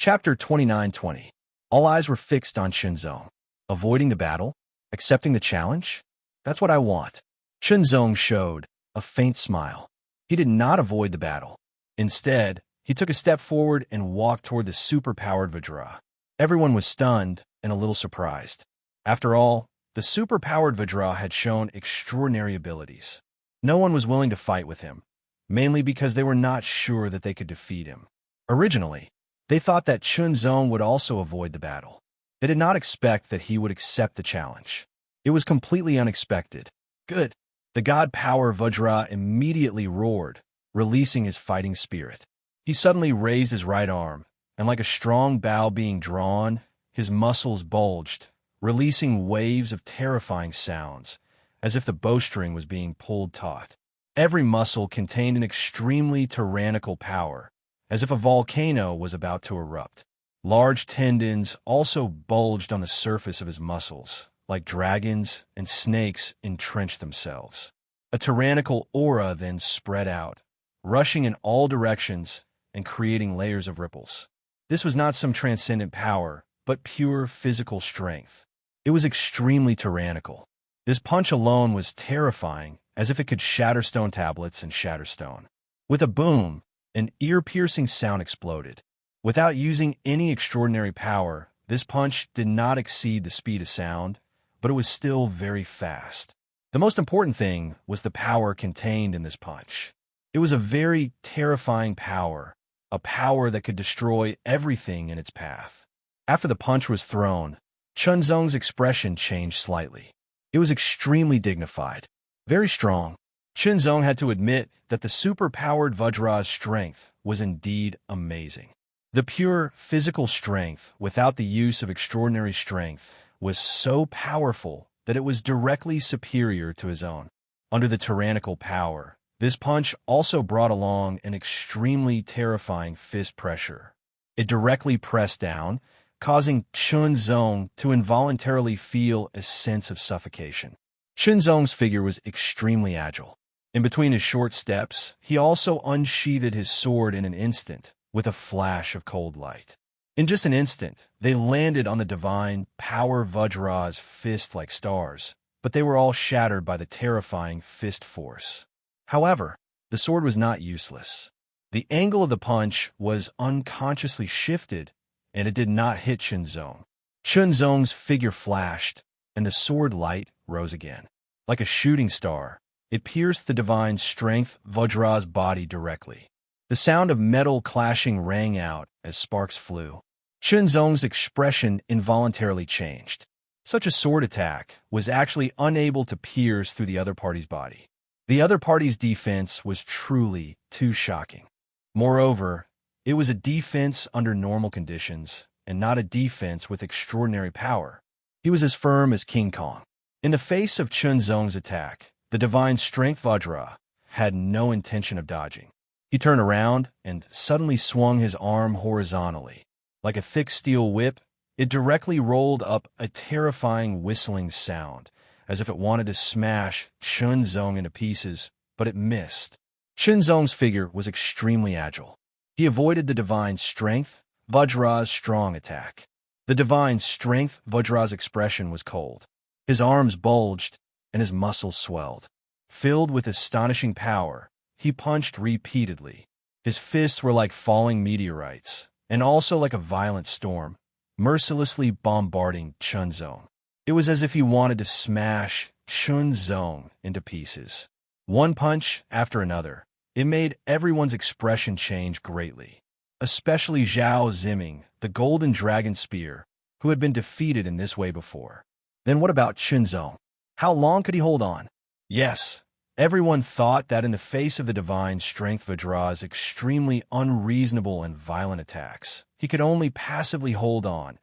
Chapter 29-20. All eyes were fixed on Chunzong. Avoiding the battle? Accepting the challenge? That's what I want. Chunzong showed a faint smile. He did not avoid the battle. Instead, he took a step forward and walked toward the super-powered Vajra. Everyone was stunned and a little surprised. After all, the super-powered Vajra had shown extraordinary abilities. No one was willing to fight with him, mainly because they were not sure that they could defeat him. Originally, they thought that Chunzong would also avoid the battle. They did not expect that he would accept the challenge. It was completely unexpected. Good. The god power Vajra immediately roared, releasing his fighting spirit. He suddenly raised his right arm, and like a strong bow being drawn, his muscles bulged, releasing waves of terrifying sounds, as if the bowstring was being pulled taut. Every muscle contained an extremely tyrannical power, as if a volcano was about to erupt. Large tendons also bulged on the surface of his muscles, like dragons and snakes entrenched themselves. A tyrannical aura then spread out, rushing in all directions and creating layers of ripples. This was not some transcendent power, but pure physical strength. It was extremely tyrannical. This punch alone was terrifying, as if it could shatter stone tablets and shatter stone. With a boom, an ear-piercing sound exploded. Without using any extraordinary power, this punch did not exceed the speed of sound, but it was still very fast. The most important thing was the power contained in this punch. It was a very terrifying power, a power that could destroy everything in its path. After the punch was thrown, Chunzong's expression changed slightly. It was extremely dignified, very strong. Chunzong had to admit that the super-powered Vajra's strength was indeed amazing. The pure physical strength, without the use of extraordinary strength, was so powerful that it was directly superior to his own. Under the tyrannical power, this punch also brought along an extremely terrifying fist pressure. It directly pressed down, causing Chunzong to involuntarily feel a sense of suffocation. Chunzong's figure was extremely agile. In between his short steps, he also unsheathed his sword in an instant, with a flash of cold light. In just an instant, they landed on the divine power Vajra's fist like stars, but they were all shattered by the terrifying fist force. However, the sword was not useless. The angle of the punch was unconsciously shifted, and it did not hit Chunzong. Chunzong's figure flashed, and the sword light rose again. Like a shooting star, it pierced the divine strength Vajra's body directly. The sound of metal clashing rang out as sparks flew. Chunzong's expression involuntarily changed. Such a sword attack was actually unable to pierce through the other party's body. The other party's defense was truly too shocking. Moreover, it was a defense under normal conditions, and not a defense with extraordinary power. He was as firm as King Kong. In the face of Chunzong's attack, the divine strength Vajra had no intention of dodging. He turned around and suddenly swung his arm horizontally. Like a thick steel whip, it directly rolled up a terrifying whistling sound, as if it wanted to smash Chunzong into pieces, but it missed. Chunzong's figure was extremely agile. He avoided the divine strength Vajra's strong attack. The divine strength Vajra's expression was cold. His arms bulged, and his muscles swelled. Filled with astonishing power, he punched repeatedly. His fists were like falling meteorites, and also like a violent storm, mercilessly bombarding Chunzong. It was as if he wanted to smash Chunzong into pieces. One punch after another, it made everyone's expression change greatly, especially Zhao Ziming, the golden dragon spear, who had been defeated in this way before. Then what about Chunzong? How long could he hold on? Yes, everyone thought that in the face of the divine strength Vajra's extremely unreasonable and violent attacks, he could only passively hold on,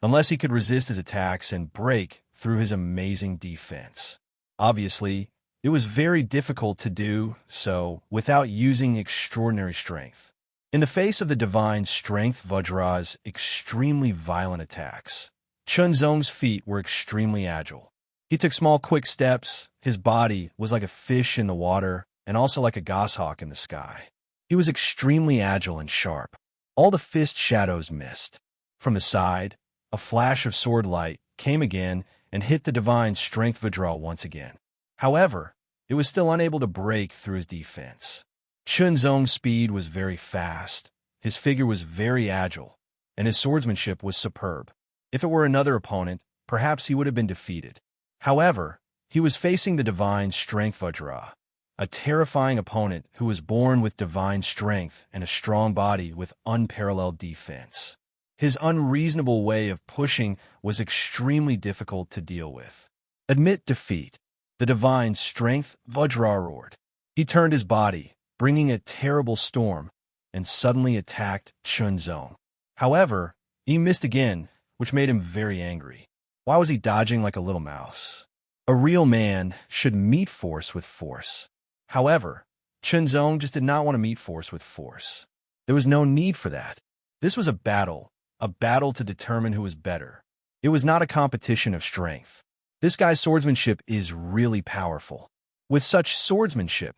unless he could resist his attacks and break through his amazing defense. Obviously, it was very difficult to do so without using extraordinary strength. In the face of the divine strength Vajra's extremely violent attacks, Chunzong's feet were extremely agile. He took small, quick steps. His body was like a fish in the water and also like a goshawk in the sky. He was extremely agile and sharp. All the fist shadows missed. From the side, a flash of sword light came again and hit the divine strength Vajra once again. However, it was still unable to break through his defense. Chunzong's speed was very fast, his figure was very agile, and his swordsmanship was superb. If it were another opponent, perhaps he would have been defeated. However, he was facing the divine strength Vajra, a terrifying opponent who was born with divine strength and a strong body with unparalleled defense. His unreasonable way of pushing was extremely difficult to deal with. Admit defeat. The divine strength Vajra roared. He turned his body, bringing a terrible storm, and suddenly attacked Chunzong. However, he missed again, which made him very angry. Why was he dodging like a little mouse? A real man should meet force with force. However, Chunzong just did not want to meet force with force. There was no need for that. This was a battle to determine who was better. It was not a competition of strength. This guy's swordsmanship is really powerful. With such swordsmanship,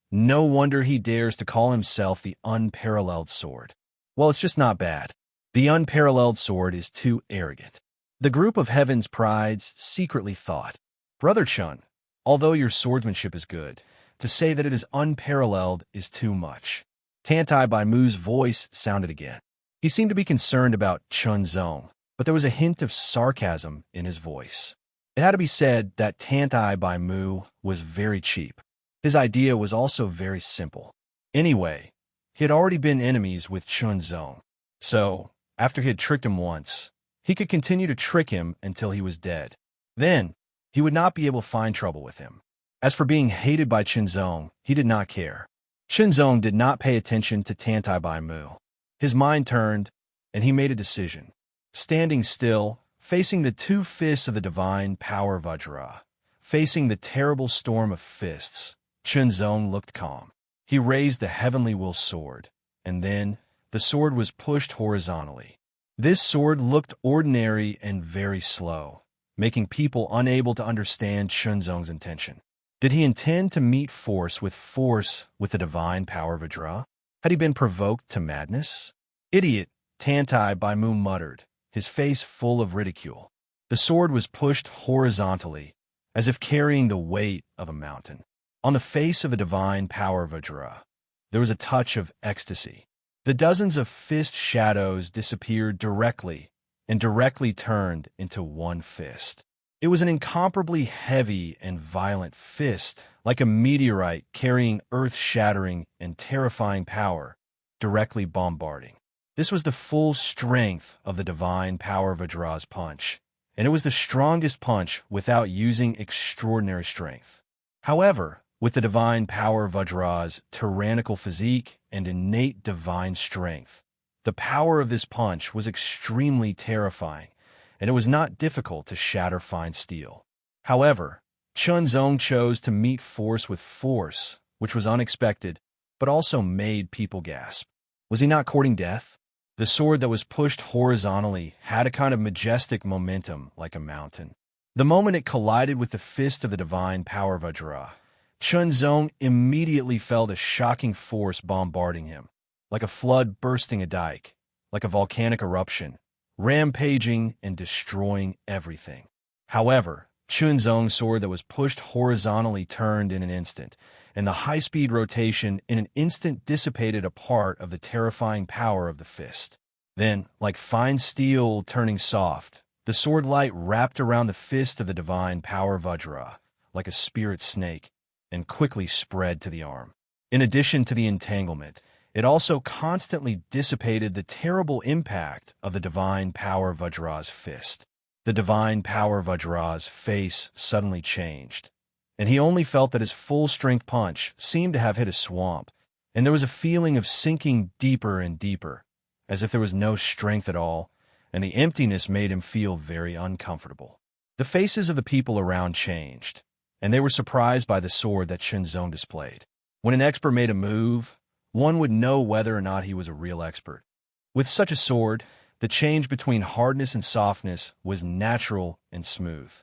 no wonder he dares to call himself the unparalleled sword. Well, it's just not bad. The unparalleled sword is too arrogant. The group of Heaven's Prides secretly thought, Brother Chun, although your swordsmanship is good, to say that it is unparalleled is too much. Tantai Bai Mu's voice sounded again. He seemed to be concerned about Chunzong, but there was a hint of sarcasm in his voice. It had to be said that Tantai Bai Mu was very cheap. His idea was also very simple. Anyway, he had already been enemies with Chunzong, so after he had tricked him once, he could continue to trick him until he was dead. Then, he would not be able to find trouble with him. As for being hated by Chunzong, he did not care. Chunzong did not pay attention to Tantai Bai Mu. His mind turned, and he made a decision. Standing still, facing the two fists of the divine power Vajra, facing the terrible storm of fists, Chunzong looked calm. He raised the heavenly will sword, and then the sword was pushed horizontally. This sword looked ordinary and very slow, making people unable to understand Chunzong's intention. Did he intend to meet force with the divine power Vajra? Had he been provoked to madness? Idiot, Tantai Bai Mu muttered, his face full of ridicule. The sword was pushed horizontally, as if carrying the weight of a mountain. On the face of the divine power Vajra, there was a touch of ecstasy. The dozens of fist shadows disappeared directly and directly turned into one fist. It was an incomparably heavy and violent fist, like a meteorite carrying earth-shattering and terrifying power, directly bombarding. This was the full strength of the divine power Vajra's punch, and it was the strongest punch without using extraordinary strength. However, with the divine power Vajra's tyrannical physique and innate divine strength, the power of this punch was extremely terrifying, and it was not difficult to shatter fine steel. However, Chunzong chose to meet force with force, which was unexpected, but also made people gasp. Was he not courting death? The sword that was pushed horizontally had a kind of majestic momentum like a mountain. The moment it collided with the fist of the divine power Vajra, Chunzong immediately felt a shocking force bombarding him, like a flood bursting a dike, like a volcanic eruption, rampaging and destroying everything. However, Chunzong's sword that was pushed horizontally turned in an instant, and the high-speed rotation in an instant dissipated a part of the terrifying power of the fist. Then, like fine steel turning soft, the sword light wrapped around the fist of the divine power Vajra, like a spirit snake, and quickly spread to the arm. In addition to the entanglement, it also constantly dissipated the terrible impact of the divine power Vajra's fist. The divine power Vajra's face suddenly changed, and he only felt that his full-strength punch seemed to have hit a swamp, and there was a feeling of sinking deeper and deeper, as if there was no strength at all, and the emptiness made him feel very uncomfortable. The faces of the people around changed, and they were surprised by the sword that Chunzong displayed. When an expert made a move, one would know whether or not he was a real expert. With such a sword, the change between hardness and softness was natural and smooth.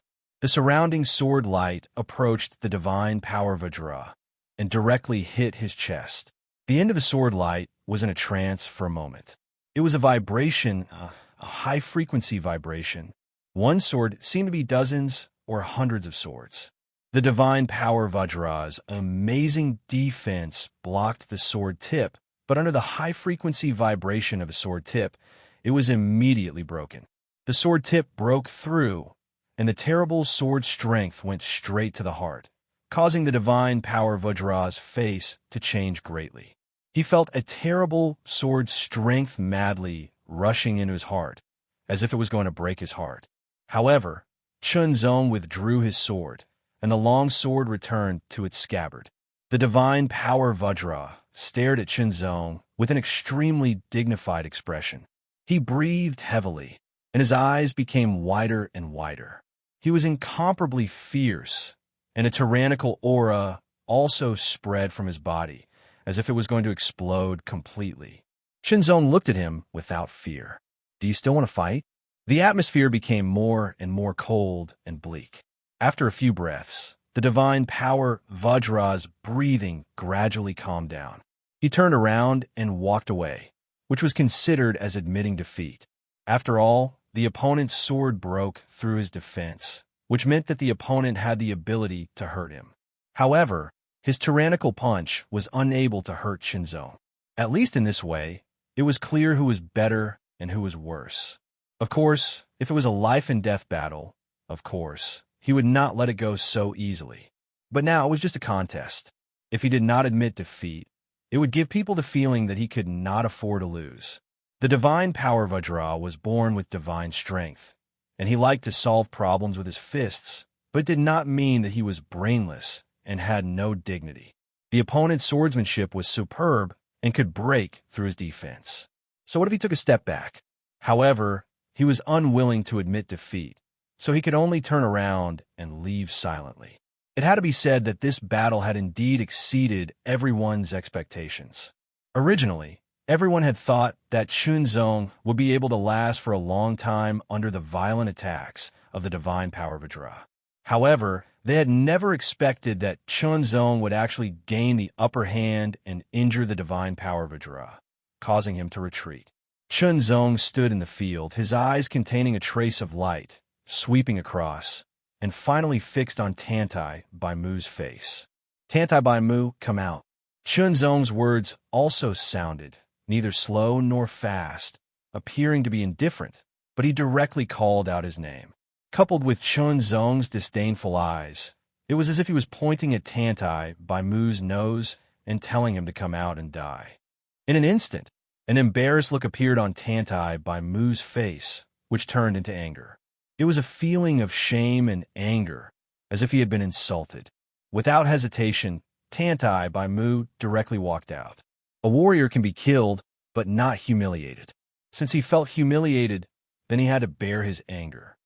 The surrounding sword light approached the divine power Vajra and directly hit his chest. The end of the sword light was in a trance for a moment. It was a vibration, a high-frequency vibration. One sword seemed to be dozens or hundreds of swords. The divine power Vajra's amazing defense blocked the sword tip, but under the high-frequency vibration of a sword tip, it was immediately broken. The sword tip broke through, and the terrible sword strength went straight to the heart, causing the divine power Vajra's face to change greatly. He felt a terrible sword strength madly rushing into his heart, as if it was going to break his heart. However, Chunzong withdrew his sword, and the long sword returned to its scabbard. The divine power Vajra stared at Chunzong with an extremely dignified expression. He breathed heavily, and his eyes became wider and wider. He was incomparably fierce, and a tyrannical aura also spread from his body, as if it was going to explode completely. Chunzong looked at him without fear. "Do you still want to fight?" The atmosphere became more and more cold and bleak. After a few breaths, the divine power Vajra's breathing gradually calmed down. He turned around and walked away, which was considered as admitting defeat. After all, the opponent's sword broke through his defense, which meant that the opponent had the ability to hurt him. However, his tyrannical punch was unable to hurt Chunzong. At least in this way, it was clear who was better and who was worse. Of course, if it was a life-and-death battle, of course, he would not let it go so easily. But now it was just a contest. If he did not admit defeat, it would give people the feeling that he could not afford to lose. The divine power Vajra was born with divine strength, and he liked to solve problems with his fists, but it did not mean that he was brainless and had no dignity. The opponent's swordsmanship was superb and could break through his defense. So what if he took a step back? However, he was unwilling to admit defeat, so he could only turn around and leave silently. It had to be said that this battle had indeed exceeded everyone's expectations. Originally, everyone had thought that Chunzong would be able to last for a long time under the violent attacks of the divine power Vajra. However, they had never expected that Chunzong would actually gain the upper hand and injure the divine power Vajra, causing him to retreat. Chunzong stood in the field, his eyes containing a trace of light, sweeping across, and finally fixed on Tantai Bai Mu's face. "Tantai Bai Mu, come out." Chunzong's words also sounded neither slow nor fast, appearing to be indifferent, but he directly called out his name. Coupled with Chunzong's disdainful eyes, it was as if he was pointing at Tantai Bai Mu's nose and telling him to come out and die. In an instant, an embarrassed look appeared on Tantai Bai Mu's face, which turned into anger. It was a feeling of shame and anger, as if he had been insulted. Without hesitation, Tantai Bai Mu directly walked out. A warrior can be killed, but not humiliated. Since he felt humiliated, then he had to bear his anger.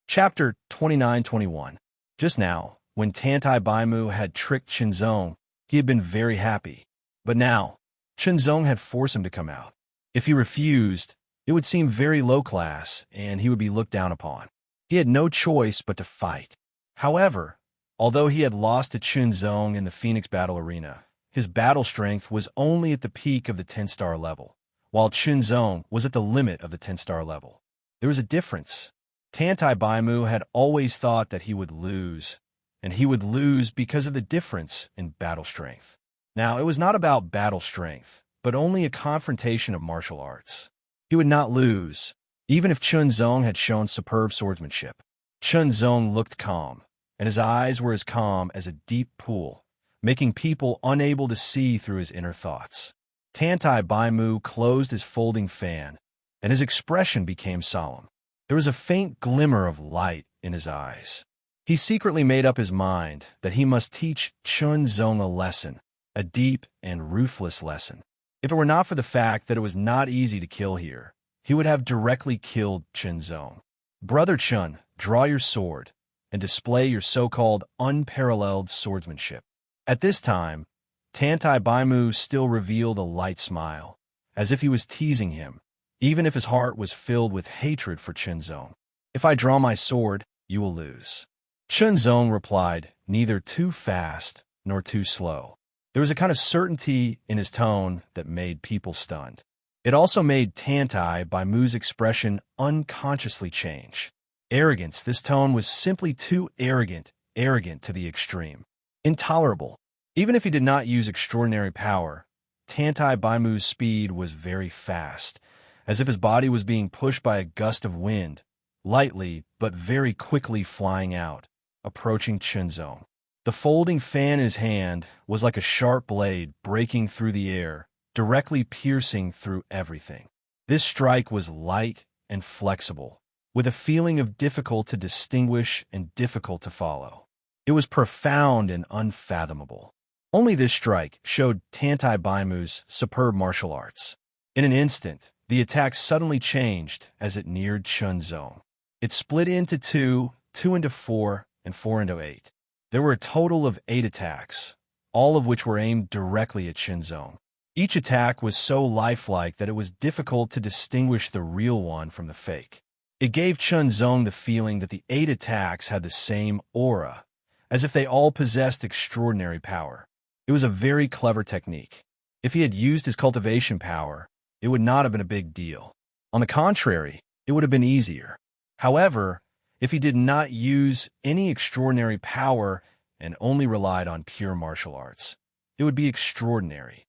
Chapter 29-21. Just now, when Tantai Bai Mu had tricked Chunzong, he had been very happy. But now, Chunzong had forced him to come out. If he refused, it would seem very low class, and he would be looked down upon. He had no choice but to fight. However, although he had lost to Chunzong in the Phoenix Battle Arena, his battle strength was only at the peak of the 10-star level, while Chunzong was at the limit of the 10-star level. There was a difference. Tantai Bai Mu had always thought that he would lose, and he would lose because of the difference in battle strength. Now, it was not about battle strength, but only a confrontation of martial arts. He would not lose, even if Chunzong had shown superb swordsmanship. Chunzong looked calm, and his eyes were as calm as a deep pool, making people unable to see through his inner thoughts. Tantai Bai Mu closed his folding fan, and his expression became solemn. There was a faint glimmer of light in his eyes. He secretly made up his mind that he must teach Chunzong a lesson, a deep and ruthless lesson. If it were not for the fact that it was not easy to kill here, he would have directly killed Chunzong. "Brother Chun, draw your sword and display your so-called unparalleled swordsmanship." At this time, Tantai Bai Mu still revealed a light smile, as if he was teasing him, even if his heart was filled with hatred for Chunzong. "If I draw my sword, you will lose." Chunzong replied, neither too fast nor too slow. There was a kind of certainty in his tone that made people stunned. It also made Tantai by Mu's expression unconsciously change. Arrogance, this tone was simply too arrogant to the extreme. Intolerable. Even if he did not use extraordinary power, Tantai Baimu's speed was very fast, as if his body was being pushed by a gust of wind, lightly but very quickly flying out, approaching Chunzong. The folding fan in his hand was like a sharp blade breaking through the air, directly piercing through everything. This strike was light and flexible, with a feeling of difficult to distinguish and difficult to follow. It was profound and unfathomable. Only this strike showed Tantai Baimu's superb martial arts. In an instant, the attack suddenly changed as it neared Chunzong. It split into two into four, and 4 into 8. There were a total of 8 attacks, all of which were aimed directly at Chunzong. Each attack was so lifelike that it was difficult to distinguish the real one from the fake. It gave Chunzong the feeling that the 8 attacks had the same aura, as if they all possessed extraordinary power. It was a very clever technique. If he had used his cultivation power, it would not have been a big deal. On the contrary, it would have been easier. However, if he did not use any extraordinary power and only relied on pure martial arts, it would be extraordinary.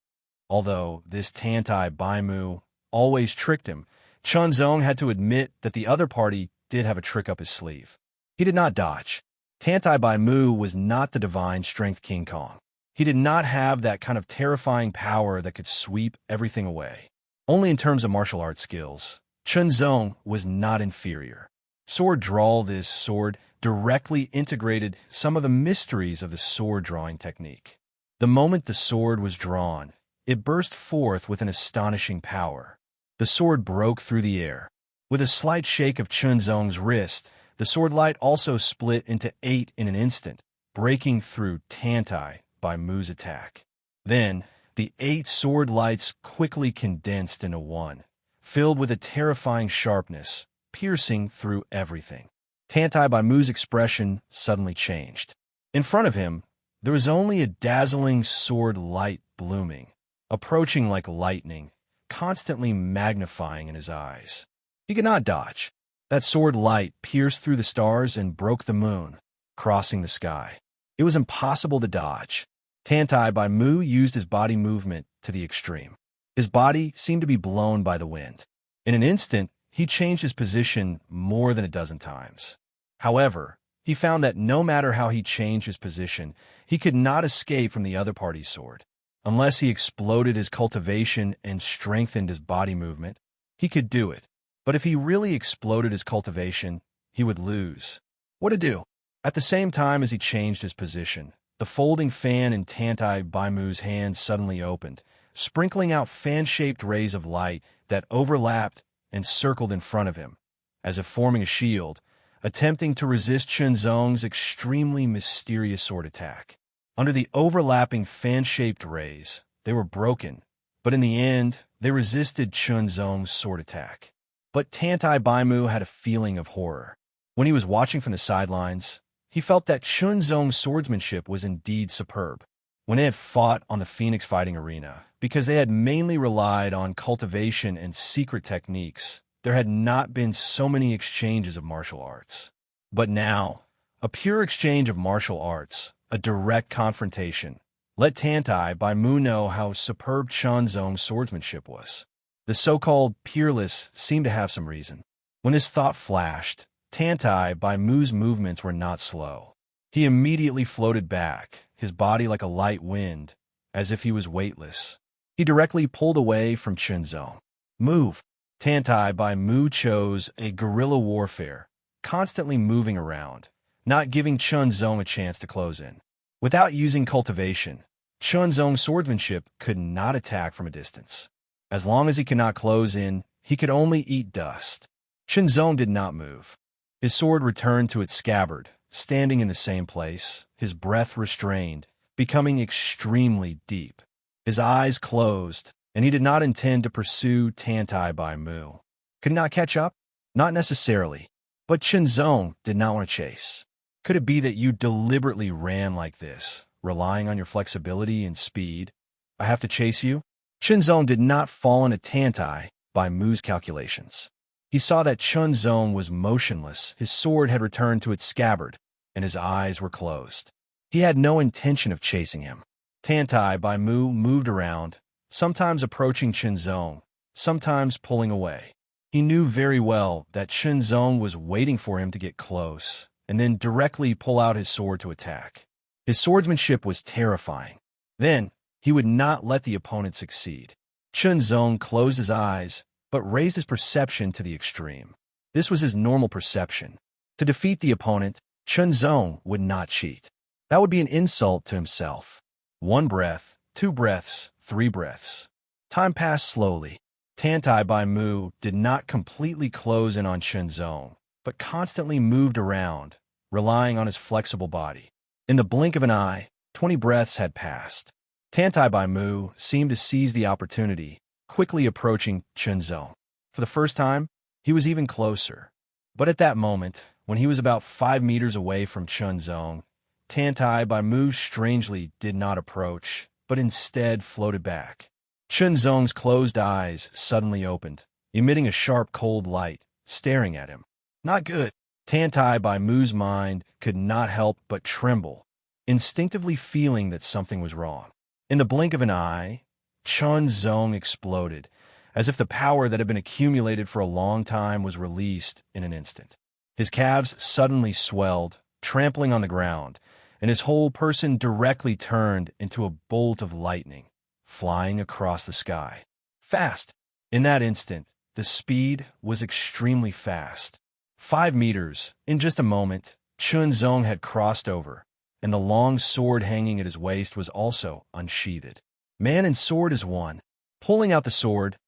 Although this Tantai Baimu always tricked him, Chunzong had to admit that the other party did have a trick up his sleeve. He did not dodge. Tantai Baimu was not the divine strength King Kong. He did not have that kind of terrifying power that could sweep everything away. Only in terms of martial arts skills, Chunzong was not inferior. Sword draw, this sword directly integrated some of the mysteries of the sword drawing technique. The moment the sword was drawn, it burst forth with an astonishing power. The sword broke through the air. With a slight shake of Chunzong's wrist, the sword light also split into 8 in an instant, breaking through Tantai by Mu's attack. Then, the 8 sword lights quickly condensed into one, filled with a terrifying sharpness, piercing through everything. Tantai by Mu's expression suddenly changed. In front of him, there was only a dazzling sword light blooming, approaching like lightning, constantly magnifying in his eyes. He could not dodge. That sword light pierced through the stars and broke the moon, crossing the sky. It was impossible to dodge. Tantai by Mu used his body movement to the extreme. His body seemed to be blown by the wind. In an instant, he changed his position more than a dozen times. However, he found that no matter how he changed his position, he could not escape from the other party's sword. Unless he exploded his cultivation and strengthened his body movement, he could do it. But if he really exploded his cultivation, he would lose. What to do? At the same time as he changed his position, the folding fan in Tantai Baimu's hand suddenly opened, sprinkling out fan-shaped rays of light that overlapped and circled in front of him, as if forming a shield, attempting to resist Chunzong's extremely mysterious sword attack. Under the overlapping fan-shaped rays, they were broken, but in the end, they resisted Chunzong's sword attack. But Tantai Baimu had a feeling of horror. When he was watching from the sidelines, he felt that Chunzong's swordsmanship was indeed superb. When they had fought on the Phoenix fighting arena, because they had mainly relied on cultivation and secret techniques, there had not been so many exchanges of martial arts. But now, a pure exchange of martial arts, a direct confrontation, let Tantai Baimu know how superb Chunzong's swordsmanship was. The so-called peerless seemed to have some reason. When this thought flashed, Tantai Baimu's movements were not slow. He immediately floated back, his body like a light wind, as if he was weightless. He directly pulled away from Chunzong. Move! Tantai Baimu chose a guerrilla warfare, constantly moving around, not giving Chunzong a chance to close in. Without using cultivation, Chunzong's swordsmanship could not attack from a distance. As long as he could not close in, he could only eat dust. Chunzong did not move. His sword returned to its scabbard, standing in the same place, his breath restrained, becoming extremely deep. His eyes closed, and he did not intend to pursue Tantai Baimu. Could he not catch up? Not necessarily. But Chunzong did not want to chase. Could it be that you deliberately ran like this, relying on your flexibility and speed? I have to chase you? Chunzong did not fall into Tantai by Mu's calculations. He saw that Chunzong was motionless, his sword had returned to its scabbard, and his eyes were closed. He had no intention of chasing him. Tantai by Mu moved around, sometimes approaching Chunzong, sometimes pulling away. He knew very well that Chunzong was waiting for him to get close, and then directly pull out his sword to attack. His swordsmanship was terrifying. Then, he would not let the opponent succeed. Chunzong closed his eyes, but raised his perception to the extreme. This was his normal perception. To defeat the opponent, Chunzong would not cheat. That would be an insult to himself. 1 breath, 2 breaths, 3 breaths. Time passed slowly. Tantai by Mu did not completely close in on Chunzong, but constantly moved around, relying on his flexible body. In the blink of an eye, 20 breaths had passed. Tantai by Mu seemed to seize the opportunity, quickly approaching Chunzong. For the first time, he was even closer. But at that moment, when he was about 5 meters away from Chunzong, Tantai by Mu strangely did not approach, but instead floated back. Chunzong's closed eyes suddenly opened, emitting a sharp cold light, staring at him. Not good. Tantai by Mu's mind could not help but tremble, instinctively feeling that something was wrong. In the blink of an eye, Chunzong exploded, as if the power that had been accumulated for a long time was released in an instant. His calves suddenly swelled, trampling on the ground, and his whole person directly turned into a bolt of lightning, flying across the sky. Fast! In that instant, the speed was extremely fast. 5 meters, in just a moment, Chunzong had crossed over, and the long sword hanging at his waist was also unsheathed. Man and sword as one. Pulling out the sword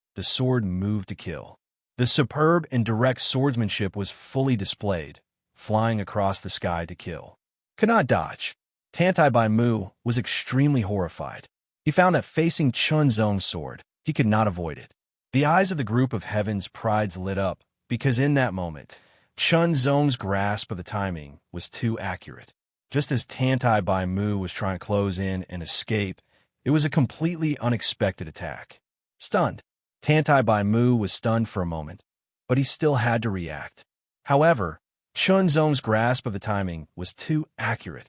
moved to kill. The superb and direct swordsmanship was fully displayed, flying across the sky to kill. Could not dodge. Tantai by Mu was extremely horrified. He found that facing Chunzong's sword, he could not avoid it. The eyes of the group of heaven's prides lit up, because in that moment, Chunzong's grasp of the timing was too accurate. Just as Tantai by Mu was trying to close in and escape, it was a completely unexpected attack. Stunned. Tantai by Mu was stunned for a moment, but he still had to react. However, Chunzong's grasp of the timing was too accurate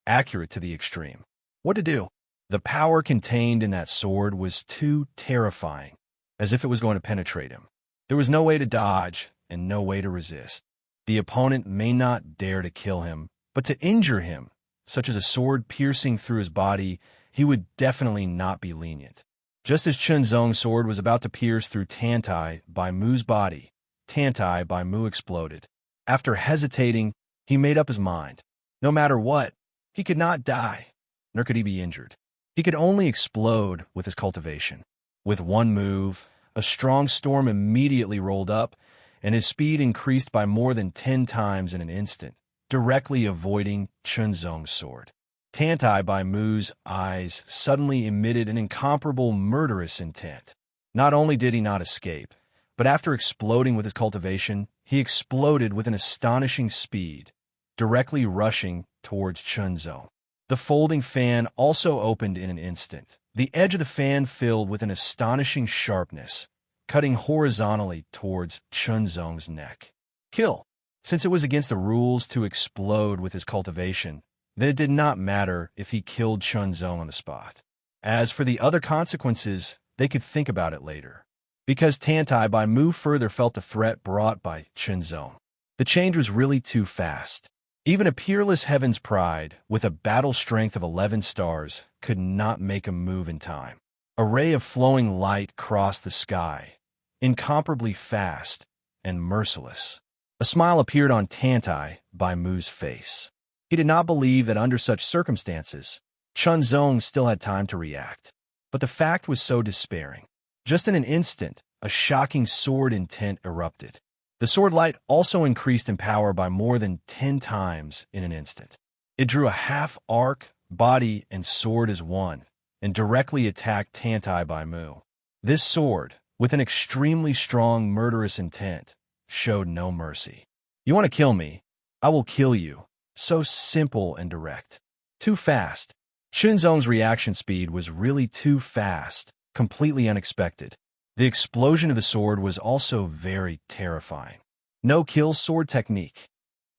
to the extreme. What to do? The power contained in that sword was too terrifying, as if it was going to penetrate him. There was no way to dodge and no way to resist. The opponent may not dare to kill him, but to injure him, such as a sword piercing through his body, he would definitely not be lenient. Just as Chunzong's sword was about to pierce through Tantai by Mu's body, Tantai by Mu exploded. After hesitating, he made up his mind. No matter what, he could not die, nor could he be injured. He could only explode with his cultivation. With one move, a strong storm immediately rolled up, and his speed increased by more than 10 times in an instant, directly avoiding Chunzong's sword. Tantai by Mu's eyes suddenly emitted an incomparable murderous intent. Not only did he not escape, but after exploding with his cultivation, he exploded with an astonishing speed, directly rushing towards Chunzong. The folding fan also opened in an instant, the edge of the fan filled with an astonishing sharpness, cutting horizontally towards Chunzong's neck. Kill. Since it was against the rules to explode with his cultivation, then it did not matter if he killed Chunzong on the spot. As for the other consequences, they could think about it later. Because Tantai by Mu further felt the threat brought by Chunzong. The change was really too fast. Even a peerless heaven's pride, with a battle strength of 11 stars, could not make a move in time. A ray of flowing light crossed the sky, incomparably fast and merciless. A smile appeared on Tantai by Mu's face. He did not believe that under such circumstances, Chunzong still had time to react. But the fact was so despairing. Just in an instant, a shocking sword intent erupted. The sword light also increased in power by more than 10 times in an instant. It drew a half-arc, body and sword as one, and directly attacked Tantai by Mu. This sword, with an extremely strong murderous intent, showed no mercy. You want to kill me? I will kill you. So simple and direct. Too fast. Chunzong's reaction speed was really too fast, completely unexpected. The explosion of the sword was also very terrifying. No-kill sword technique.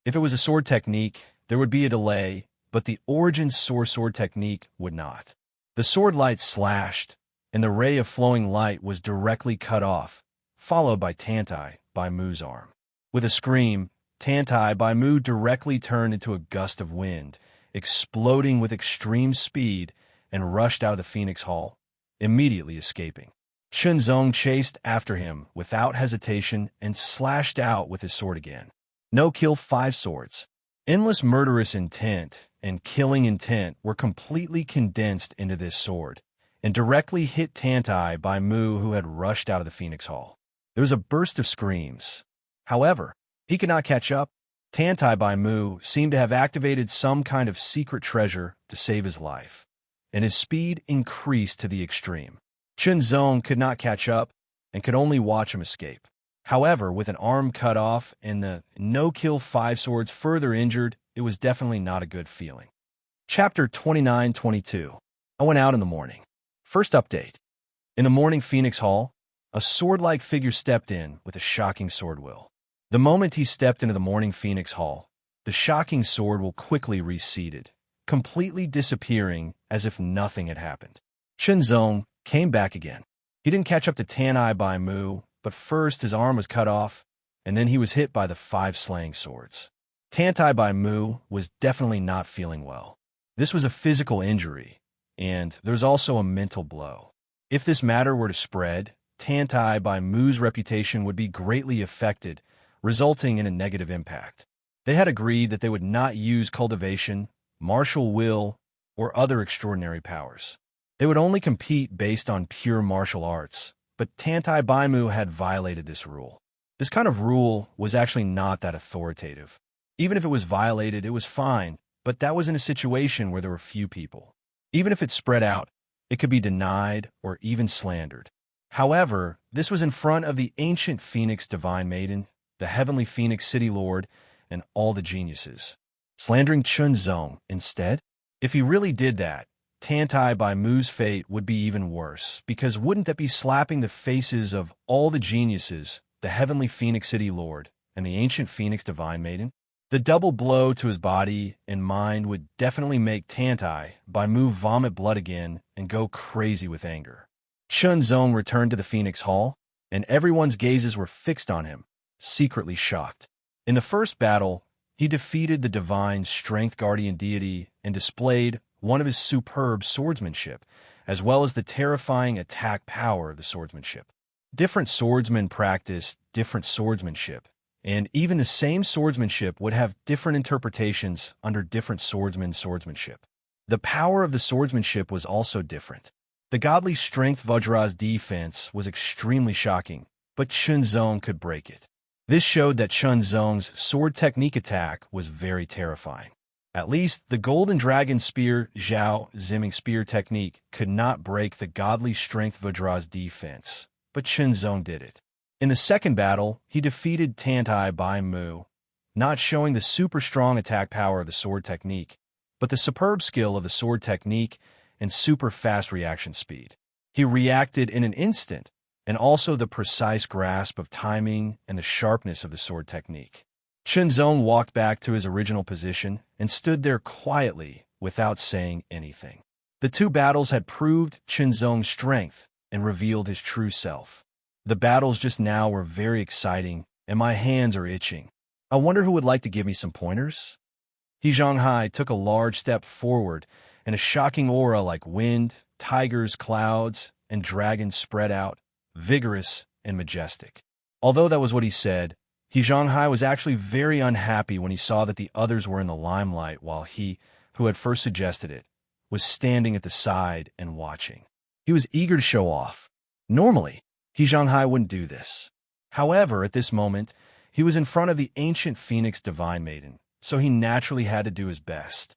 If it was a sword technique, there would be a delay, but the origin sword technique would not. The sword light slashed, and the ray of flowing light was directly cut off, followed by Tantai by Mu's arm. With a scream, Tantai by Mu directly turned into a gust of wind, exploding with extreme speed, and rushed out of the Phoenix Hall, immediately escaping. Chunzong chased after him without hesitation and slashed out with his sword again. No-kill 5 swords. Endless murderous intent and killing intent were completely condensed into this sword, and directly hit Tantai by Mu, who had rushed out of the Phoenix Hall. There was a burst of screams. However, he could not catch up. Tantai by Mu seemed to have activated some kind of secret treasure to save his life, and his speed increased to the extreme. Chunzong could not catch up and could only watch him escape. However, with an arm cut off and the no-kill 5 swords further injured, it was definitely not a good feeling. Chapter 29-22. I went out in the morning. First update. In the morning Phoenix Hall, a sword-like figure stepped in with a shocking sword will. The moment he stepped into the morning Phoenix Hall, the shocking sword will quickly receded, completely disappearing as if nothing had happened. Chunzong came back again. He didn't catch up to Tanai by Mu, but first his arm was cut off, and then he was hit by the 5 slaying swords. Tantai by Mu was definitely not feeling well. This was a physical injury, and there's also a mental blow. If this matter were to spread, Tantai by Mu's reputation would be greatly affected, resulting in a negative impact. They had agreed that they would not use cultivation, martial will, or other extraordinary powers. They would only compete based on pure martial arts, but Tantai Baimu had violated this rule. This kind of rule was actually not that authoritative. Even if it was violated, it was fine, but that was in a situation where there were few people. Even if it spread out, it could be denied or even slandered. However, this was in front of the ancient Phoenix Divine Maiden, the Heavenly Phoenix City Lord, and all the geniuses. Slandering Chunzong instead? If he really did that, Tantai by Mu's fate would be even worse, because wouldn't that be slapping the faces of all the geniuses, the Heavenly Phoenix City Lord, and the ancient Phoenix Divine Maiden? The double blow to his body and mind would definitely make Tantai by Mu vomit blood again and go crazy with anger. Chunzong returned to the Phoenix Hall, and everyone's gazes were fixed on him, secretly shocked. In the first battle, he defeated the divine strength guardian deity and displayed one of his superb swordsmanship, as well as the terrifying attack power of the swordsmanship. Different swordsmen practice different swordsmanship, and even the same swordsmanship would have different interpretations under different swordsmen's swordsmanship. The power of the swordsmanship was also different. The godly strength Vajra's defense was extremely shocking, but Chunzong could break it. This showed that Chunzong's sword technique attack was very terrifying. At least the Golden Dragon Spear Zhao Zimming Spear technique could not break the godly strength Vajra's defense, but Chunzong did it. In the second battle, he defeated Tantai by Mu, not showing the super strong attack power of the sword technique, but the superb skill of the sword technique and super fast reaction speed. He reacted in an instant, and also the precise grasp of timing and the sharpness of the sword technique. Chunzong walked back to his original position and stood there quietly without saying anything. The two battles had proved Chunzong's strength and revealed his true self. The battles just now were very exciting, and my hands are itching. I wonder who would like to give me some pointers? He Zhanghai took a large step forward, and a shocking aura like wind, tigers, clouds, and dragons spread out, vigorous and majestic. Although that was what he said, He Zhanghai was actually very unhappy when he saw that the others were in the limelight while he, who had first suggested it, was standing at the side and watching. He was eager to show off. Normally, He Zhanghai wouldn't do this. However, at this moment, he was in front of the ancient Phoenix Divine Maiden, so he naturally had to do his best.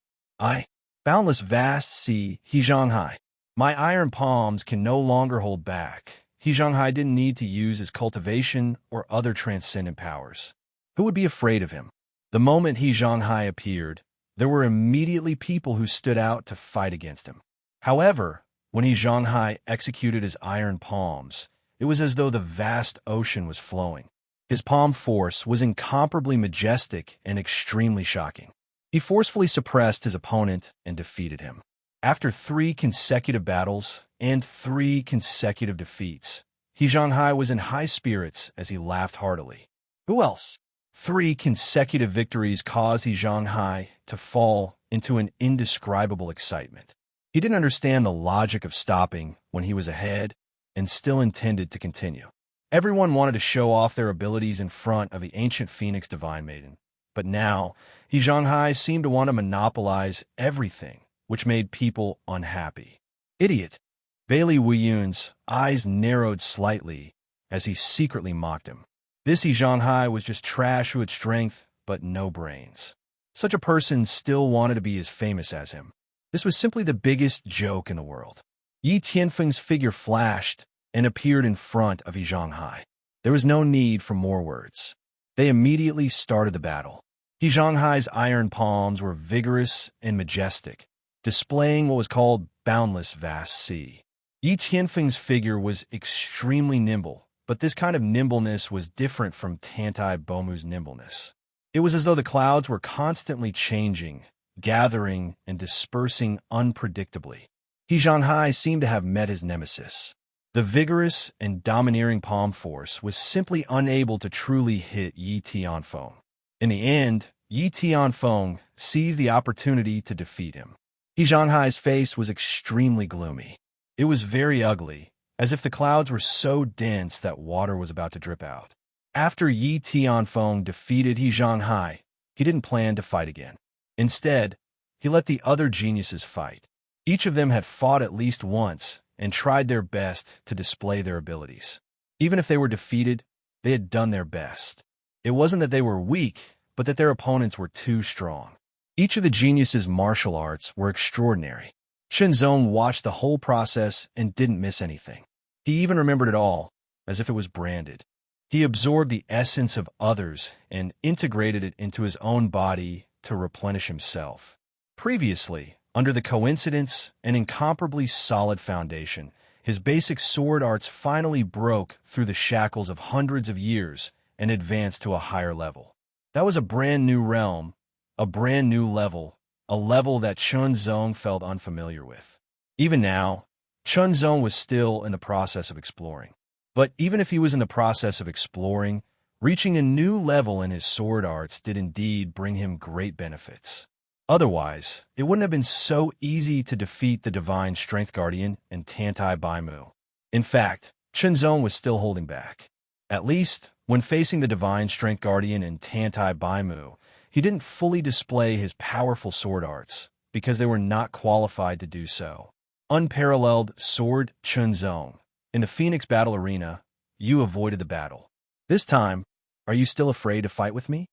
Boundless vast sea, He Zhanghai. My iron palms can no longer hold back. He Zhanghai didn't need to use his cultivation or other transcendent powers. Who would be afraid of him? The moment He Zhanghai appeared, there were immediately people who stood out to fight against him. However, When He Zhanghai executed his iron palms, it was as though the vast ocean was flowing. His palm force was incomparably majestic and extremely shocking. He forcefully suppressed his opponent and defeated him. After 3 consecutive battles and 3 consecutive defeats, He Zhanghai was in high spirits as he laughed heartily. Who else? 3 consecutive victories caused He Zhanghai to fall into an indescribable excitement. He didn't understand the logic of stopping when he was ahead and still intended to continue. Everyone wanted to show off their abilities in front of the ancient Phoenix Divine Maiden, but now He Zhanghai seemed to want to monopolize everything, which made people unhappy. Idiot! Bailey Wuyun's eyes narrowed slightly as he secretly mocked him. This He Zhanghai was just trash who had strength but no brains. Such a person still wanted to be as famous as him. This was simply the biggest joke in the world. Yi Tianfeng's figure flashed and appeared in front of He Zhanghai. There was no need for more words. They immediately started the battle. He Zhanghai's iron palms were vigorous and majestic, displaying what was called boundless vast sea. Yi Tianfeng's figure was extremely nimble, but this kind of nimbleness was different from Tantai Bomu's nimbleness. It was as though the clouds were constantly changing, gathering and dispersing unpredictably. He Zhanghai seemed to have met his nemesis. The vigorous and domineering palm force was simply unable to truly hit Yi Tianfeng. In the end, Yi Tianfeng seized the opportunity to defeat him. He Zhanghai's face was extremely gloomy. It was very ugly, as if the clouds were so dense that water was about to drip out. After Yi Tianfeng defeated He Zhanghai, he didn't plan to fight again. Instead, he let the other geniuses fight. Each of them had fought at least once and tried their best to display their abilities. Even if they were defeated, they had done their best. It wasn't that they were weak, but that their opponents were too strong. Each of the geniuses' martial arts were extraordinary. Shenzong watched the whole process and didn't miss anything. He even remembered it all, as if it was branded. He absorbed the essence of others and integrated it into his own body to replenish himself. Previously, under the coincidence and incomparably solid foundation, his basic sword arts finally broke through the shackles of hundreds of years and advanced to a higher level. That was a brand new realm, a brand new level, a level that Shenzong felt unfamiliar with. Even now, Shenzong was still in the process of exploring. But even if he was in the process of exploring, reaching a new level in his sword arts did indeed bring him great benefits. Otherwise, it wouldn't have been so easy to defeat the Divine Strength Guardian and Tantai Baimu. In fact, Shenzong was still holding back. At least, when facing the Divine Strength Guardian and Tantai Baimu, he didn't fully display his powerful sword arts, because they were not qualified to do so. Unparalleled Sword Shenzong. In the Phoenix Battle Arena, you avoided the battle. This time, are you still afraid to fight with me?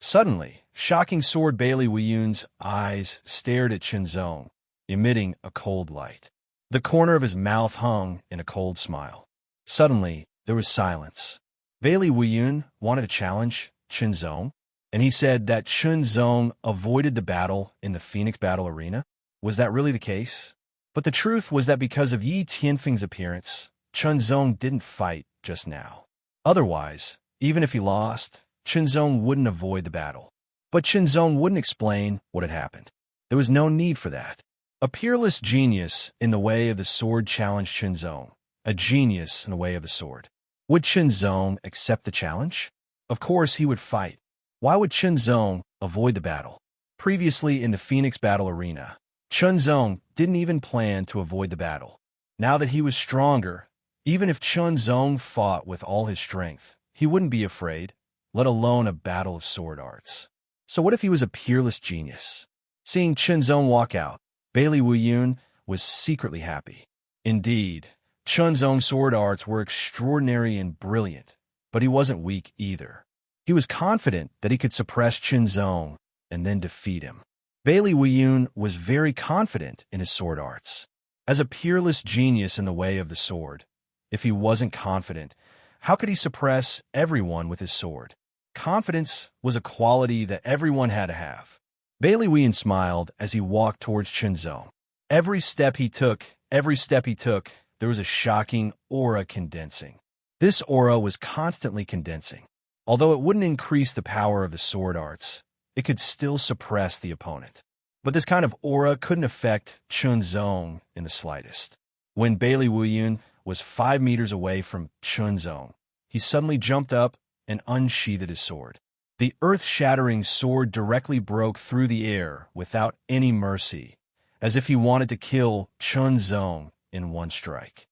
Suddenly, Shocking Sword Bailey Wuyun's eyes stared at Shenzong, emitting a cold light. The corner of his mouth hung in a cold smile. Suddenly, there was silence. Bailey Wuyun wanted to challenge Shenzong, and he said that Shenzong avoided the battle in the Phoenix Battle Arena. Was that really the case? But the truth was that because of Yi Tianfeng's appearance, Shenzong didn't fight just now. Otherwise, even if he lost, Shenzong wouldn't avoid the battle. But Shenzong wouldn't explain what had happened. There was no need for that. A peerless genius in the way of the sword challenged Shenzong, a genius in the way of the sword. Would Shenzong accept the challenge? Of course he would fight. Why would Shenzong avoid the battle? Previously in the Phoenix Battle Arena, Shenzong didn't even plan to avoid the battle. Now that he was stronger, even if Shenzong fought with all his strength, he wouldn't be afraid, let alone a battle of sword arts. So what if he was a peerless genius? Seeing Shenzong walk out, Bailey Wuyun was secretly happy. Indeed, Shenzong's sword arts were extraordinary and brilliant, but he wasn't weak either. He was confident that he could suppress Shenzong and then defeat him. Bailey Wuyun was very confident in his sword arts. As a peerless genius in the way of the sword, if he wasn't confident, how could he suppress everyone with his sword? Confidence was a quality that everyone had to have. Bailey Wuyun smiled as he walked towards Shenzong. Every step he took every step he took, there was a shocking aura condensing. This aura was constantly condensing. Although it wouldn't increase the power of the sword arts, it could still suppress the opponent. But this kind of aura couldn't affect Chunzong in the slightest. When Bailey Wuyun was 5 meters away from Chunzong, he suddenly jumped up and unsheathed his sword. The earth-shattering sword directly broke through the air without any mercy, as if he wanted to kill Chunzong in one strike.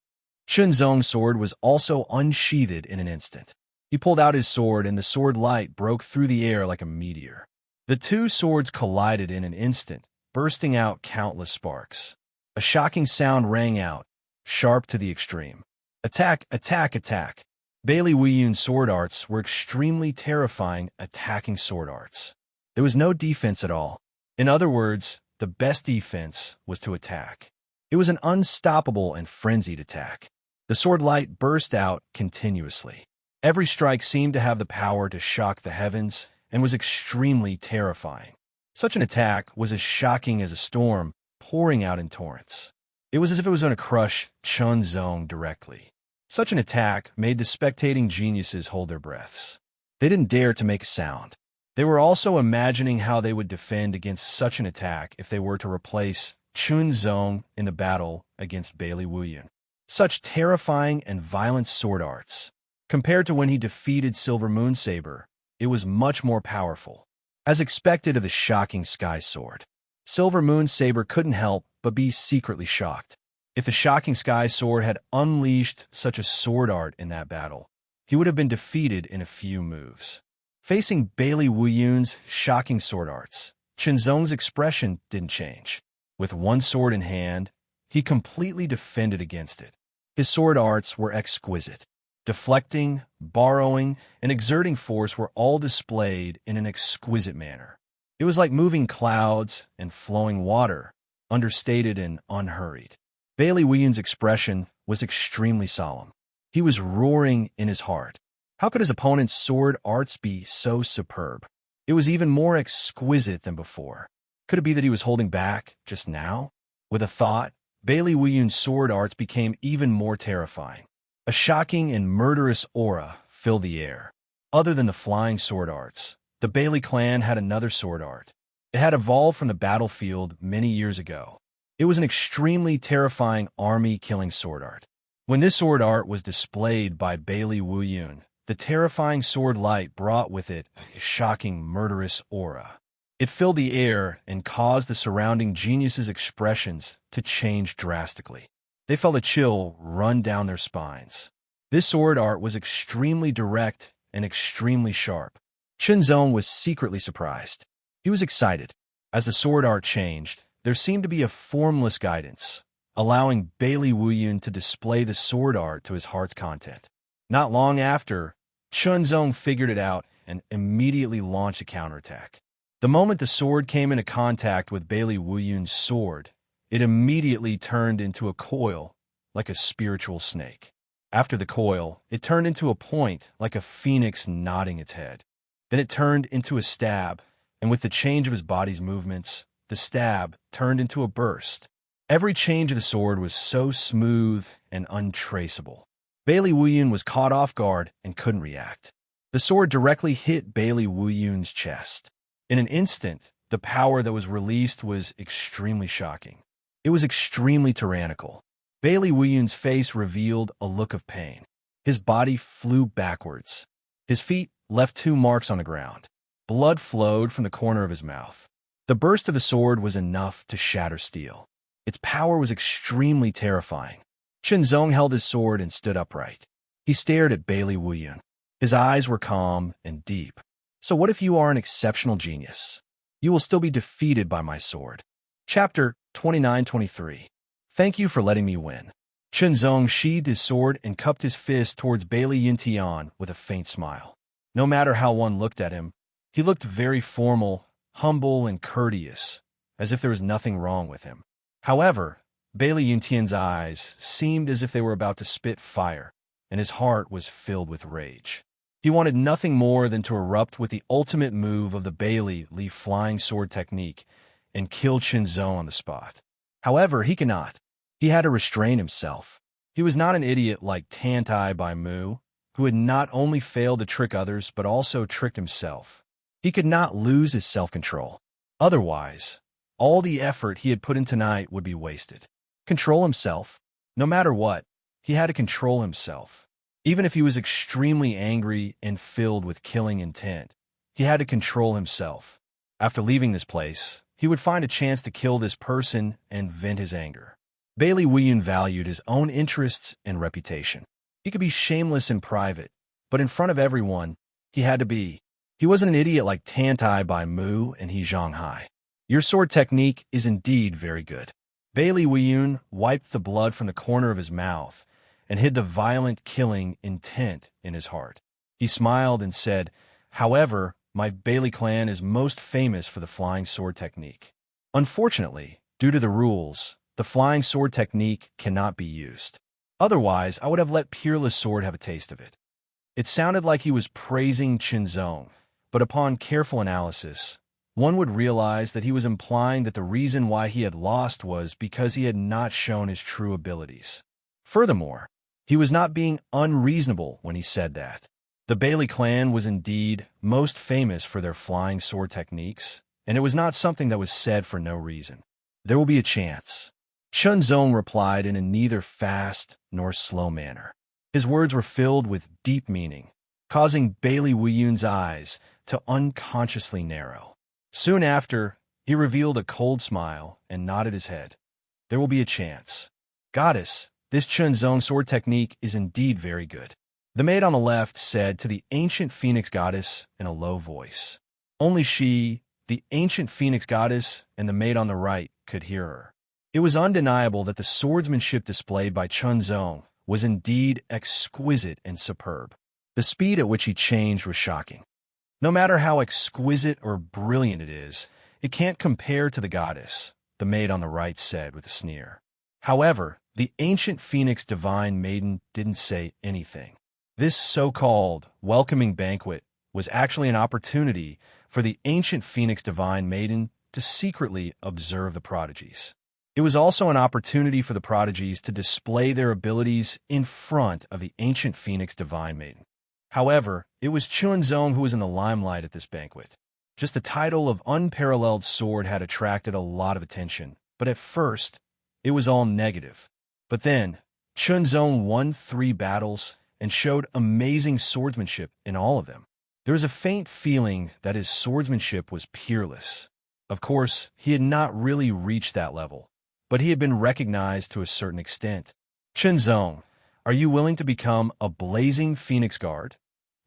Chunzong's sword was also unsheathed in an instant. He pulled out his sword, and the sword light broke through the air like a meteor. The two swords collided in an instant, bursting out countless sparks. A shocking sound rang out, sharp to the extreme. Attack, attack, attack. Bailey Wuyun's sword arts were extremely terrifying attacking sword arts. There was no defense at all. In other words, the best defense was to attack. It was an unstoppable and frenzied attack. The sword light burst out continuously. Every strike seemed to have the power to shock the heavens and was extremely terrifying. Such an attack was as shocking as a storm pouring out in torrents. It was as if it was going to crush Chunzong directly. Such an attack made the spectating geniuses hold their breaths. They didn't dare to make a sound. They were also imagining how they would defend against such an attack if they were to replace Chunzong in the battle against Bailey Wuyun. Such terrifying and violent sword arts. Compared to when he defeated Silver Moonsaber, it was much more powerful. As expected of the shocking Sky Sword, Silver Moonsaber couldn't help but be secretly shocked. If the shocking Sky Sword had unleashed such a sword art in that battle, he would have been defeated in a few moves. Facing Bailey Wuyun's shocking sword arts, Chunzong's expression didn't change. With one sword in hand, he completely defended against it. His sword arts were exquisite. Deflecting, borrowing, and exerting force were all displayed in an exquisite manner. It was like moving clouds and flowing water, understated and unhurried. Bailey Wuyun's expression was extremely solemn. He was roaring in his heart. How could his opponent's sword arts be so superb? It was even more exquisite than before. Could it be that he was holding back just now? With a thought, Bailey Wuyun's sword arts became even more terrifying. A shocking and murderous aura filled the air. Other than the flying sword arts, the Bailey clan had another sword art. It had evolved from the battlefield many years ago. It was an extremely terrifying army-killing sword art. When this sword art was displayed by Bailey Wuyun, the terrifying sword light brought with it a shocking, murderous aura. It filled the air and caused the surrounding geniuses' expressions to change drastically. They felt a chill run down their spines. This sword art was extremely direct and extremely sharp. Chunzong was secretly surprised. He was excited. As the sword art changed, there seemed to be a formless guidance, allowing Bailey Wuyun to display the sword art to his heart's content. Not long after, Chunzong figured it out and immediately launched a counterattack. The moment the sword came into contact with Bailey Wuyun's sword, it immediately turned into a coil, like a spiritual snake. After the coil, it turned into a point, like a phoenix nodding its head. Then it turned into a stab, and with the change of his body's movements, the stab turned into a burst. Every change of the sword was so smooth and untraceable. Bailey Wuyun was caught off guard and couldn't react. The sword directly hit Bailey Wuyun's chest. In an instant, the power that was released was extremely shocking. It was extremely tyrannical. Bailey Wuyun's face revealed a look of pain. His body flew backwards. His feet left 2 marks on the ground. Blood flowed from the corner of his mouth. The burst of the sword was enough to shatter steel. Its power was extremely terrifying. Chunzong held his sword and stood upright. He stared at Bailey Wuyun. His eyes were calm and deep. So what if you are an exceptional genius? You will still be defeated by my sword. Chapter 29-23. Thank you for letting me win. Chunzong sheathed his sword and cupped his fist towards Bailey Yuntian with a faint smile. No matter how one looked at him, he looked very formal, humble, and courteous, as if there was nothing wrong with him. However, Bailey Yuntian's eyes seemed as if they were about to spit fire, and his heart was filled with rage. He wanted nothing more than to erupt with the ultimate move of the Bailey Li flying sword technique and kill Chunzong on the spot. However, he cannot. He had to restrain himself. He was not an idiot like Tantai by Mu, who had not only failed to trick others but also tricked himself. He could not lose his self-control. Otherwise, all the effort he had put in tonight would be wasted. Control himself. No matter what, he had to control himself. Even if he was extremely angry and filled with killing intent, he had to control himself. After leaving this place, he would find a chance to kill this person and vent his anger. Bailey Weiyun valued his own interests and reputation. He could be shameless in private, but in front of everyone, he had to be. He wasn't an idiot like Tantai by Mu and He Zhonghai. Your sword technique is indeed very good. Bailey Weiyun wiped the blood from the corner of his mouth and hid the violent killing intent in his heart. He smiled and said, "However, my Bailey clan is most famous for the flying sword technique. Unfortunately, due to the rules, the flying sword technique cannot be used. Otherwise, I would have let Peerless Sword have a taste of it." It sounded like he was praising Qinzong, but upon careful analysis, one would realize that he was implying that the reason why he had lost was because he had not shown his true abilities. Furthermore, he was not being unreasonable when he said that. The Bailey clan was indeed most famous for their flying sword techniques, and it was not something that was said for no reason. There will be a chance. Qinzong replied in a neither fast nor slow manner. His words were filled with deep meaning, causing Bailey Weiyun's eyes to unconsciously narrow. Soon after, he revealed a cold smile and nodded his head. There will be a chance. Goddess, this Qinzong sword technique is indeed very good. The maid on the left said to the ancient phoenix goddess in a low voice. Only she, the ancient phoenix goddess, and the maid on the right could hear her. It was undeniable that the swordsmanship displayed by Qinzong was indeed exquisite and superb. The speed at which he changed was shocking. No matter how exquisite or brilliant it is, it can't compare to the goddess, the maid on the right said with a sneer. However, the ancient phoenix divine maiden didn't say anything. This so-called welcoming banquet was actually an opportunity for the ancient phoenix divine maiden to secretly observe the prodigies. It was also an opportunity for the prodigies to display their abilities in front of the ancient phoenix divine maiden. However, it was Qinzong who was in the limelight at this banquet. Just the title of unparalleled sword had attracted a lot of attention, but at first, it was all negative. But then, Qinzong won 3 battles and showed amazing swordsmanship in all of them. There was a faint feeling that his swordsmanship was peerless. Of course, he had not really reached that level, but he had been recognized to a certain extent. Qinzong, are you willing to become a blazing phoenix guard?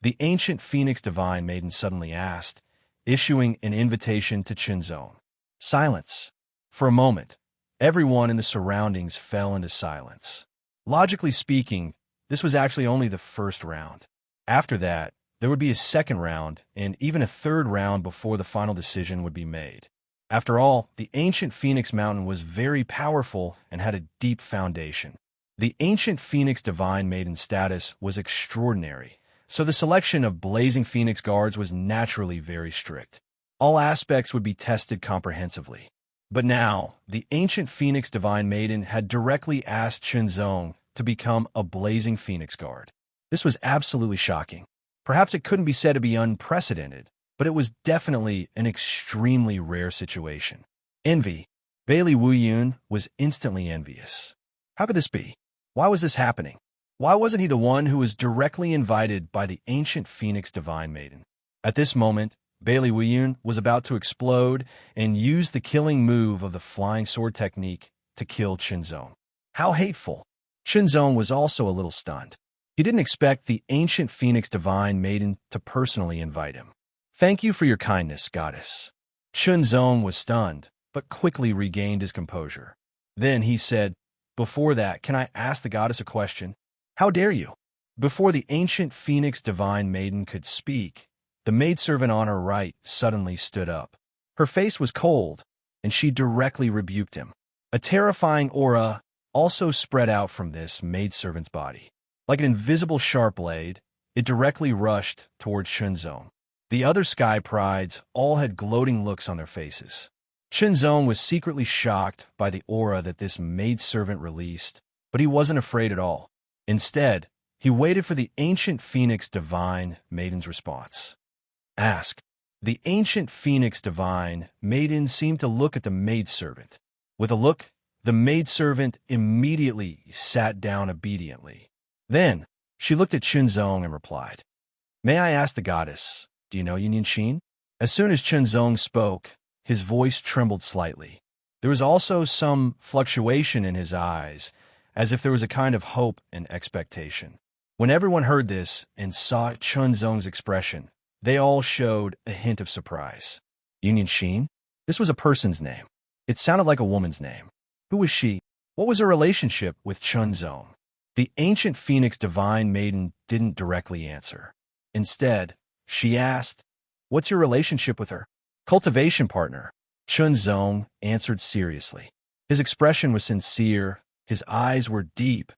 The ancient phoenix divine maiden suddenly asked, issuing an invitation to Qinzong. Silence. For a moment, everyone in the surroundings fell into silence. Logically speaking, this was actually only the first round. After that, there would be a second round and even a third round before the final decision would be made. After all, the ancient Phoenix Mountain was very powerful and had a deep foundation. The ancient Phoenix Divine Maiden status was extraordinary, so the selection of Blazing Phoenix Guards was naturally very strict. All aspects would be tested comprehensively. But now, the ancient Phoenix Divine Maiden had directly asked Qinzong to become a Blazing Phoenix Guard. This was absolutely shocking. Perhaps it couldn't be said to be unprecedented, but it was definitely an extremely rare situation. Envy. Bailey Weiyun was instantly envious. How could this be? Why was this happening? Why wasn't he the one who was directly invited by the ancient Phoenix Divine Maiden? At this moment, Bailey Weiyun was about to explode and use the killing move of the flying sword technique to kill Qinzong. How hateful! Qinzong was also a little stunned. He didn't expect the ancient Phoenix Divine Maiden to personally invite him. Thank you for your kindness, goddess. Qinzong was stunned, but quickly regained his composure. Then he said, before that, can I ask the goddess a question? How dare you? Before the ancient Phoenix Divine Maiden could speak, the maidservant on her right suddenly stood up. Her face was cold, and she directly rebuked him. A terrifying aura also spread out from this maidservant's body. Like an invisible sharp blade, it directly rushed toward Qinzong. The other sky prides all had gloating looks on their faces. Zong was secretly shocked by the aura that this maidservant released, but he wasn't afraid at all. Instead, he waited for the ancient phoenix divine maiden's response. Ask. The ancient phoenix divine maiden seemed to look at the maidservant. With a look, the maidservant immediately sat down obediently. Then, she looked at Zong and replied, "May I ask the goddess, do you know Yunyunshin?" As soon as Zong spoke, his voice trembled slightly. There was also some fluctuation in his eyes, as if there was a kind of hope and expectation. When everyone heard this and saw Zong's expression, they all showed a hint of surprise. Yunyunshin? This was a person's name. It sounded like a woman's name. Who was she? What was her relationship with Zong? The ancient phoenix divine maiden didn't directly answer. Instead, she asked, "What's your relationship with her?" "Cultivation partner," Zong answered seriously. His expression was sincere, his eyes were deep,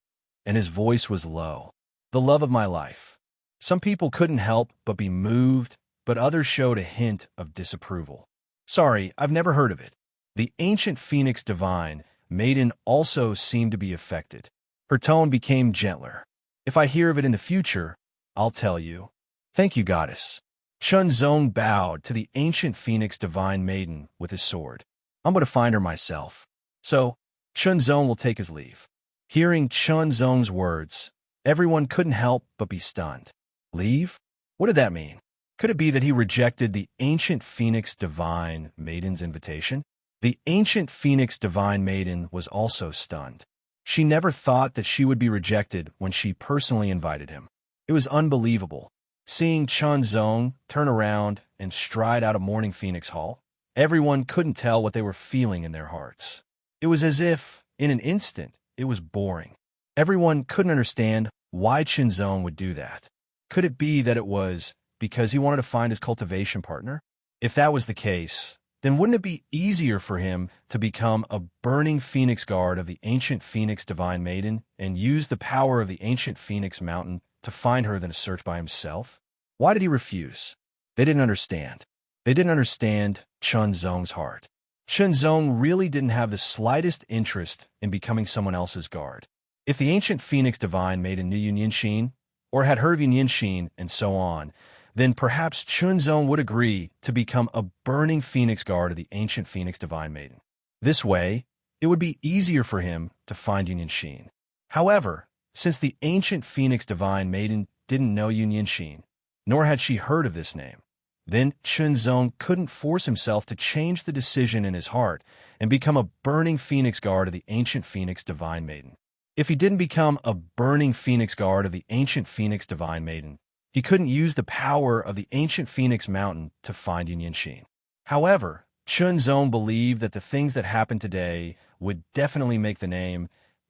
and his voice was low. "The love of my life." Some people couldn't help but be moved, but others showed a hint of disapproval. "Sorry, I've never heard of it." The ancient phoenix divine maiden also seemed to be affected. Her tone became gentler. "If I hear of it in the future, I'll tell you." "Thank you, goddess." Zong bowed to the ancient phoenix divine maiden with his sword. "I'm going to find her myself." So, Zong will take his leave. Hearing Zong's words, everyone couldn't help but be stunned. Leave? What did that mean? Could it be that he rejected the ancient phoenix divine maiden's invitation? The ancient phoenix divine maiden was also stunned. She never thought that she would be rejected when she personally invited him. It was unbelievable. Seeing Zong turn around and stride out of Morning Phoenix Hall, everyone couldn't tell what they were feeling in their hearts. It was as if, in an instant, it was boring. Everyone couldn't understand why Zong would do that. Could it be that it was because he wanted to find his cultivation partner? If that was the case, then wouldn't it be easier for him to become a burning phoenix guard of the ancient phoenix divine maiden and use the power of the ancient phoenix mountain to find her than to search by himself? Why did he refuse? They didn't understand. They didn't understand Zong's heart. Zong really didn't have the slightest interest in becoming someone else's guard. If the ancient phoenix divine maiden knew Yunyunshin, or had heard of Yunyunshin, and so on, then perhaps Zong would agree to become a burning phoenix guard of the ancient phoenix divine maiden. This way, it would be easier for him to find Yunyunshin. However, since the ancient phoenix divine maiden didn't know Yunyunshin, nor had she heard of this name, then Zong couldn't force himself to change the decision in his heart and become a burning phoenix guard of the ancient phoenix divine maiden. If he didn't become a burning phoenix guard of the ancient phoenix divine maiden, he couldn't use the power of the ancient phoenix mountain to find Yunyunshin. However, Zong believed that the things that happened today would definitely make the name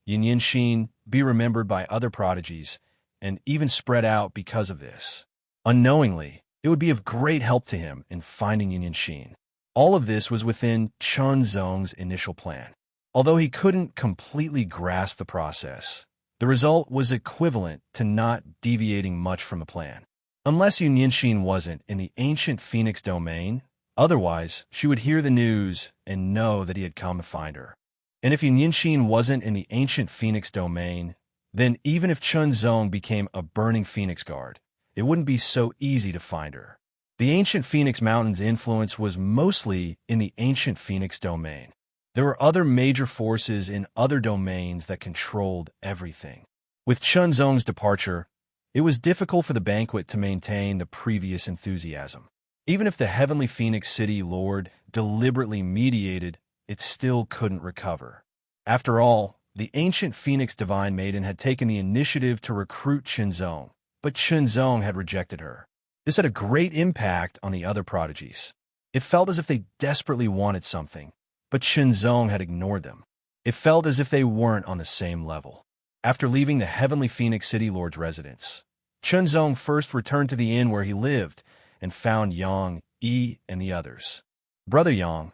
Yunyunshin be remembered by other prodigies and even spread out because of this. Unknowingly, it would be of great help to him in finding Yunyunshin. All of this was within Zong's initial plan. Although he couldn't completely grasp the process, the result was equivalent to not deviating much from the plan. Unless Yunyunshin wasn't in the ancient phoenix domain, otherwise she would hear the news and know that he had come to find her. And if Yunyunshin wasn't in the ancient phoenix domain, then even if Zong became a burning phoenix guard, it wouldn't be so easy to find her. The ancient phoenix mountain's influence was mostly in the ancient phoenix domain. There were other major forces in other domains that controlled everything. With Zong's departure, it was difficult for the banquet to maintain the previous enthusiasm. Even if the Heavenly Phoenix City Lord deliberately mediated, it still couldn't recover. After all, the ancient Phoenix Divine Maiden had taken the initiative to recruit Zong, but Zong had rejected her. This had a great impact on the other prodigies. It felt as if they desperately wanted something, but Zong had ignored them. It felt as if they weren't on the same level. After leaving the Heavenly Phoenix City Lord's residence, Zong first returned to the inn where he lived and found Yang, Yi, and the others. "Brother Yang,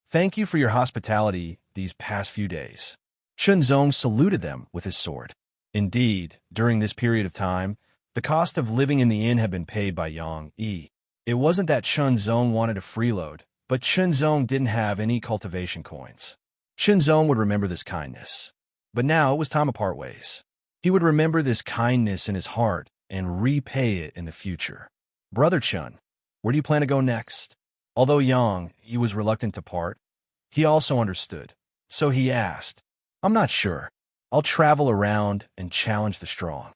thank you for your hospitality these past few days." Zong saluted them with his sword. Indeed, during this period of time, the cost of living in the inn had been paid by Yang, Yi. It wasn't that Zong wanted to freeload, But Chunzong didn't have any cultivation coins. Chunzong would remember this kindness. But now it was time to part ways. He would remember this kindness in his heart and repay it in the future. Brother Chun, where do you plan to go next? Although young, he was reluctant to part. He also understood. So he asked, I'm not sure. I'll travel around and challenge the strong.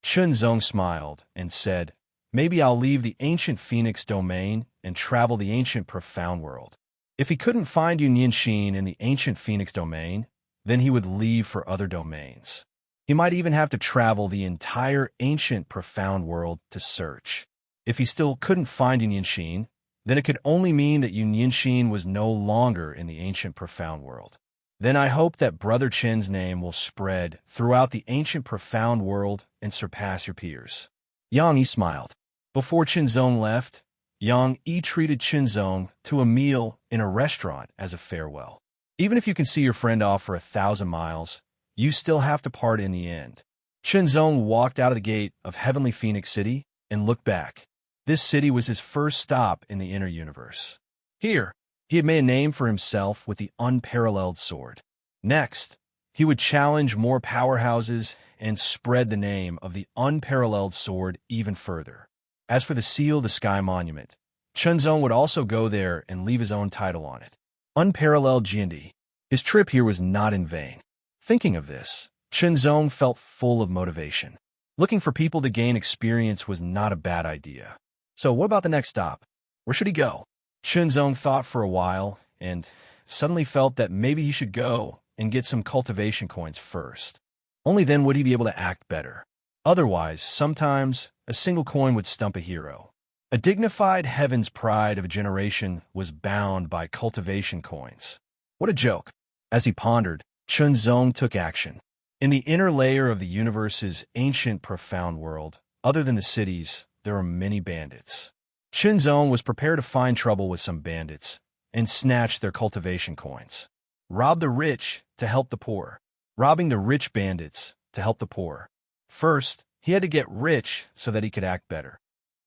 Chunzong smiled and said, maybe I'll leave the ancient Phoenix domain and travel the ancient profound world. If he couldn't find Yunyinshin in the ancient Phoenix domain, then he would leave for other domains. He might even have to travel the entire ancient profound world to search. If he still couldn't find Yunyinshin, then it could only mean that Yunyinshin was no longer in the ancient profound world. Then I hope that Brother Chen's name will spread throughout the ancient profound world and surpass your peers. Yang Yi smiled. Before Chunzong left, Yang Yi treated Chunzong to a meal in a restaurant as a farewell. Even if you can see your friend off for 1,000 miles, you still have to part in the end. Chunzong walked out of the gate of Heavenly Phoenix City and looked back. This city was his first stop in the inner universe. Here, he had made a name for himself with the unparalleled sword. Next, he would challenge more powerhouses and spread the name of the unparalleled sword even further. As for the Seal the Sky Monument, Chunzong would also go there and leave his own title on it. Unparalleled Jindy. His trip here was not in vain. Thinking of this, Chunzong felt full of motivation. Looking for people to gain experience was not a bad idea. So what about the next stop? Where should he go? Chunzong thought for a while and suddenly felt that maybe he should go and get some cultivation coins first. Only then would he be able to act better. Otherwise, sometimes a single coin would stump a hero. A dignified heaven's pride of a generation was bound by cultivation coins. What a joke. As he pondered, Chunzong took action. In the inner layer of the universe's ancient profound world, other than the cities, there are many bandits. Chunzong was prepared to find trouble with some bandits and snatch their cultivation coins. Rob the rich to help the poor. Robbing the rich bandits to help the poor. First, he had to get rich so that he could act better.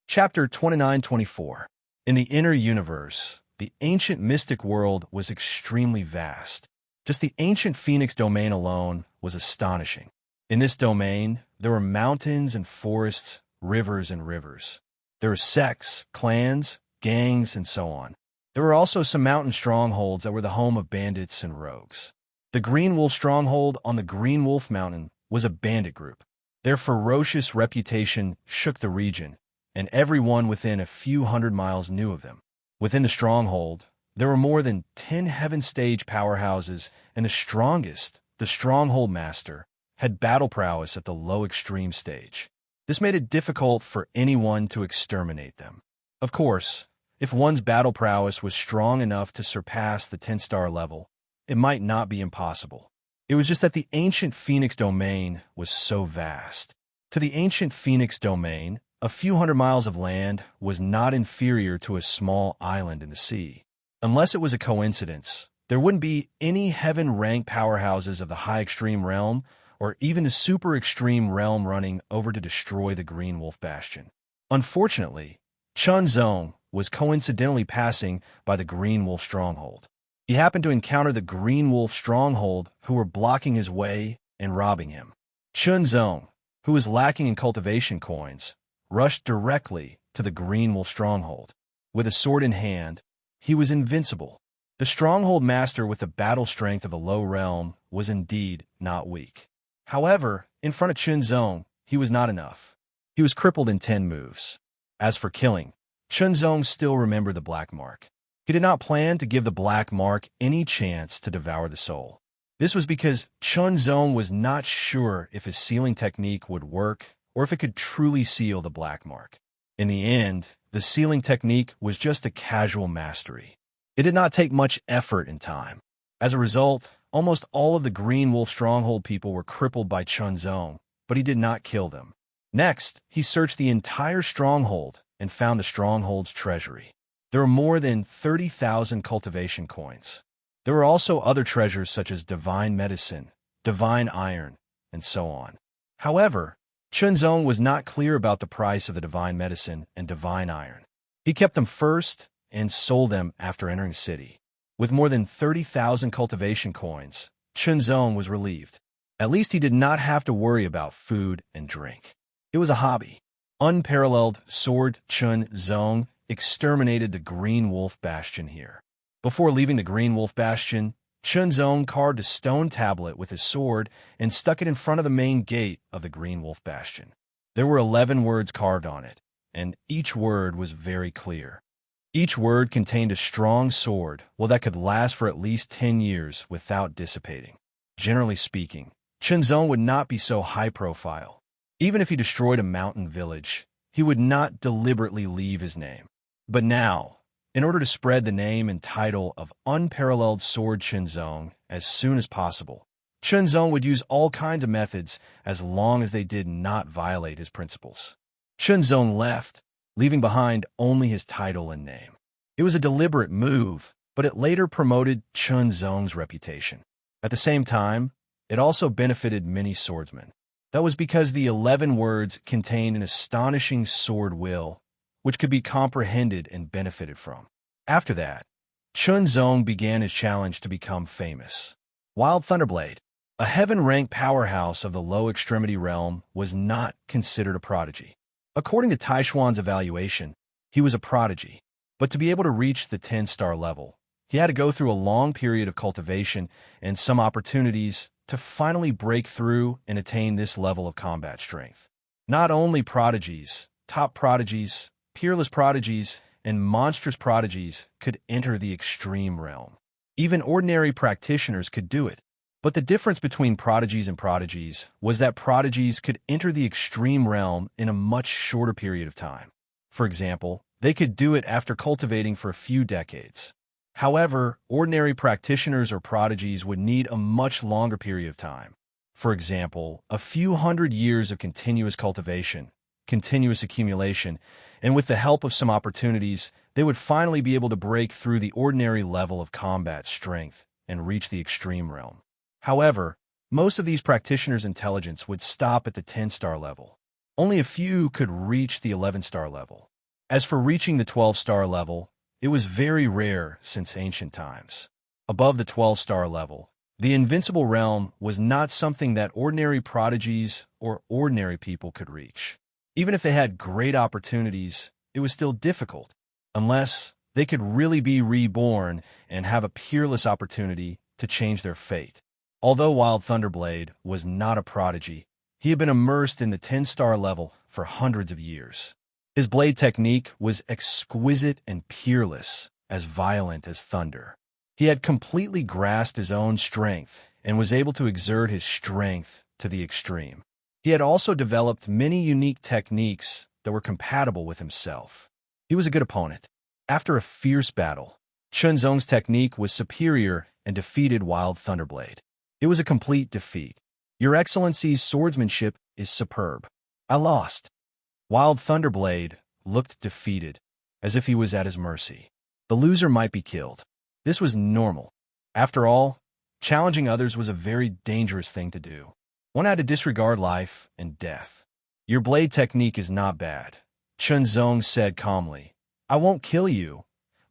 Chapter 29-24. In the inner universe, the ancient mystic world was extremely vast. Just the ancient Phoenix domain alone was astonishing. In this domain, there were mountains and forests, rivers and rivers. There were sects, clans, gangs, and so on. There were also some mountain strongholds that were the home of bandits and rogues. The Green Wolf stronghold on the Green Wolf Mountain was a bandit group. Their ferocious reputation shook the region, and everyone within a few hundred miles knew of them. Within the stronghold, there were more than 10 heaven stage powerhouses, and the strongest, the stronghold master, had battle prowess at the low extreme stage. This made it difficult for anyone to exterminate them. Of course, if one's battle prowess was strong enough to surpass the 10-star level, it might not be impossible. It was just that the ancient Phoenix domain was so vast. To the ancient Phoenix domain, a few hundred miles of land was not inferior to a small island in the sea. Unless it was a coincidence, there wouldn't be any heaven-rank powerhouses of the high extreme realm or even the super extreme realm running over to destroy the Green Wolf Bastion. Unfortunately, Chunzong was coincidentally passing by the Green Wolf Stronghold. He happened to encounter the Green Wolf Stronghold who were blocking his way and robbing him. Chunzong, who was lacking in cultivation coins, rushed directly to the Green Wolf Stronghold. With a sword in hand, he was invincible. The stronghold master with the battle strength of a low realm was indeed not weak. However, in front of Chunzong, he was not enough. He was crippled in 10 moves. As for killing, Chunzong still remembered the black mark. He did not plan to give the black mark any chance to devour the soul. This was because Chunzong was not sure if his sealing technique would work or if it could truly seal the black mark. In the end, the sealing technique was just a casual mastery. It did not take much effort and time. As a result, almost all of the Green Wolf Stronghold people were crippled by Chunzong, but he did not kill them. Next, he searched the entire stronghold and found the stronghold's treasury. There were more than 30,000 cultivation coins. There were also other treasures such as divine medicine, divine iron, and so on. However, Chunzong was not clear about the price of the divine medicine and divine iron. He kept them first and sold them after entering the city. With more than 30,000 cultivation coins, Chunzong was relieved. At least he did not have to worry about food and drink. It was a hobby. Unparalleled sword Chunzong exterminated the Green Wolf Bastion here. Before leaving the Green Wolf Bastion, Chunzong carved a stone tablet with his sword and stuck it in front of the main gate of the Green Wolf Bastion. There were 11 words carved on it, and each word was very clear. Each word contained a strong sword, that could last for at least 10 years without dissipating. Generally speaking, Chunzong would not be so high-profile. Even if he destroyed a mountain village, he would not deliberately leave his name. But now, in order to spread the name and title of Unparalleled Sword Chunzong as soon as possible, Chunzong would use all kinds of methods as long as they did not violate his principles. Chunzong left, leaving behind only his title and name. It was a deliberate move, but it later promoted Chunzong's reputation. At the same time, it also benefited many swordsmen. That was because the 11 words contained an astonishing sword will, which could be comprehended and benefited from. After that, Chunzong began his challenge to become famous. Wild Thunderblade, a heaven-ranked powerhouse of the low-extremity realm, was not considered a prodigy. According to Taishuan's evaluation, he was a prodigy, but to be able to reach the 10-star level, he had to go through a long period of cultivation and some opportunities to finally break through and attain this level of combat strength. Not only prodigies, top prodigies, peerless prodigies, and monstrous prodigies could enter the extreme realm. Even ordinary practitioners could do it. But the difference between prodigies and prodigies was that prodigies could enter the extreme realm in a much shorter period of time. For example, they could do it after cultivating for a few decades. However, ordinary practitioners or prodigies would need a much longer period of time. For example, a few hundred years of continuous cultivation, continuous accumulation, and with the help of some opportunities, they would finally be able to break through the ordinary level of combat strength and reach the extreme realm. However, most of these practitioners' intelligence would stop at the 10-star level. Only a few could reach the 11-star level. As for reaching the 12-star level, it was very rare since ancient times. Above the 12-star level, the invincible realm was not something that ordinary prodigies or ordinary people could reach. Even if they had great opportunities, it was still difficult, unless they could really be reborn and have a peerless opportunity to change their fate. Although Wild Thunderblade was not a prodigy, he had been immersed in the 10-star level for hundreds of years. His blade technique was exquisite and peerless, as violent as thunder. He had completely grasped his own strength and was able to exert his strength to the extreme. He had also developed many unique techniques that were compatible with himself. He was a good opponent. After a fierce battle, Chunzong's technique was superior and defeated Wild Thunderblade. It was a complete defeat. Your Excellency's swordsmanship is superb. I lost. Wild Thunderblade looked defeated, as if he was at his mercy. The loser might be killed. This was normal. After all, challenging others was a very dangerous thing to do. One had to disregard life and death. Your blade technique is not bad, Chunzong said calmly. I won't kill you,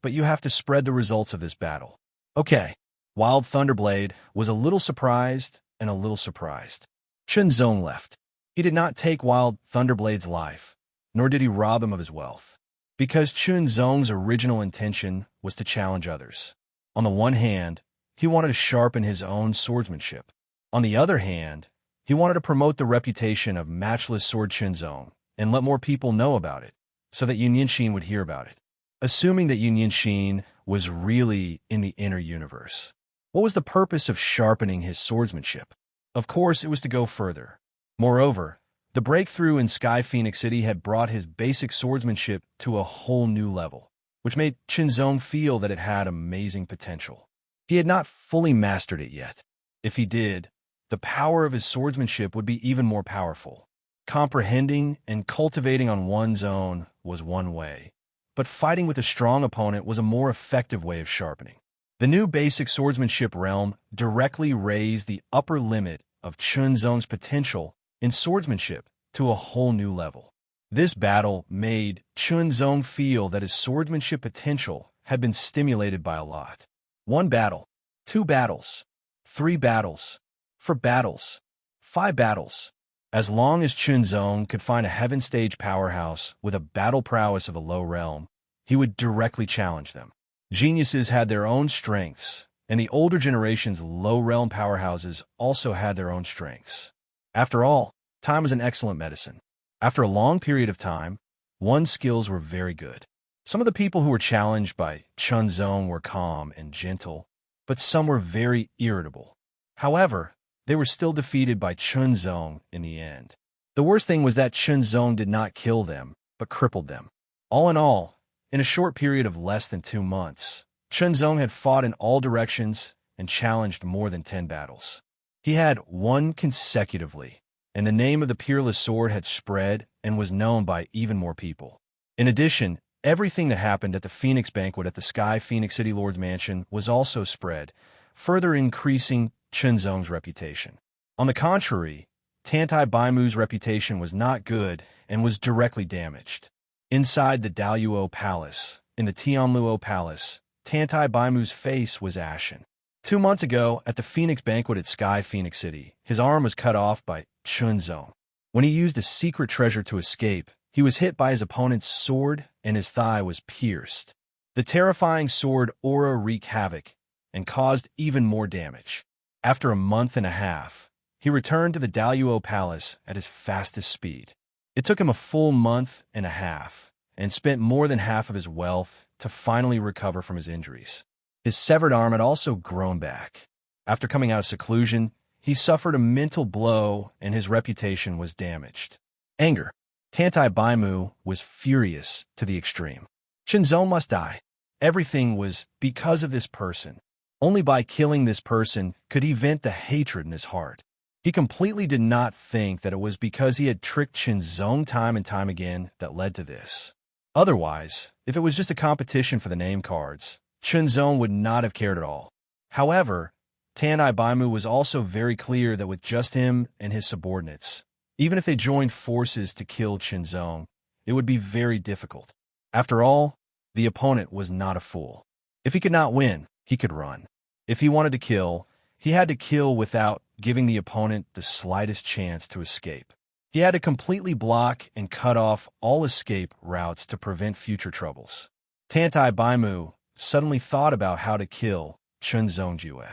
but you have to spread the results of this battle. Okay. Wild Thunderblade was a little surprised and a little surprised. Chunzong left. He did not take Wild Thunderblade's life, nor did he rob him of his wealth, because Chunzong's original intention was to challenge others. On the one hand, he wanted to sharpen his own swordsmanship. On the other hand, he wanted to promote the reputation of matchless sword Chunzong and let more people know about it, so that Yunyanxin would hear about it. Assuming that Yunyanxin was really in the inner universe. What was the purpose of sharpening his swordsmanship? Of course, it was to go further. Moreover, the breakthrough in Sky Phoenix City had brought his basic swordsmanship to a whole new level, which made Chunzong feel that it had amazing potential. He had not fully mastered it yet. If he did, the power of his swordsmanship would be even more powerful. Comprehending and cultivating on one's own was one way, but fighting with a strong opponent was a more effective way of sharpening. The new basic swordsmanship realm directly raised the upper limit of Chunzong's potential in swordsmanship to a whole new level. This battle made Chunzong feel that his swordsmanship potential had been stimulated by a lot. 1 battle, 2 battles, 3 battles, 4 battles, 5 battles. As long as Chunzong could find a heaven stage powerhouse with a battle prowess of a low realm, he would directly challenge them. Geniuses had their own strengths, and the older generation's low realm powerhouses also had their own strengths. After all, time was an excellent medicine. After a long period of time, one's skills were very good. Some of the people who were challenged by Chunzong were calm and gentle, but some were very irritable. However, they were still defeated by Chunzong in the end. The worst thing was that Chunzong did not kill them, but crippled them. All in all, in a short period of less than 2 months, Chunzong had fought in all directions and challenged more than 10 battles. He had won consecutively, and the name of the Peerless Sword had spread and was known by even more people. In addition, everything that happened at the Phoenix Banquet at the Sky Phoenix City Lord's Mansion was also spread, further increasing Chunzong's reputation. On the contrary, Tantai Baimu's reputation was not good and was directly damaged. Inside the Daluo Palace, in the Tianluo Palace, Tantai Baimu's face was ashen. 2 months ago, at the Phoenix Banquet at Sky Phoenix City, his arm was cut off by Chunzong. When he used a secret treasure to escape, he was hit by his opponent's sword and his thigh was pierced. The terrifying sword aura wreaked havoc and caused even more damage. After a month and a half, he returned to the Daluo Palace at his fastest speed. It took him a full month and a half and spent more than half of his wealth to finally recover from his injuries. His severed arm had also grown back. After coming out of seclusion, he suffered a mental blow and his reputation was damaged. Anger. Tantai Baimu was furious to the extreme. Chunzong must die. Everything was because of this person. Only by killing this person could he vent the hatred in his heart. He completely did not think that it was because he had tricked Chunzong time and time again that led to this. Otherwise, if it was just a competition for the name cards, Chunzong would not have cared at all. However, Tantai Baimu was also very clear that with just him and his subordinates, even if they joined forces to kill Chunzong, it would be very difficult. After all, the opponent was not a fool. If he could not win, he could run. If he wanted to kill, he had to kill without giving the opponent the slightest chance to escape. He had to completely block and cut off all escape routes to prevent future troubles. Tantai Baimu suddenly thought about how to kill Chunzong Jue.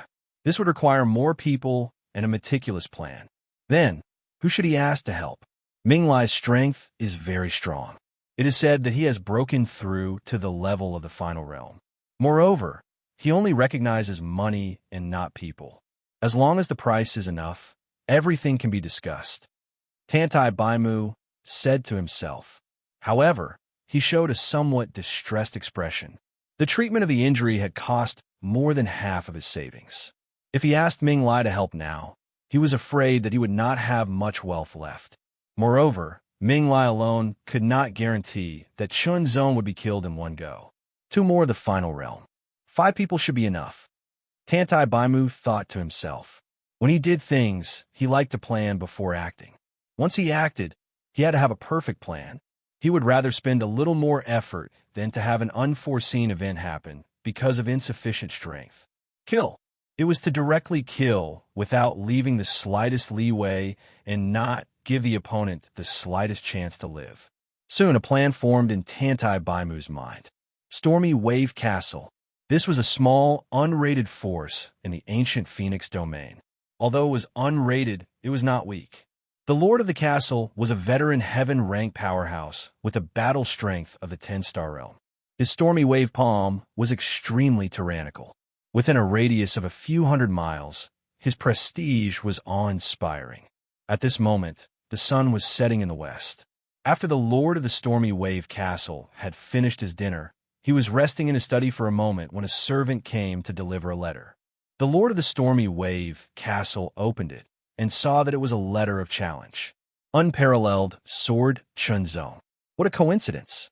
This would require more people and a meticulous plan. Then, who should he ask to help? Ming Lai's strength is very strong. It is said that he has broken through to the level of the final realm. Moreover, he only recognizes money and not people. As long as the price is enough, everything can be discussed. Tantai Baimu said to himself. However, he showed a somewhat distressed expression. The treatment of the injury had cost more than half of his savings. If he asked Ming Lai to help now, he was afraid that he would not have much wealth left. Moreover, Ming Lai alone could not guarantee that Chunzong would be killed in one go. 2 more of the final realm. 5 people should be enough. Tantai Baimu thought to himself. When he did things, he liked to plan before acting. Once he acted, he had to have a perfect plan. He would rather spend a little more effort than to have an unforeseen event happen because of insufficient strength. Kill. It was to directly kill without leaving the slightest leeway and not give the opponent the slightest chance to live. Soon a plan formed in Tantai Baimu's mind. Stormy Wave Castle. This was a small, unrated force in the ancient Phoenix domain. Although it was unrated, it was not weak. The lord of the castle was a veteran heaven-rank powerhouse with a battle strength of the 10-star realm. His stormy wave palm was extremely tyrannical. Within a radius of a few hundred miles, his prestige was awe-inspiring. At this moment, the sun was setting in the west. After the lord of the stormy wave castle had finished his dinner, he was resting in his study for a moment when a servant came to deliver a letter. The lord of the stormy wave castle opened it and saw that it was a letter of challenge. Unparalleled Sword Chunzong. What a coincidence!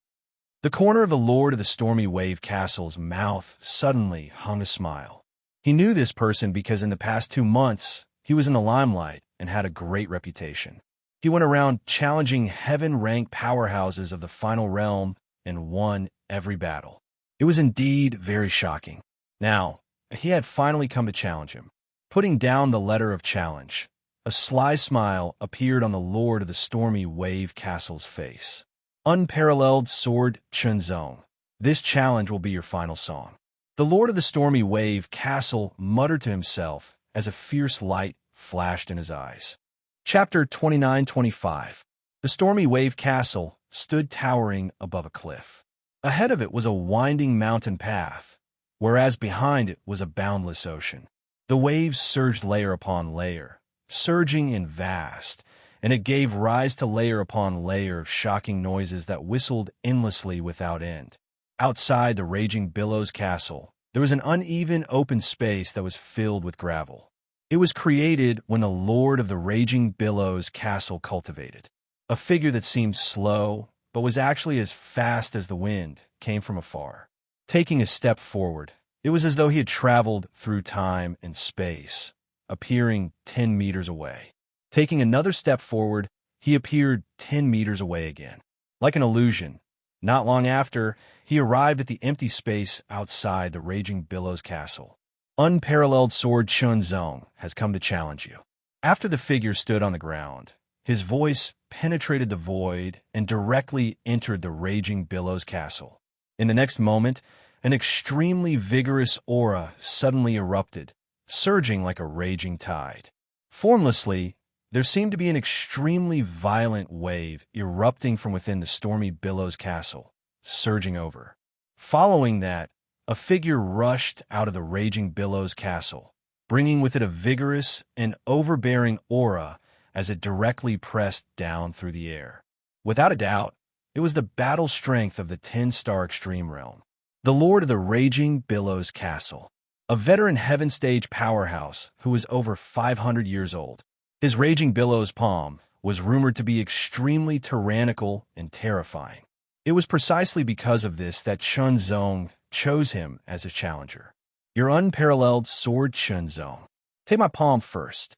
The corner of the lord of the stormy wave castle's mouth suddenly hung a smile. He knew this person because in the past 2 months, he was in the limelight and had a great reputation. He went around challenging heaven-ranked powerhouses of the final realm and won every battle. It was indeed very shocking. Now, he had finally come to challenge him. Putting down the letter of challenge, a sly smile appeared on the Lord of the Stormy Wave Castle's face. Unparalleled sword Chunzong. This challenge will be your final song. The Lord of the Stormy Wave Castle muttered to himself as a fierce light flashed in his eyes. Chapter 29-25. The Stormy Wave Castle stood towering above a cliff. Ahead of it was a winding mountain path, whereas behind it was a boundless ocean. The waves surged layer upon layer, surging in vast, and it gave rise to layer upon layer of shocking noises that whistled endlessly without end. Outside the raging billows castle, there was an uneven open space that was filled with gravel. It was created when the Lord of the Raging Billows Castle cultivated. A figure that seemed slow, but was actually as fast as the wind, came from afar. Taking a step forward, it was as though he had traveled through time and space, appearing 10 meters away. Taking another step forward, he appeared 10 meters away again. Like an illusion, not long after, he arrived at the empty space outside the Raging Billows Castle. Unparalleled sword Chunzong has come to challenge you. After the figure stood on the ground, his voice penetrated the void and directly entered the Raging Billows Castle. In the next moment, an extremely vigorous aura suddenly erupted, surging like a raging tide. Formlessly, there seemed to be an extremely violent wave erupting from within the Stormy Billows Castle, surging over. Following that, a figure rushed out of the Raging Billows Castle, bringing with it a vigorous and overbearing aura as it directly pressed down through the air. Without a doubt, it was the battle strength of the 10-star Extreme Realm, the Lord of the Raging Billows Castle, a veteran Heaven Stage powerhouse who was over 500 years old. His Raging Billows palm was rumored to be extremely tyrannical and terrifying. It was precisely because of this that Chunzong chose him as his challenger. Your unparalleled sword Chunzong. Take my palm first.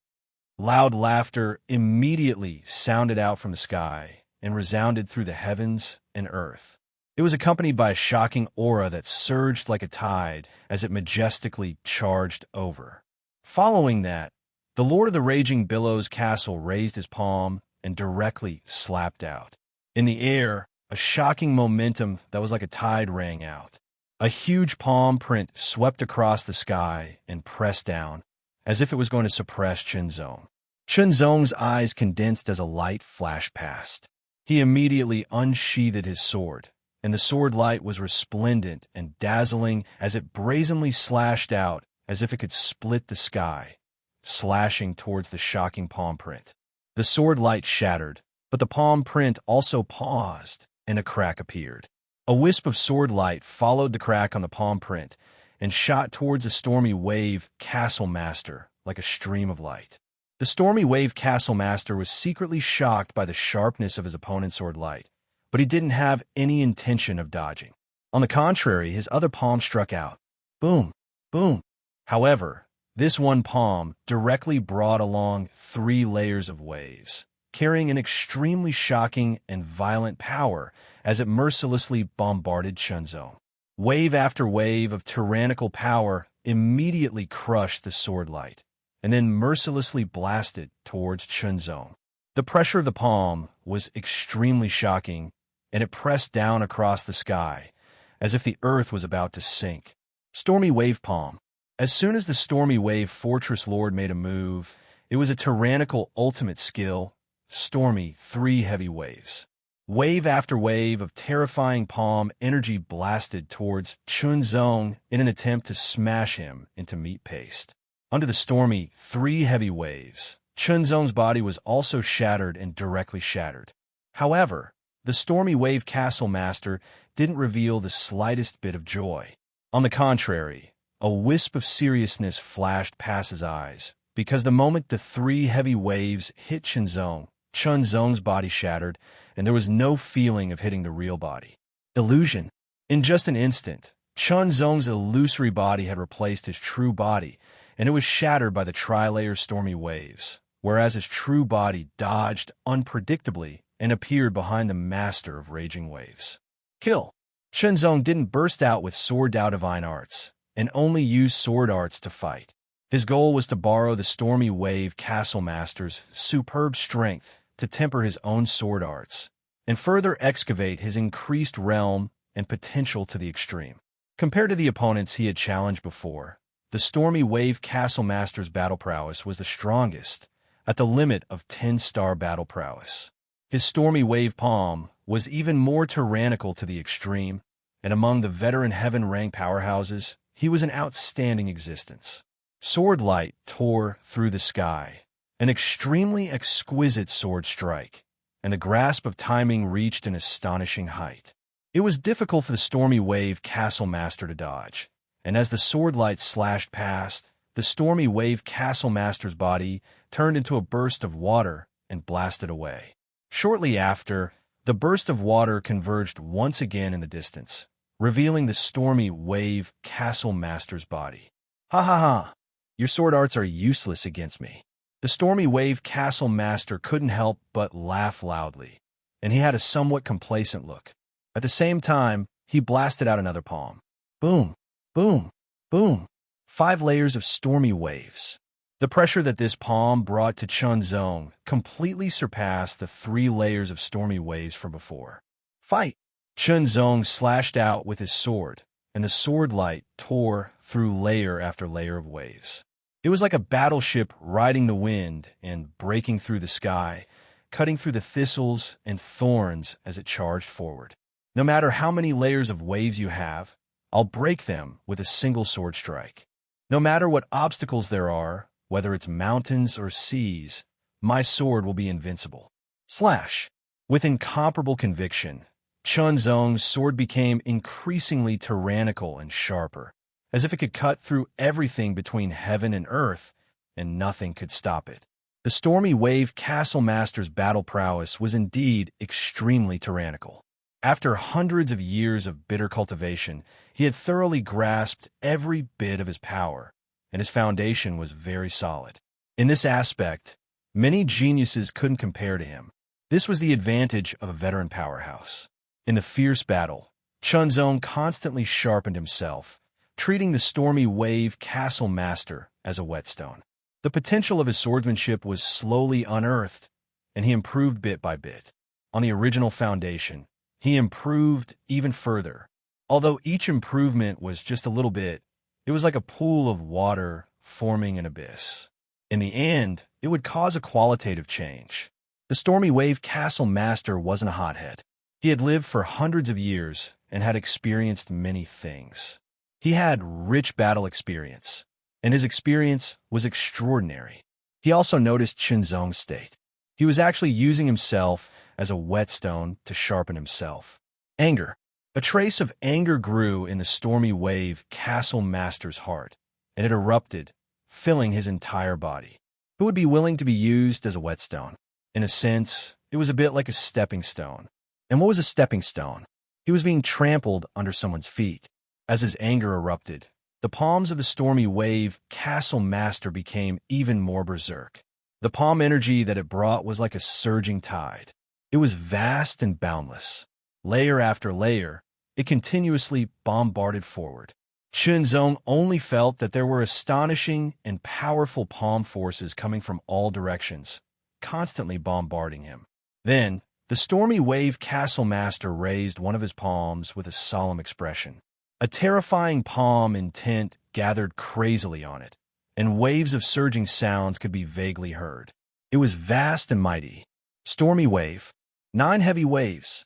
Loud laughter immediately sounded out from the sky and resounded through the heavens and earth. It was accompanied by a shocking aura that surged like a tide as it majestically charged over. Following that, the Lord of the Raging Billows Castle raised his palm and directly slapped out. In the air, a shocking momentum that was like a tide rang out. A huge palm print swept across the sky and pressed down, as if it was going to suppress Chunzong. Chunzong's eyes condensed as a light flashed past. He immediately unsheathed his sword, and the sword light was resplendent and dazzling as it brazenly slashed out as if it could split the sky, slashing towards the shocking palm print. The sword light shattered, but the palm print also paused, and a crack appeared. A wisp of sword light followed the crack on the palm print and shot towards the Stormy Wave Castle Master like a stream of light. The Stormy Wave Castle Master was secretly shocked by the sharpness of his opponent's sword light, but he didn't have any intention of dodging. On the contrary, his other palm struck out. Boom, boom. However, this one palm directly brought along 3 layers of waves, carrying an extremely shocking and violent power as it mercilessly bombarded Chunzong. Wave after wave of tyrannical power immediately crushed the sword light, and then mercilessly blasted towards Chunzong. The pressure of the palm was extremely shocking, and it pressed down across the sky, as if the earth was about to sink. Stormy Wave Palm. As soon as the Stormy Wave Fortress Lord made a move, it was a tyrannical ultimate skill, Stormy 3 heavy waves. Wave after wave of terrifying palm energy blasted towards Chunzong in an attempt to smash him into meat paste. Under the Stormy 3 heavy waves, Chunzong's body was also shattered and directly shattered. However, the Stormy Wave Castle Master didn't reveal the slightest bit of joy. On the contrary, a wisp of seriousness flashed past his eyes, because the moment the 3 heavy waves hit Chunzong's body shattered, and there was no feeling of hitting the real body. Illusion. In just an instant, Chunzong's illusory body had replaced his true body, and it was shattered by the tri-layer stormy waves, whereas his true body dodged unpredictably and appeared behind the master of raging waves. Kill. Shenzong didn't burst out with sword Dao divine arts, and only use sword arts to fight. His goal was to borrow the stormy wave castle master's superb strength to temper his own sword arts, and further excavate his increased realm and potential to the extreme. Compared to the opponents he had challenged before, the stormy wave castle master's battle prowess was the strongest, at the limit of 10-star battle prowess. His stormy wave palm was even more tyrannical to the extreme, and among the veteran heaven rank powerhouses, he was an outstanding existence. Sword light tore through the sky, an extremely exquisite sword strike, and the grasp of timing reached an astonishing height. It was difficult for the stormy wave castle master to dodge, and as the sword light slashed past, the stormy wave castle master's body turned into a burst of water and blasted away. Shortly after, the burst of water converged once again in the distance, revealing the stormy wave castle master's body. Ha ha ha! Your sword arts are useless against me. The stormy wave castle master couldn't help but laugh loudly, and he had a somewhat complacent look. At the same time, he blasted out another palm. Boom, boom, boom. 5 layers of stormy waves. The pressure that this palm brought to Shenzong completely surpassed the 3 layers of stormy waves from before. Fight! Shenzong slashed out with his sword, and the sword light tore through layer after layer of waves. It was like a battleship riding the wind and breaking through the sky, cutting through the thistles and thorns as it charged forward. No matter how many layers of waves you have, I'll break them with a single sword strike. No matter what obstacles there are, whether it's mountains or seas, my sword will be invincible. Slash! With incomparable conviction, Shenzong's sword became increasingly tyrannical and sharper, as if it could cut through everything between heaven and earth, and nothing could stop it. The stormy wave castle master's battle prowess was indeed extremely tyrannical. After hundreds of years of bitter cultivation, he had thoroughly grasped every bit of his power, and his foundation was very solid. In this aspect, many geniuses couldn't compare to him. This was the advantage of a veteran powerhouse. In the fierce battle, Shenzong constantly sharpened himself, treating the stormy wave castle master as a whetstone. The potential of his swordsmanship was slowly unearthed, and he improved bit by bit. On the original foundation, he improved even further. Although each improvement was just a little bit, it was like a pool of water forming an abyss. In the end, it would cause a qualitative change. The stormy wave castle master wasn't a hothead. He had lived for hundreds of years and had experienced many things. He had rich battle experience, and his experience was extraordinary. He also noticed Shenzong's state. He was actually using himself as a whetstone to sharpen himself. Anger. A trace of anger grew in the stormy wave castle master's heart, and it erupted, filling his entire body. Who would be willing to be used as a whetstone? In a sense, it was a bit like a stepping stone. And what was a stepping stone? He was being trampled under someone's feet. As his anger erupted, the palms of the stormy wave castle master became even more berserk. The palm energy that it brought was like a surging tide. It was vast and boundless. Layer after layer, it continuously bombarded forward. Shenzong only felt that there were astonishing and powerful palm forces coming from all directions, constantly bombarding him. Then, the stormy wave castle master raised one of his palms with a solemn expression. A terrifying palm intent gathered crazily on it, and waves of surging sounds could be vaguely heard. It was vast and mighty. Stormy wave. 9 heavy waves.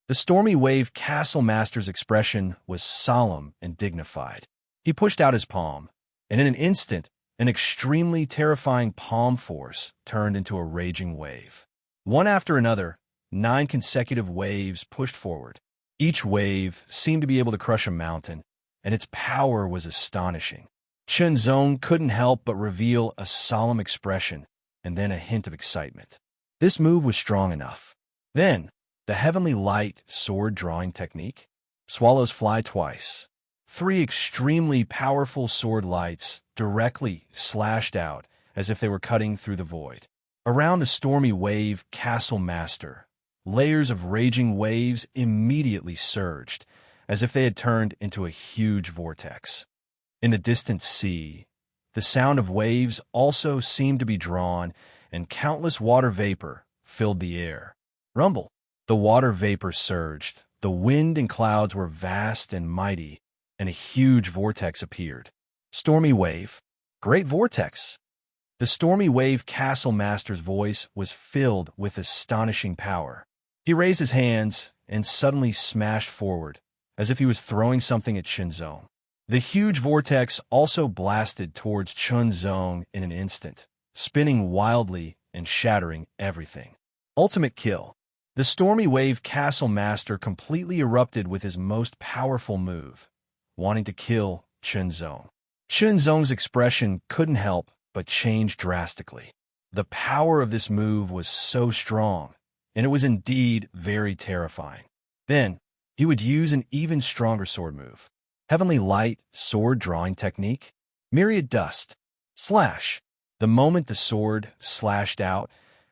The stormy wave castle master's expression was solemn and dignified. He pushed out his palm, and in an instant, an extremely terrifying palm force turned into a raging wave. One after another, 9 consecutive waves pushed forward. Each wave seemed to be able to crush a mountain, and its power was astonishing. Shenzong couldn't help but reveal a solemn expression and then a hint of excitement. This move was strong enough. Then, the heavenly light sword drawing technique. Swallows fly twice. 3 extremely powerful sword lights directly slashed out as if they were cutting through the void. Around the stormy wave castle master, layers of raging waves immediately surged, as if they had turned into a huge vortex. In the distant sea, the sound of waves also seemed to be drawn, and countless water vapor filled the air. Rumble. The water vapor surged, the wind and clouds were vast and mighty, and a huge vortex appeared. Stormy wave. Great vortex. The stormy wave castle master's voice was filled with astonishing power. He raised his hands and suddenly smashed forward, as if he was throwing something at Chunzong. The huge vortex also blasted towards Chunzong in an instant, spinning wildly and shattering everything. Ultimate kill. The stormy wave castle master completely erupted with his most powerful move, wanting to kill Chunzong. Chunzong's expression couldn't help but change drastically. The power of this move was so strong, and it was indeed very terrifying. Then, he would use an even stronger sword move. Heavenly Light sword drawing technique. Myriad dust. Slash. The moment the sword slashed out,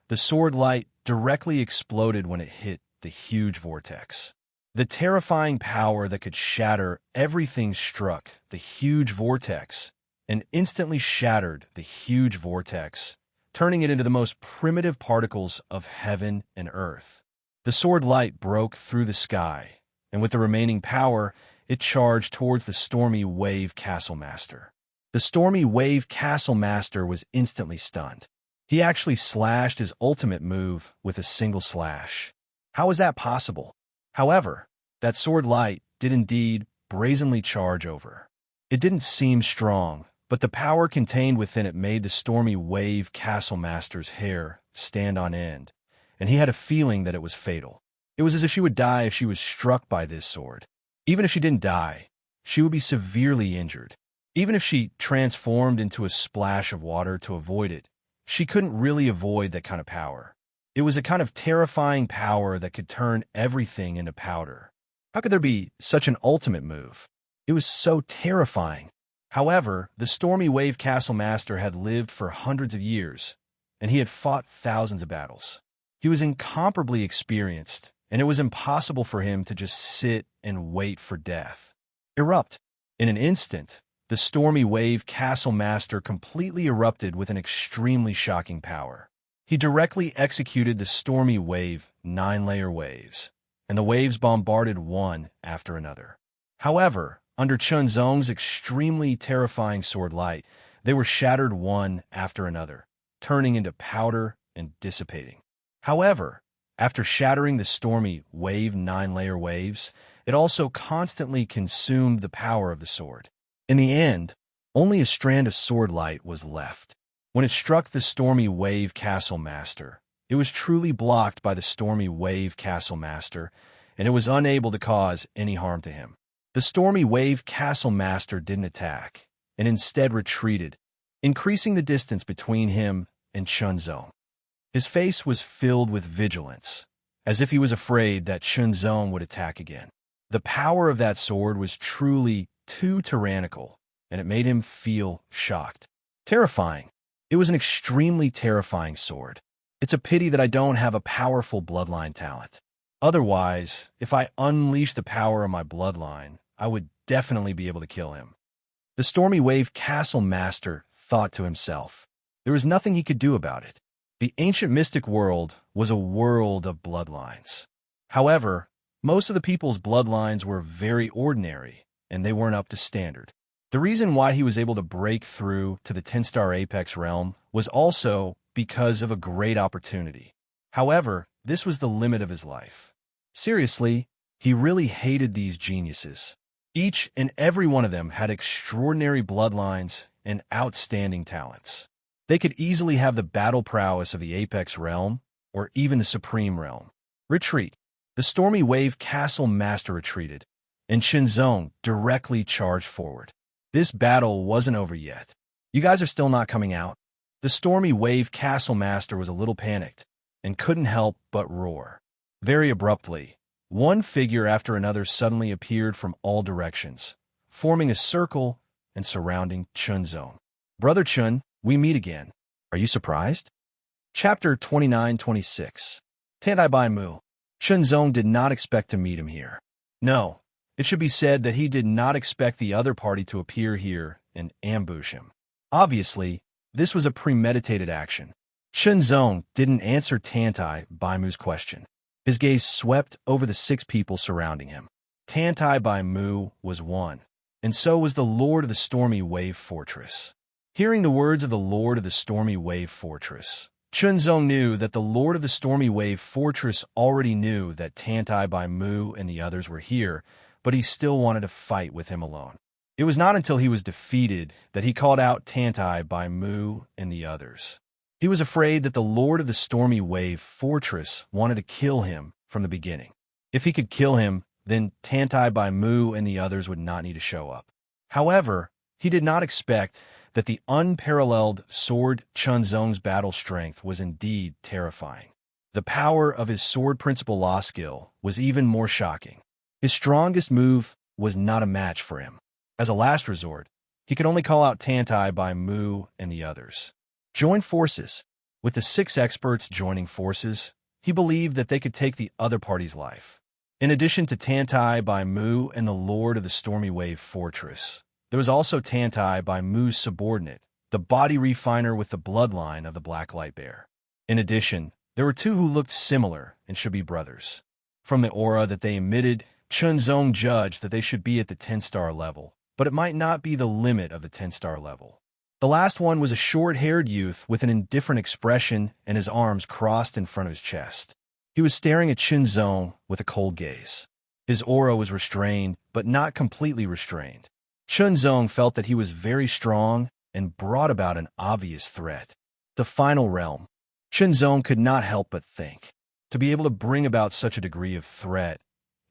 the sword light directly exploded when it hit the huge vortex. The terrifying power that could shatter everything struck the huge vortex and instantly shattered the huge vortex, turning it into the most primitive particles of heaven and earth. The sword light broke through the sky, and with the remaining power, it charged towards the stormy wave castle master. The stormy wave castle master was instantly stunned. He actually slashed his ultimate move with a single slash. How was that possible? However, that sword light did indeed brazenly charge over. It didn't seem strong, but the power contained within it made the stormy wave castle master's hair stand on end, and he had a feeling that it was fatal. It was as if she would die if she was struck by this sword. Even if she didn't die, she would be severely injured. Even if she transformed into a splash of water to avoid it, she couldn't really avoid that kind of power. It was a kind of terrifying power that could turn everything into powder. How could there be such an ultimate move? It was so terrifying. However, the stormy wave castle master had lived for hundreds of years, and he had fought thousands of battles. He was incomparably experienced, and it was impossible for him to just sit and wait for death. Erupt. In an instant, the stormy wave castle master completely erupted with an extremely shocking power. He directly executed the stormy wave 9-layer waves, and the waves bombarded one after another. However, under Chunzong's extremely terrifying sword light, they were shattered one after another, turning into powder and dissipating. However, after shattering the stormy wave 9-layer waves, it also constantly consumed the power of the sword. In the end, only a strand of sword light was left. When it struck the stormy wave castle master, it was truly blocked by the stormy wave castle master, and it was unable to cause any harm to him. The stormy wave castle master didn't attack, and instead retreated, increasing the distance between him and Chunzong. His face was filled with vigilance, as if he was afraid that Chunzong would attack again. The power of that sword was truly too tyrannical, and it made him feel shocked. Terrifying. It was an extremely terrifying sword. It's a pity that I don't have a powerful bloodline talent. Otherwise, if I unleashed the power of my bloodline, I would definitely be able to kill him. The stormy wave castle master thought to himself. There was nothing he could do about it. The ancient mystic world was a world of bloodlines. However, most of the people's bloodlines were very ordinary, and they weren't up to standard. The reason why he was able to break through to the 10-star Apex realm was also because of a great opportunity. However, this was the limit of his life. Seriously, he really hated these geniuses. Each and every one of them had extraordinary bloodlines and outstanding talents. They could easily have the battle prowess of the Apex realm, or even the Supreme realm. Retreat. The stormy wave castle master retreated, and Chunzong directly charged forward. This battle wasn't over yet. You guys are still not coming out? The stormy wave castle master was a little panicked, and couldn't help but roar. Very abruptly, one figure after another suddenly appeared from all directions, forming a circle and surrounding Chunzong. Brother Chun, we meet again. Are you surprised? Chapter 29-26. Tandai Bai Mu. Chunzong did not expect to meet him here. No, It should be said that he did not expect the other party to appear here and ambush him. Obviously, this was a premeditated action. Shenzong didn't answer Tantai Baimu's question. His gaze swept over the 6 people surrounding him. Tantai Baimu was one, and so was the Lord of the Stormy Wave Fortress. Hearing the words of the Lord of the Stormy Wave Fortress, Shenzong knew that the Lord of the Stormy Wave Fortress already knew that Tantai Baimu and the others were here, but he still wanted to fight with him alone. It was not until he was defeated that he called out Tantai Baimu and the others. He was afraid that the Lord of the Stormy Wave Fortress wanted to kill him from the beginning. If he could kill him, then Tantai Baimu and the others would not need to show up. However, he did not expect that the unparalleled sword Shenzong's battle strength was indeed terrifying. The power of his sword principle law skill was even more shocking. His strongest move was not a match for him. As a last resort, he could only call out Tantai Baimu and the others. Join forces. With the 6 experts joining forces, he believed that they could take the other party's life. In addition to Tantai Baimu and the Lord of the Stormy Wave Fortress, there was also Tantai Baimu's subordinate, the body refiner with the bloodline of the Black Light Bear. In addition, there were 2 who looked similar and should be brothers. From the aura that they emitted, Shenzong judged that they should be at the 10-star level, but it might not be the limit of the 10-star level. The last one was a short-haired youth with an indifferent expression and his arms crossed in front of his chest. He was staring at Shenzong with a cold gaze. His aura was restrained, but not completely restrained. Shenzong felt that he was very strong and brought about an obvious threat. The final realm. Shenzong could not help but think. To be able to bring about such a degree of threat,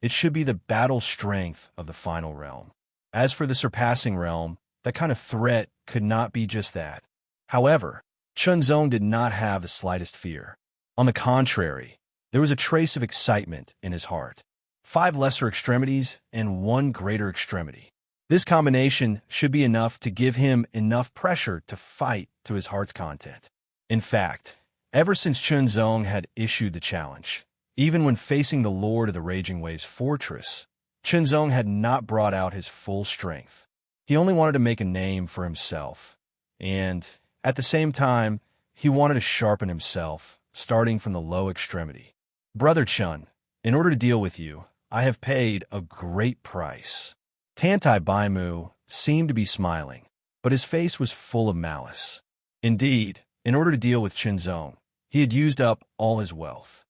it should be the battle strength of the final realm. As for the surpassing realm, that kind of threat could not be just that. However, Shenzong did not have the slightest fear. On the contrary, there was a trace of excitement in his heart. 5 lesser extremities and 1 greater extremity. This combination should be enough to give him enough pressure to fight to his heart's content. In fact, ever since Shenzong had issued the challenge, even when facing the Lord of the Raging Waves Fortress, Shenzong had not brought out his full strength. He only wanted to make a name for himself, and, at the same time, he wanted to sharpen himself, starting from the low extremity. Brother Chun, in order to deal with you, I have paid a great price. Tantai Baimu seemed to be smiling, but his face was full of malice. Indeed, in order to deal with Shenzong, he had used up all his wealth.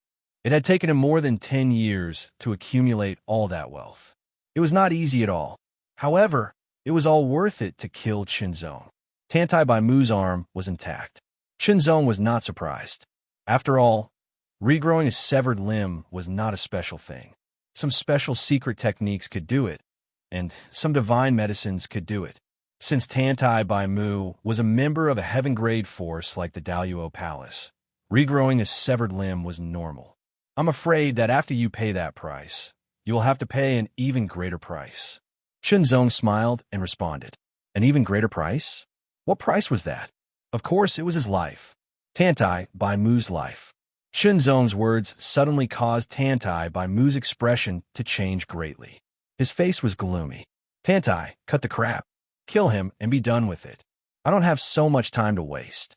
It had taken him more than 10 years to accumulate all that wealth. It was not easy at all. However, it was all worth it to kill Shenzong. Tantai Baimu's arm was intact. Shenzong was not surprised. After all, regrowing a severed limb was not a special thing. Some special secret techniques could do it, and some divine medicines could do it. Since Tantai Baimu was a member of a heaven-grade force like the Daluo Palace, regrowing a severed limb was normal. I'm afraid that after you pay that price, you will have to pay an even greater price. Shenzong smiled and responded. An even greater price? What price was that? Of course, it was his life. Tantai Baimu's life. Shenzong's words suddenly caused Tantai Baimu's expression to change greatly. His face was gloomy. Tantai, cut the crap. Kill him and be done with it. I don't have so much time to waste.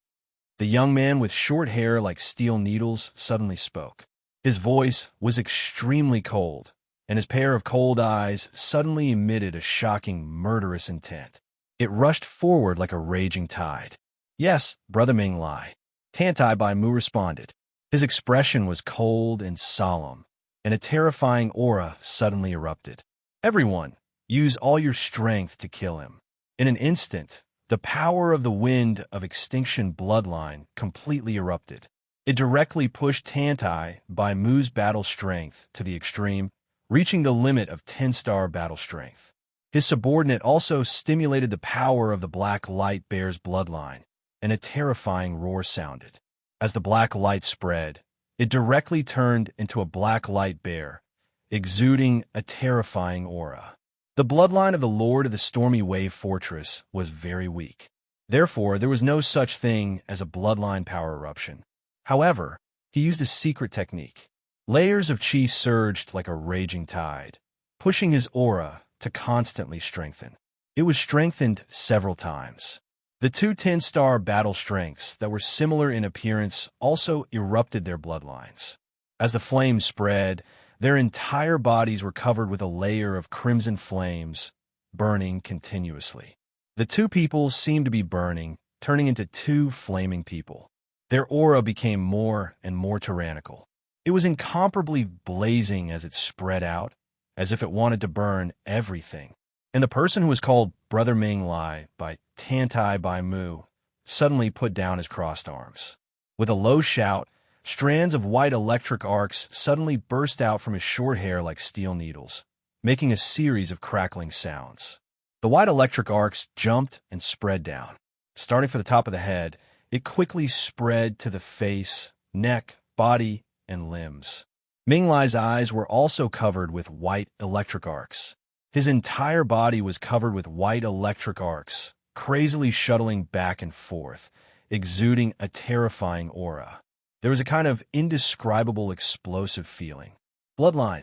The young man with short hair like steel needles suddenly spoke. His voice was extremely cold, and his pair of cold eyes suddenly emitted a shocking, murderous intent. It rushed forward like a raging tide. Yes, Brother Ming Lai. Tantai Baimu responded. His expression was cold and solemn, and a terrifying aura suddenly erupted. Everyone, use all your strength to kill him. In an instant, the power of the wind of extinction bloodline completely erupted. It directly pushed Tantai Baimu's battle strength to the extreme, reaching the limit of 10-star battle strength. His subordinate also stimulated the power of the Black Light Bear's bloodline, and a terrifying roar sounded. As the black light spread, it directly turned into a Black Light Bear, exuding a terrifying aura. The bloodline of the Lord of the Stormy Wave Fortress was very weak. Therefore, there was no such thing as a bloodline power eruption. However, he used a secret technique. Layers of chi surged like a raging tide, pushing his aura to constantly strengthen. It was strengthened several times. The two 10-star battle strengths that were similar in appearance also erupted their bloodlines. As the flames spread, their entire bodies were covered with a layer of crimson flames, burning continuously. The two people seemed to be burning, turning into two flaming people. Their aura became more and more tyrannical. It was incomparably blazing as it spread out, as if it wanted to burn everything. And the person who was called Brother Ming Lai by Tantai Bai Mu suddenly put down his crossed arms. With a low shout, strands of white electric arcs suddenly burst out from his short hair like steel needles, making a series of crackling sounds. The white electric arcs jumped and spread down. Starting from the top of the head, it quickly spread to the face, neck, body, and limbs. Ming Lai's eyes were also covered with white electric arcs. His entire body was covered with white electric arcs, crazily shuttling back and forth, exuding a terrifying aura. There was a kind of indescribable explosive feeling. Bloodline.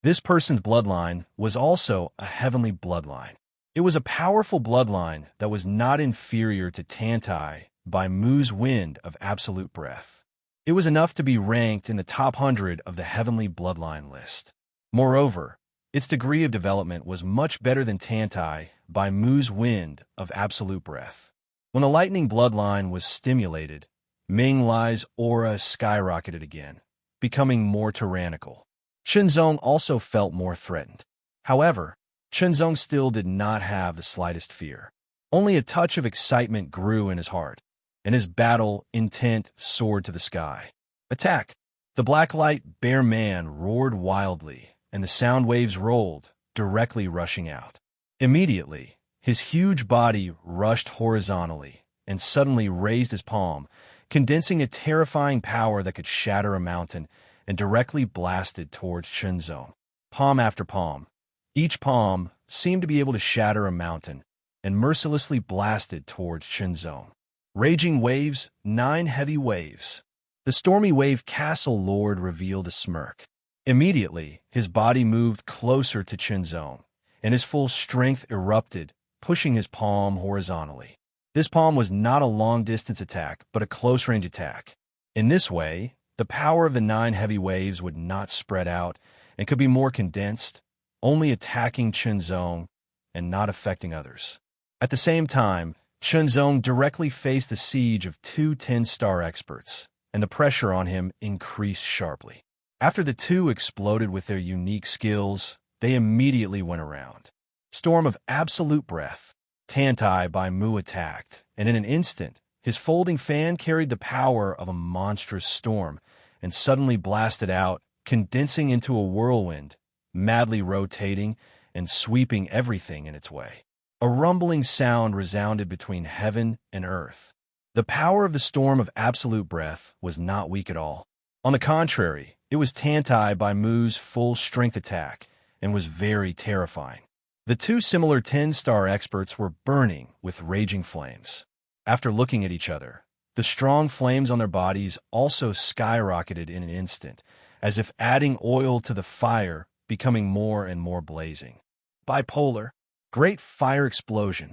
This person's bloodline was also a heavenly bloodline. It was a powerful bloodline that was not inferior to Tantai by Mu's wind of absolute breath. It was enough to be ranked in the top 100 of the heavenly bloodline list. Moreover, its degree of development was much better than Tantai by Mu's wind of absolute breath. When the lightning bloodline was stimulated, Ming Lai's aura skyrocketed again, becoming more tyrannical. Shenzong also felt more threatened. However, Shenzong still did not have the slightest fear. Only a touch of excitement grew in his heart, and his battle intent soared to the sky. Attack! The blacklight bear man roared wildly, and the sound waves rolled, directly rushing out. Immediately, his huge body rushed horizontally and suddenly raised his palm, condensing a terrifying power that could shatter a mountain, and directly blasted towards Shenzong. Palm after palm, each palm seemed to be able to shatter a mountain, and mercilessly blasted towards Shenzong. Raging waves, 9 heavy waves. The stormy wave castle lord revealed a smirk. Immediately, his body moved closer to Shenzong, and his full strength erupted, pushing his palm horizontally. This palm was not a long-distance attack, but a close-range attack. In this way, the power of the 9 heavy waves would not spread out and could be more condensed, only attacking Shenzong and not affecting others. At the same time, Shenzong directly faced the siege of 2 10-star experts, and the pressure on him increased sharply. After the two exploded with their unique skills, they immediately went around. Storm of absolute breath. Tantai by Mu attacked, and in an instant, his folding fan carried the power of a monstrous storm and suddenly blasted out, condensing into a whirlwind, madly rotating and sweeping everything in its way. A rumbling sound resounded between heaven and earth. The power of the storm of absolute breath was not weak at all. On the contrary, it was Tantai by Mu's full-strength attack and was very terrifying. The two similar 10-star experts were burning with raging flames. After looking at each other, the strong flames on their bodies also skyrocketed in an instant, as if adding oil to the fire, becoming more and more blazing. Bipolar. Great fire explosion.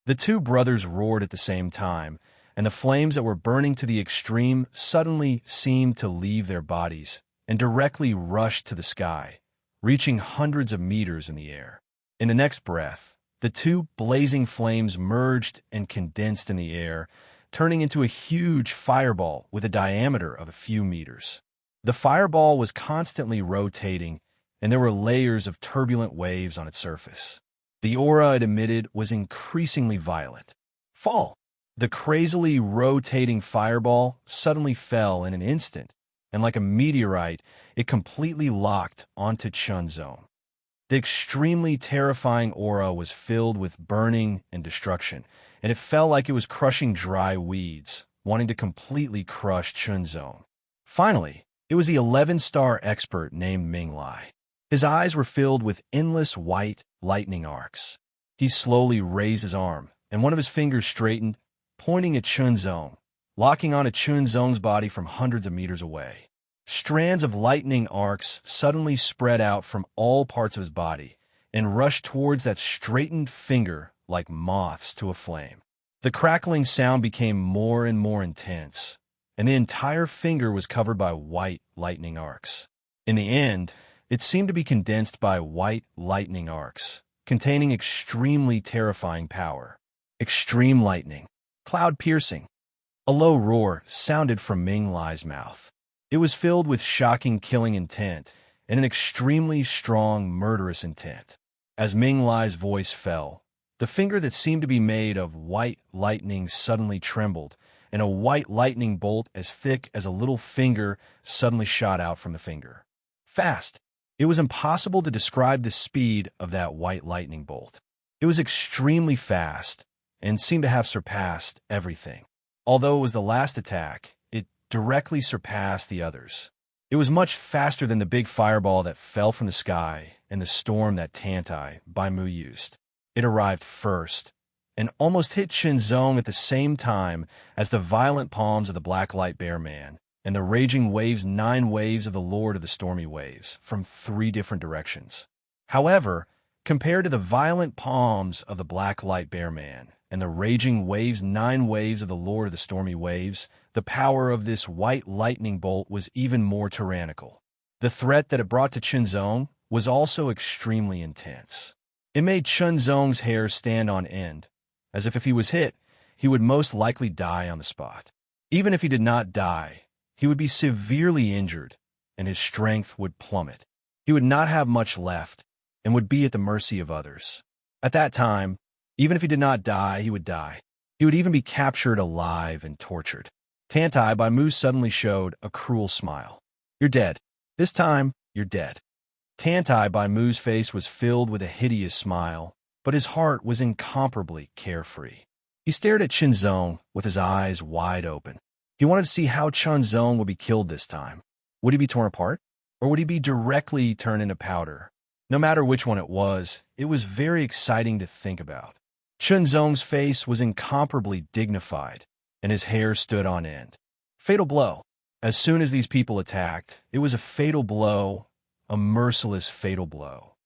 The two brothers roared at the same time, and the flames that were burning to the extreme suddenly seemed to leave their bodies and directly rushed to the sky, reaching hundreds of meters in the air. In the next breath, the two blazing flames merged and condensed in the air, turning into a huge fireball with a diameter of a few meters. The fireball was constantly rotating, and there were layers of turbulent waves on its surface. The aura it emitted was increasingly violent. Fall! The crazily rotating fireball suddenly fell in an instant, and like a meteorite, it completely locked onto Shenzong. The extremely terrifying aura was filled with burning and destruction, and it felt like it was crushing dry weeds, wanting to completely crush Shenzong. Finally, it was the 11-star expert named Ming Lai. His eyes were filled with endless white lightning arcs. He slowly raised his arm, and one of his fingers straightened, pointing at Shenzong, locking onto Shenzong's body from hundreds of meters away. Strands of lightning arcs suddenly spread out from all parts of his body and rushed towards that straightened finger like moths to a flame. The crackling sound became more and more intense, and the entire finger was covered by white lightning arcs. In the end, it seemed to be condensed by white lightning arcs, containing extremely terrifying power. Extreme lightning. Cloud piercing. A low roar sounded from Ming Lai's mouth. It was filled with shocking killing intent and an extremely strong murderous intent. As Ming Lai's voice fell, the finger that seemed to be made of white lightning suddenly trembled, and a white lightning bolt as thick as a little finger suddenly shot out from the finger. Fast. It was impossible to describe the speed of that white lightning bolt. It was extremely fast and seemed to have surpassed everything. Although it was the last attack, it directly surpassed the others. It was much faster than the big fireball that fell from the sky and the storm that Tantai Bai Mu used. It arrived first and almost hit Qinzong at the same time as the violent palms of the Black Light Bear Man and the raging waves, 9 waves of the Lord of the Stormy Waves from 3 different directions. However, compared to the violent palms of the Black Light Bear Man and the raging waves, 9 waves of the Lord of the Stormy Waves, the power of this white lightning bolt was even more tyrannical. The threat that it brought to Qinzong was also extremely intense. It made Qinzong's hair stand on end, as if he was hit, he would most likely die on the spot. Even if he did not die, he would be severely injured, and his strength would plummet. He would not have much left, and would be at the mercy of others. At that time, even if he did not die, he would die. He would even be captured alive and tortured. Tantai Bai Mu suddenly showed a cruel smile. You're dead. This time, you're dead. Tantai Bai Mu's face was filled with a hideous smile, but his heart was incomparably carefree. He stared at Qinzong with his eyes wide open. He wanted to see how Qinzong would be killed this time. Would he be torn apart? Or would he be directly turned into powder? No matter which one it was very exciting to think about. Qinzong's face was incomparably dignified, and his hair stood on end. Fatal blow. As soon as these people attacked, it was a fatal blow, a merciless fatal blow.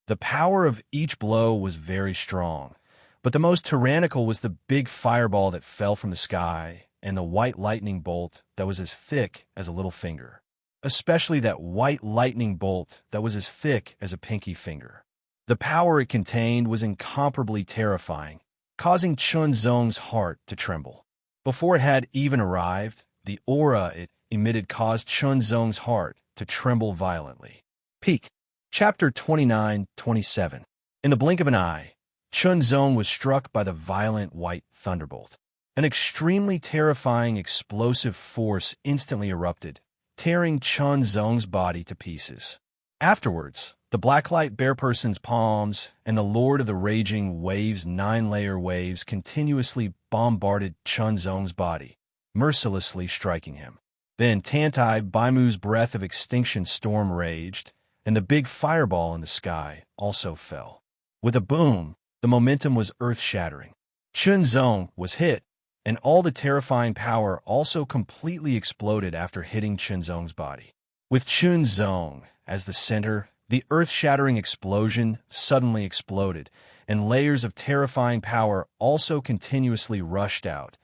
The power of each blow was very strong, but the most tyrannical was the big fireball that fell from the sky and the white lightning bolt that was as thick as a little finger. Especially that white lightning bolt that was as thick as a pinky finger. The power it contained was incomparably terrifying, causing Qinzong's heart to tremble. Before it had even arrived, the aura it emitted caused Qinzong's heart to tremble violently. Peak. Chapter 29-27. In the blink of an eye, Qinzong was struck by the violent white thunderbolt. An extremely terrifying explosive force instantly erupted, tearing Qinzong's body to pieces. Afterwards, the Blacklight Bear Person's palms and the Lord of the Raging Waves 9-layer waves continuously bombarded Qinzong's body, mercilessly striking him. Then Tantai Bai Mu's breath of extinction storm raged, and the big fireball in the sky also fell. With a boom, the momentum was earth-shattering. Qinzong was hit, and all the terrifying power also completely exploded after hitting Qinzong's body. With Qinzong as the center, the earth-shattering explosion suddenly exploded, and layers of terrifying power also continuously rushed out,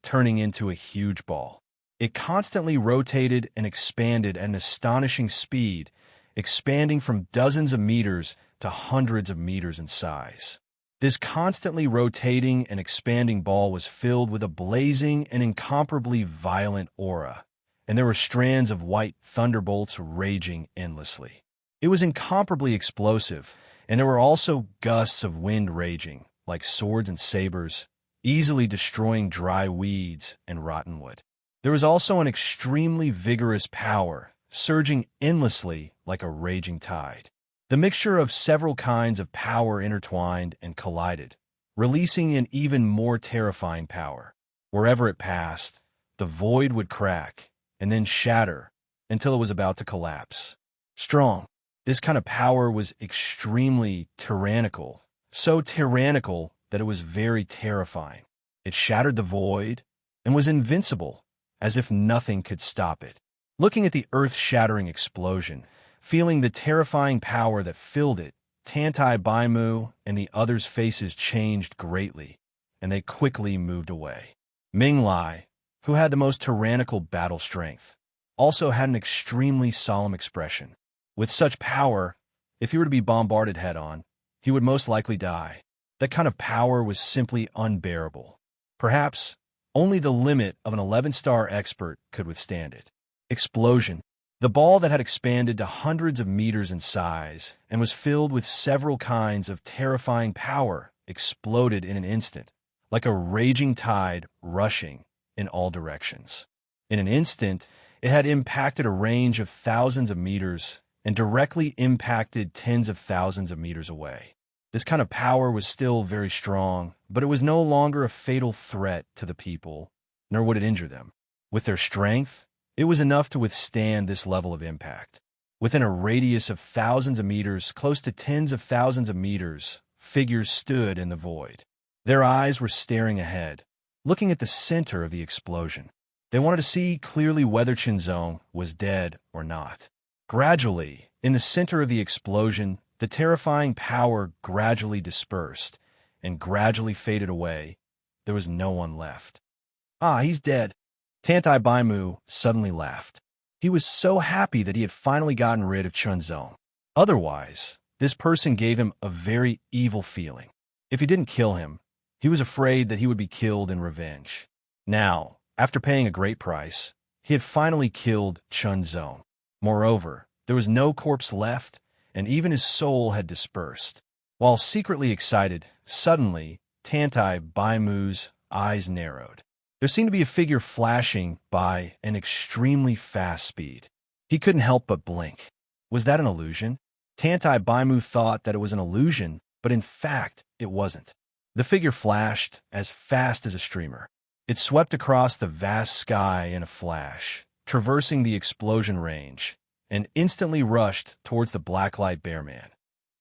turning into a huge ball. It constantly rotated and expanded at an astonishing speed, expanding from dozens of meters to hundreds of meters in size. This constantly rotating and expanding ball was filled with a blazing and incomparably violent aura, and there were strands of white thunderbolts raging endlessly. It was incomparably explosive, and there were also gusts of wind raging, like swords and sabers, easily destroying dry weeds and rotten wood. There was also an extremely vigorous power, surging endlessly like a raging tide. The mixture of several kinds of power intertwined and collided, releasing an even more terrifying power. Wherever it passed, the void would crack and then shatter until it was about to collapse. Strong. This kind of power was extremely tyrannical, so tyrannical that it was very terrifying. It shattered the void and was invincible, as if nothing could stop it. Looking at the earth-shattering explosion, feeling the terrifying power that filled it, Tantai Baimu and the others' faces changed greatly, and they quickly moved away. Ming Lai, who had the most tyrannical battle strength, also had an extremely solemn expression. With such power, if he were to be bombarded head-on, he would most likely die. That kind of power was simply unbearable. Perhaps only the limit of an 11-star expert could withstand it. Explosion. The ball that had expanded to hundreds of meters in size and was filled with several kinds of terrifying power exploded in an instant, like a raging tide rushing in all directions. In an instant, it had impacted a range of thousands of meters and directly impacted tens of thousands of meters away. This kind of power was still very strong, but it was no longer a fatal threat to the people, nor would it injure them. With their strength, it was enough to withstand this level of impact. Within a radius of thousands of meters, close to tens of thousands of meters, figures stood in the void. Their eyes were staring ahead, looking at the center of the explosion. They wanted to see clearly whether Qinzong was dead or not. Gradually, in the center of the explosion, the terrifying power gradually dispersed and gradually faded away. There was no one left. "Ah, he's dead." Tantai Baimu suddenly laughed. He was so happy that he had finally gotten rid of Qinzong. Otherwise, this person gave him a very evil feeling. If he didn't kill him, he was afraid that he would be killed in revenge. Now, after paying a great price, he had finally killed Qinzong. Moreover, there was no corpse left, and even his soul had dispersed. While secretly excited, suddenly, Tantai Baimu's eyes narrowed. There seemed to be a figure flashing by an extremely fast speed. He couldn't help but blink. Was that an illusion? Tantai Baimu thought that it was an illusion, but in fact, it wasn't. The figure flashed as fast as a streamer. It swept across the vast sky in a flash, traversing the explosion range, and instantly rushed towards the Blacklight Bear Man.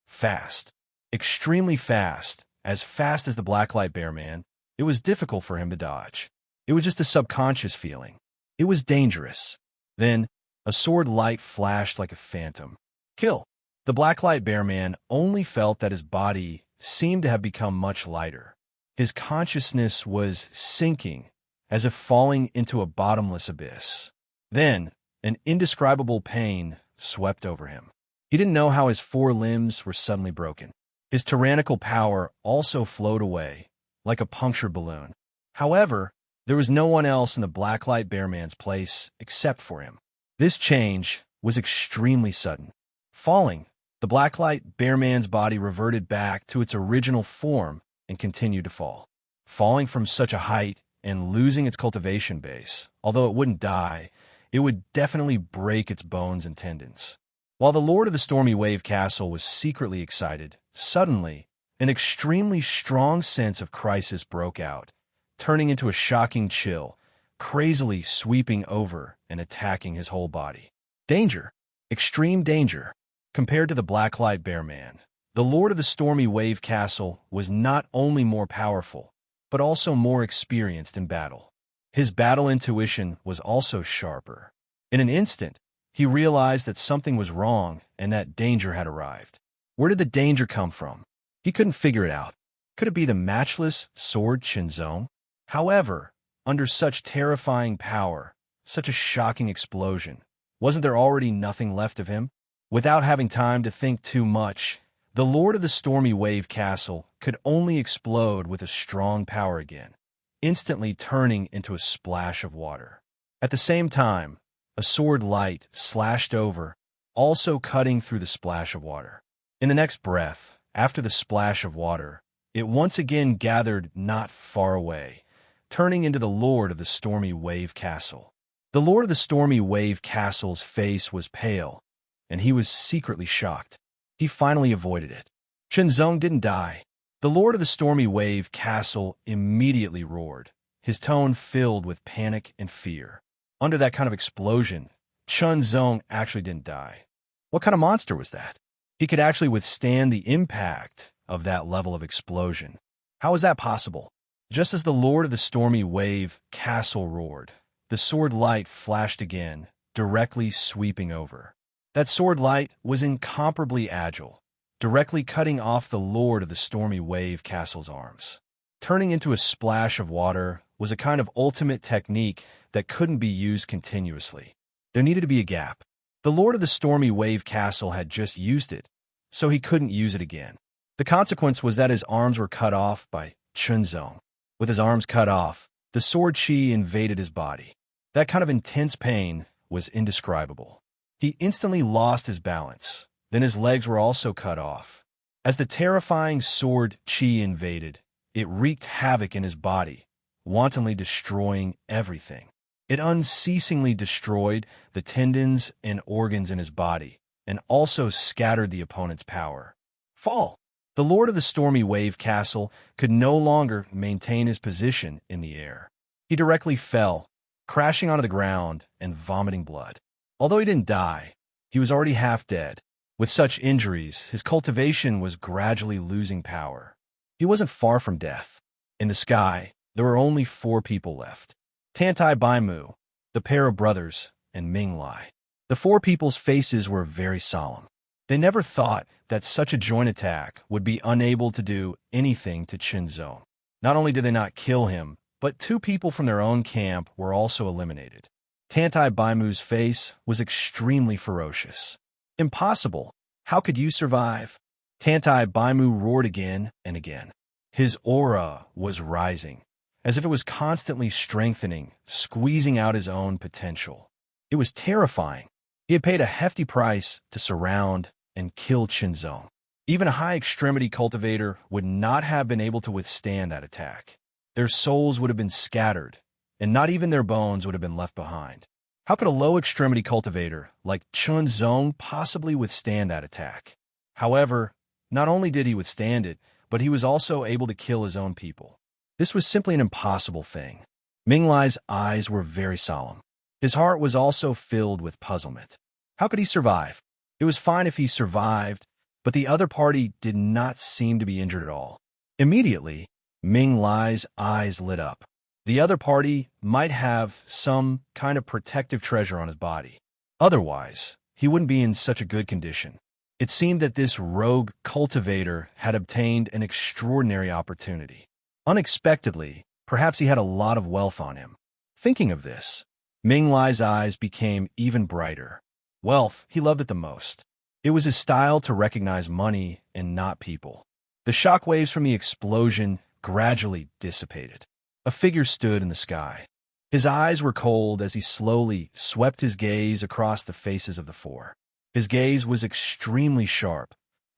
Fast. Extremely fast. As fast as the Blacklight Bear Man, it was difficult for him to dodge. It was just a subconscious feeling. It was dangerous. Then, a sword light flashed like a phantom. Kill. The Blacklight Bear Man only felt that his body seemed to have become much lighter. His consciousness was sinking, as if falling into a bottomless abyss. Then, an indescribable pain swept over him. He didn't know how his 4 limbs were suddenly broken. His tyrannical power also flowed away, like a punctured balloon. However, there was no one else in the Blacklight Bear Man's place except for him. This change was extremely sudden. Falling, the Blacklight Bear Man's body reverted back to its original form and continued to fall. Falling from such a height and losing its cultivation base, although it wouldn't die, it would definitely break its bones and tendons. While the Lord of the Stormy Wave Castle was secretly excited, suddenly, an extremely strong sense of crisis broke out, turning into a shocking chill, crazily sweeping over and attacking his whole body. Danger. Extreme danger. Compared to the Blacklight Bear Man, the Lord of the Stormy Wave Castle was not only more powerful, but also more experienced in battle. His battle intuition was also sharper. In an instant, he realized that something was wrong and that danger had arrived. Where did the danger come from? He couldn't figure it out. Could it be the matchless sword Qinzong? However, under such terrifying power, such a shocking explosion, wasn't there already nothing left of him? Without having time to think too much, the Lord of the Stormy Wave Castle could only explode with a strong power again, instantly turning into a splash of water. At the same time, a sword light slashed over, also cutting through the splash of water. In the next breath, after the splash of water, it once again gathered not far away, turning into the Lord of the Stormy Wave Castle. The Lord of the Stormy Wave Castle's face was pale, and he was secretly shocked. He finally avoided it. Qinzong didn't die. The Lord of the Stormy Wave Castle immediately roared, his tone filled with panic and fear. Under that kind of explosion, Qinzong actually didn't die. What kind of monster was that? He could actually withstand the impact of that level of explosion. How was that possible? Just as the Lord of the Stormy Wave Castle roared, the sword light flashed again, directly sweeping over. That sword light was incomparably agile, directly cutting off the lord of the stormy wave castle's arms. Turning into a splash of water was a kind of ultimate technique that couldn't be used continuously. There needed to be a gap. The lord of the stormy wave castle had just used it, so he couldn't use it again. The consequence was that his arms were cut off by Chunzong. With his arms cut off, the sword chi invaded his body. That kind of intense pain was indescribable. He instantly lost his balance. Then his legs were also cut off. As the terrifying sword chi invaded, it wreaked havoc in his body, wantonly destroying everything. It unceasingly destroyed the tendons and organs in his body, and also scattered the opponent's power. Fall! The lord of the stormy wave castle could no longer maintain his position in the air. He directly fell, crashing onto the ground and vomiting blood. Although he didn't die, he was already half dead. With such injuries, his cultivation was gradually losing power. He wasn't far from death. In the sky, there were only 4 people left. Tantai Baimu, the pair of brothers, and Ming Lai. The 4 people's faces were very solemn. They never thought that such a joint attack would be unable to do anything to Chunzong. Not only did they not kill him, but 2 people from their own camp were also eliminated. Tantai Baimu's face was extremely ferocious. Impossible! How could you survive? Tantai Baimu roared again and again. His aura was rising, as if it was constantly strengthening, squeezing out his own potential. It was terrifying. He had paid a hefty price to surround and kill Chunzong. Even a high-extremity cultivator would not have been able to withstand that attack. Their souls would have been scattered, and not even their bones would have been left behind. How could a low-extremity cultivator like Chunzong possibly withstand that attack? However, not only did he withstand it, but he was also able to kill his own people. This was simply an impossible thing. Ming Lai's eyes were very solemn. His heart was also filled with puzzlement. How could he survive? It was fine if he survived, but the other party did not seem to be injured at all. Immediately, Ming Lai's eyes lit up. The other party might have some kind of protective treasure on his body. Otherwise, he wouldn't be in such a good condition. It seemed that this rogue cultivator had obtained an extraordinary opportunity. Unexpectedly, perhaps he had a lot of wealth on him. Thinking of this, Ming Lai's eyes became even brighter. Wealth, he loved it the most. It was his style to recognize money and not people. The shockwaves from the explosion gradually dissipated. A figure stood in the sky. His eyes were cold as he slowly swept his gaze across the faces of the 4. His gaze was extremely sharp,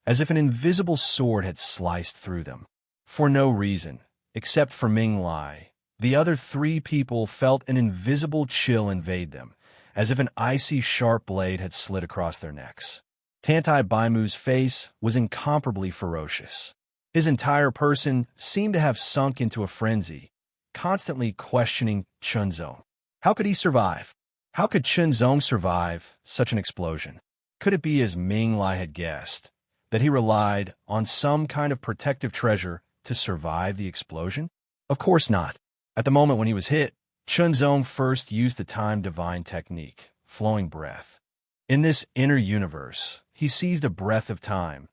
as if an invisible sword had sliced through them. For no reason, except for Ming Lai, the other 3 people felt an invisible chill invade them, as if an icy sharp blade had slid across their necks. Tantai Baimu's face was incomparably ferocious. His entire person seemed to have sunk into a frenzy, constantly questioning Chunzong. How could he survive? How could Chunzong survive such an explosion? Could it be, as Ming Lai had guessed, that he relied on some kind of protective treasure to survive the explosion? Of course not. At the moment when he was hit, Chunzong first used the time divine technique, flowing breath. In this inner universe, he seized a breath of time,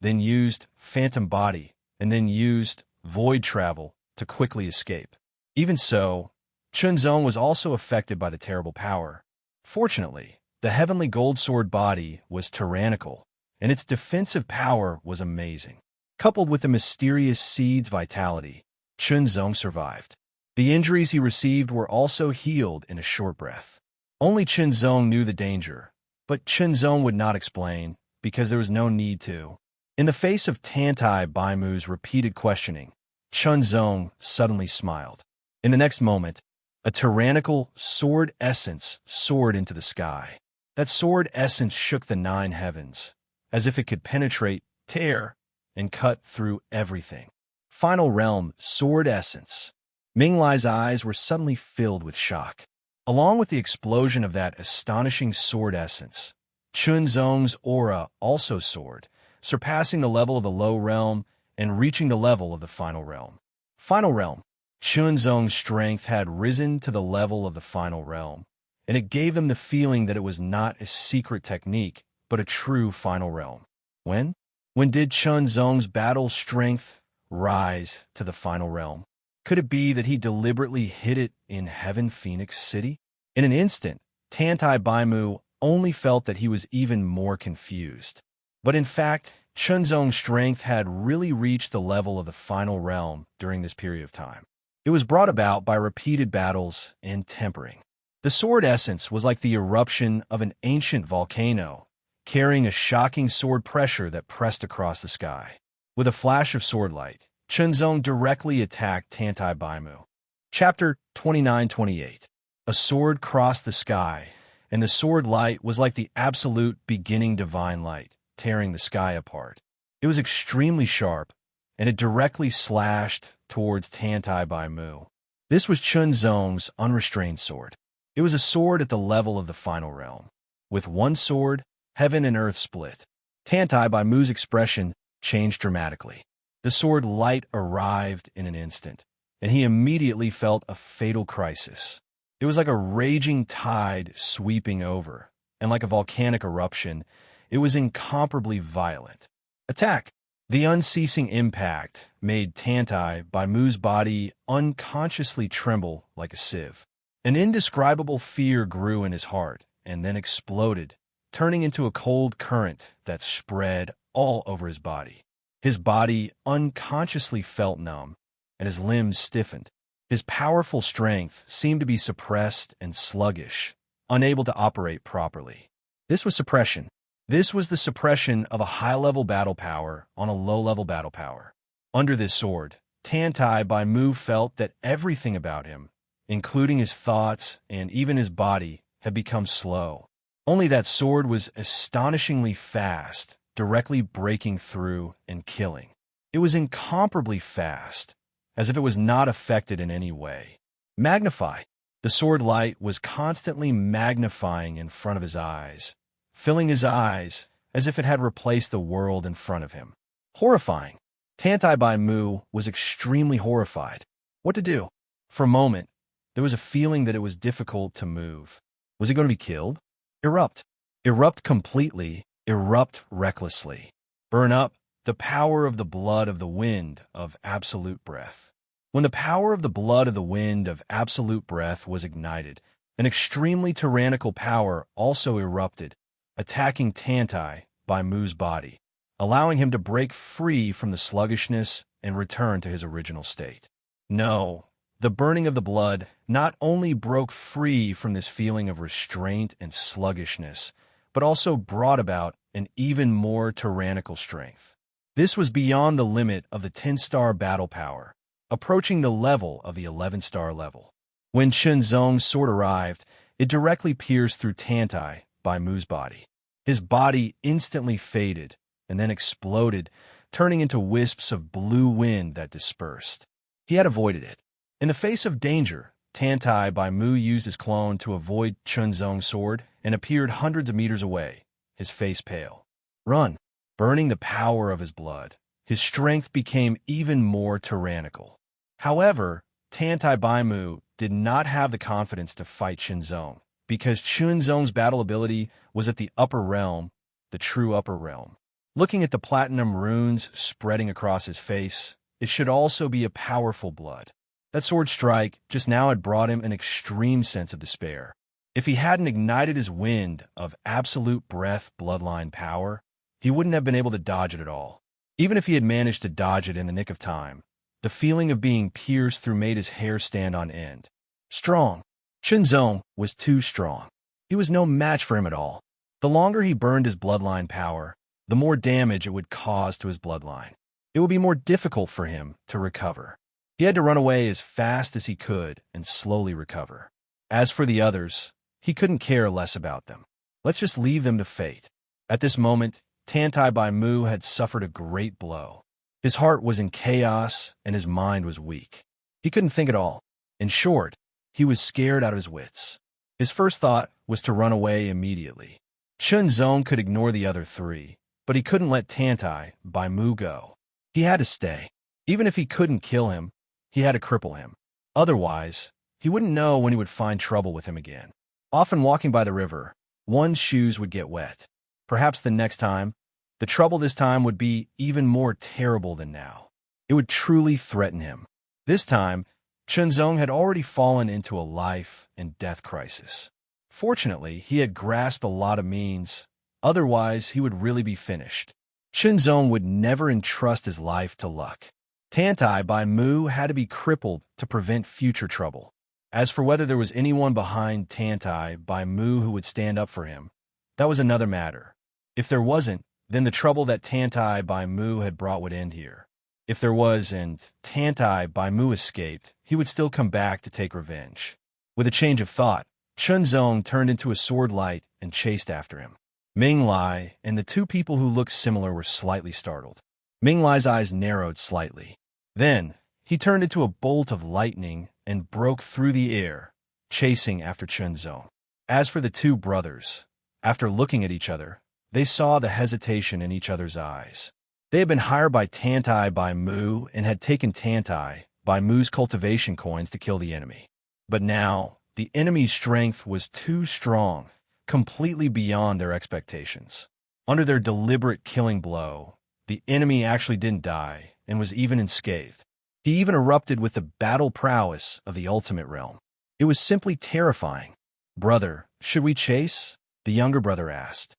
then used phantom body, and then used void travel to quickly escape. Even so, Chunzong was also affected by the terrible power. Fortunately, the heavenly gold sword body was tyrannical, and its defensive power was amazing. Coupled with the mysterious seed's vitality, Chunzong survived. The injuries he received were also healed in a short breath. Only Chunzong knew the danger, but Chunzong would not explain, because there was no need to. In the face of Tantai Baimu's repeated questioning, Chunzong suddenly smiled. In the next moment, a tyrannical sword essence soared into the sky. That sword essence shook the 9 heavens, as if it could penetrate, tear, and cut through everything. Final realm sword essence. Ming Lai's eyes were suddenly filled with shock. Along with the explosion of that astonishing sword essence, Chunzong's aura also soared, surpassing the level of the low realm and reaching the level of the final realm. Final realm. Chunzong's strength had risen to the level of the final realm, and it gave them the feeling that it was not a secret technique, but a true final realm. When? When did Chun Zong's battle strength rise to the final realm? Could it be that he deliberately hid it in Heaven Phoenix City? In an instant, Tantai Baimu only felt that he was even more confused. But in fact, Chun Zong's strength had really reached the level of the final realm during this period of time. It was brought about by repeated battles and tempering. The sword essence was like the eruption of an ancient volcano, carrying a shocking sword pressure that pressed across the sky. With a flash of sword light, Chun Zong directly attacked Tantai Baimu. Chapter 29-28. A sword crossed the sky, and the sword light was like the absolute beginning divine light, tearing the sky apart. It was extremely sharp, and it directly slashed towards Tantai Baimu. This was Chun Zong's unrestrained sword. It was a sword at the level of the final realm. With one sword, heaven and earth split. Tantai Baimu's expression changed dramatically. The sword light arrived in an instant, and he immediately felt a fatal crisis. It was like a raging tide sweeping over, and like a volcanic eruption, it was incomparably violent. Attack! The unceasing impact made Tantai Baimu's body unconsciously tremble like a sieve. An indescribable fear grew in his heart and then exploded, turning into a cold current that spread all over his body. His body unconsciously felt numb, and his limbs stiffened. His powerful strength seemed to be suppressed and sluggish, unable to operate properly. This was suppression. This was the suppression of a high-level battle power on a low-level battle power. Under this sword, Tantai Baimu felt that everything about him, including his thoughts and even his body, had become slow. Only that sword was astonishingly fast, directly breaking through and killing. It was incomparably fast, as if it was not affected in any way. Magnify. The sword light was constantly magnifying in front of his eyes, filling his eyes as if it had replaced the world in front of him. Horrifying. Tantai Baimu was extremely horrified. What to do? For a moment, there was a feeling that it was difficult to move. Was he going to be killed? Erupt. Erupt completely. Erupt recklessly. Burn up the power of the blood of the wind of absolute breath. When the power of the blood of the wind of absolute breath was ignited, an extremely tyrannical power also erupted, attacking Tantai Baimu's body, allowing him to break free from the sluggishness and return to his original state. No, the burning of the blood not only broke free from this feeling of restraint and sluggishness, but also brought about an even more tyrannical strength. This was beyond the limit of the 10-star battle power, approaching the level of the 11-star level. When Chun Zong's sword arrived, it directly pierced through Tantai Baimu's body. His body instantly faded and then exploded, turning into wisps of blue wind that dispersed. He had avoided it. In the face of danger, Tantai Baimu used his clone to avoid Chun Zong's sword and appeared hundreds of meters away, his face pale. Run! Burning the power of his blood, his strength became even more tyrannical. However, Tantai Baimu did not have the confidence to fight Chun Zong, because Chun Zong's battle ability was at the upper realm, the true upper realm. Looking at the platinum runes spreading across his face, it should also be a powerful blood. That sword strike just now had brought him an extreme sense of despair. If he hadn't ignited his wind of absolute breath bloodline power, he wouldn't have been able to dodge it at all. Even if he had managed to dodge it in the nick of time, the feeling of being pierced through made his hair stand on end. Strong. Chun Zong was too strong. He was no match for him at all. The longer he burned his bloodline power, the more damage it would cause to his bloodline. It would be more difficult for him to recover. He had to run away as fast as he could and slowly recover. As for the others, he couldn't care less about them. Let's just leave them to fate. At this moment, Tantai Baimu had suffered a great blow. His heart was in chaos and his mind was weak. He couldn't think at all. In short, he was scared out of his wits. His first thought was to run away immediately. Chun Zong could ignore the other three, but he couldn't let Tantai Baimu go. He had to stay. Even if he couldn't kill him, he had to cripple him. Otherwise, he wouldn't know when he would find trouble with him again. Often walking by the river, one's shoes would get wet. Perhaps the next time, the trouble this time would be even more terrible than now. It would truly threaten him. This time, Chunzong had already fallen into a life and death crisis. Fortunately, he had grasped a lot of means, otherwise he would really be finished. Chunzong would never entrust his life to luck. Tantai by Mu had to be crippled to prevent future trouble. As for whether there was anyone behind Tantai by Mu who would stand up for him, that was another matter. If there wasn't, then the trouble that Tantai by Mu had brought would end here. If there was, and Tantai by Mu escaped, he would still come back to take revenge. With a change of thought, Chunzong turned into a sword light and chased after him. Ming Lai and the two people who looked similar were slightly startled. Ming Lai's eyes narrowed slightly. Then, he turned into a bolt of lightning and broke through the air, chasing after Chunzong. As for the two brothers, after looking at each other, they saw the hesitation in each other's eyes. They had been hired by Tantai by Mu and had taken Tantai by Mu's cultivation coins to kill the enemy. But now, the enemy's strength was too strong, completely beyond their expectations. Under their deliberate killing blow, the enemy actually didn't die and was even unscathed. He even erupted with the battle prowess of the ultimate realm. It was simply terrifying. "Brother, should we chase?" the younger brother asked.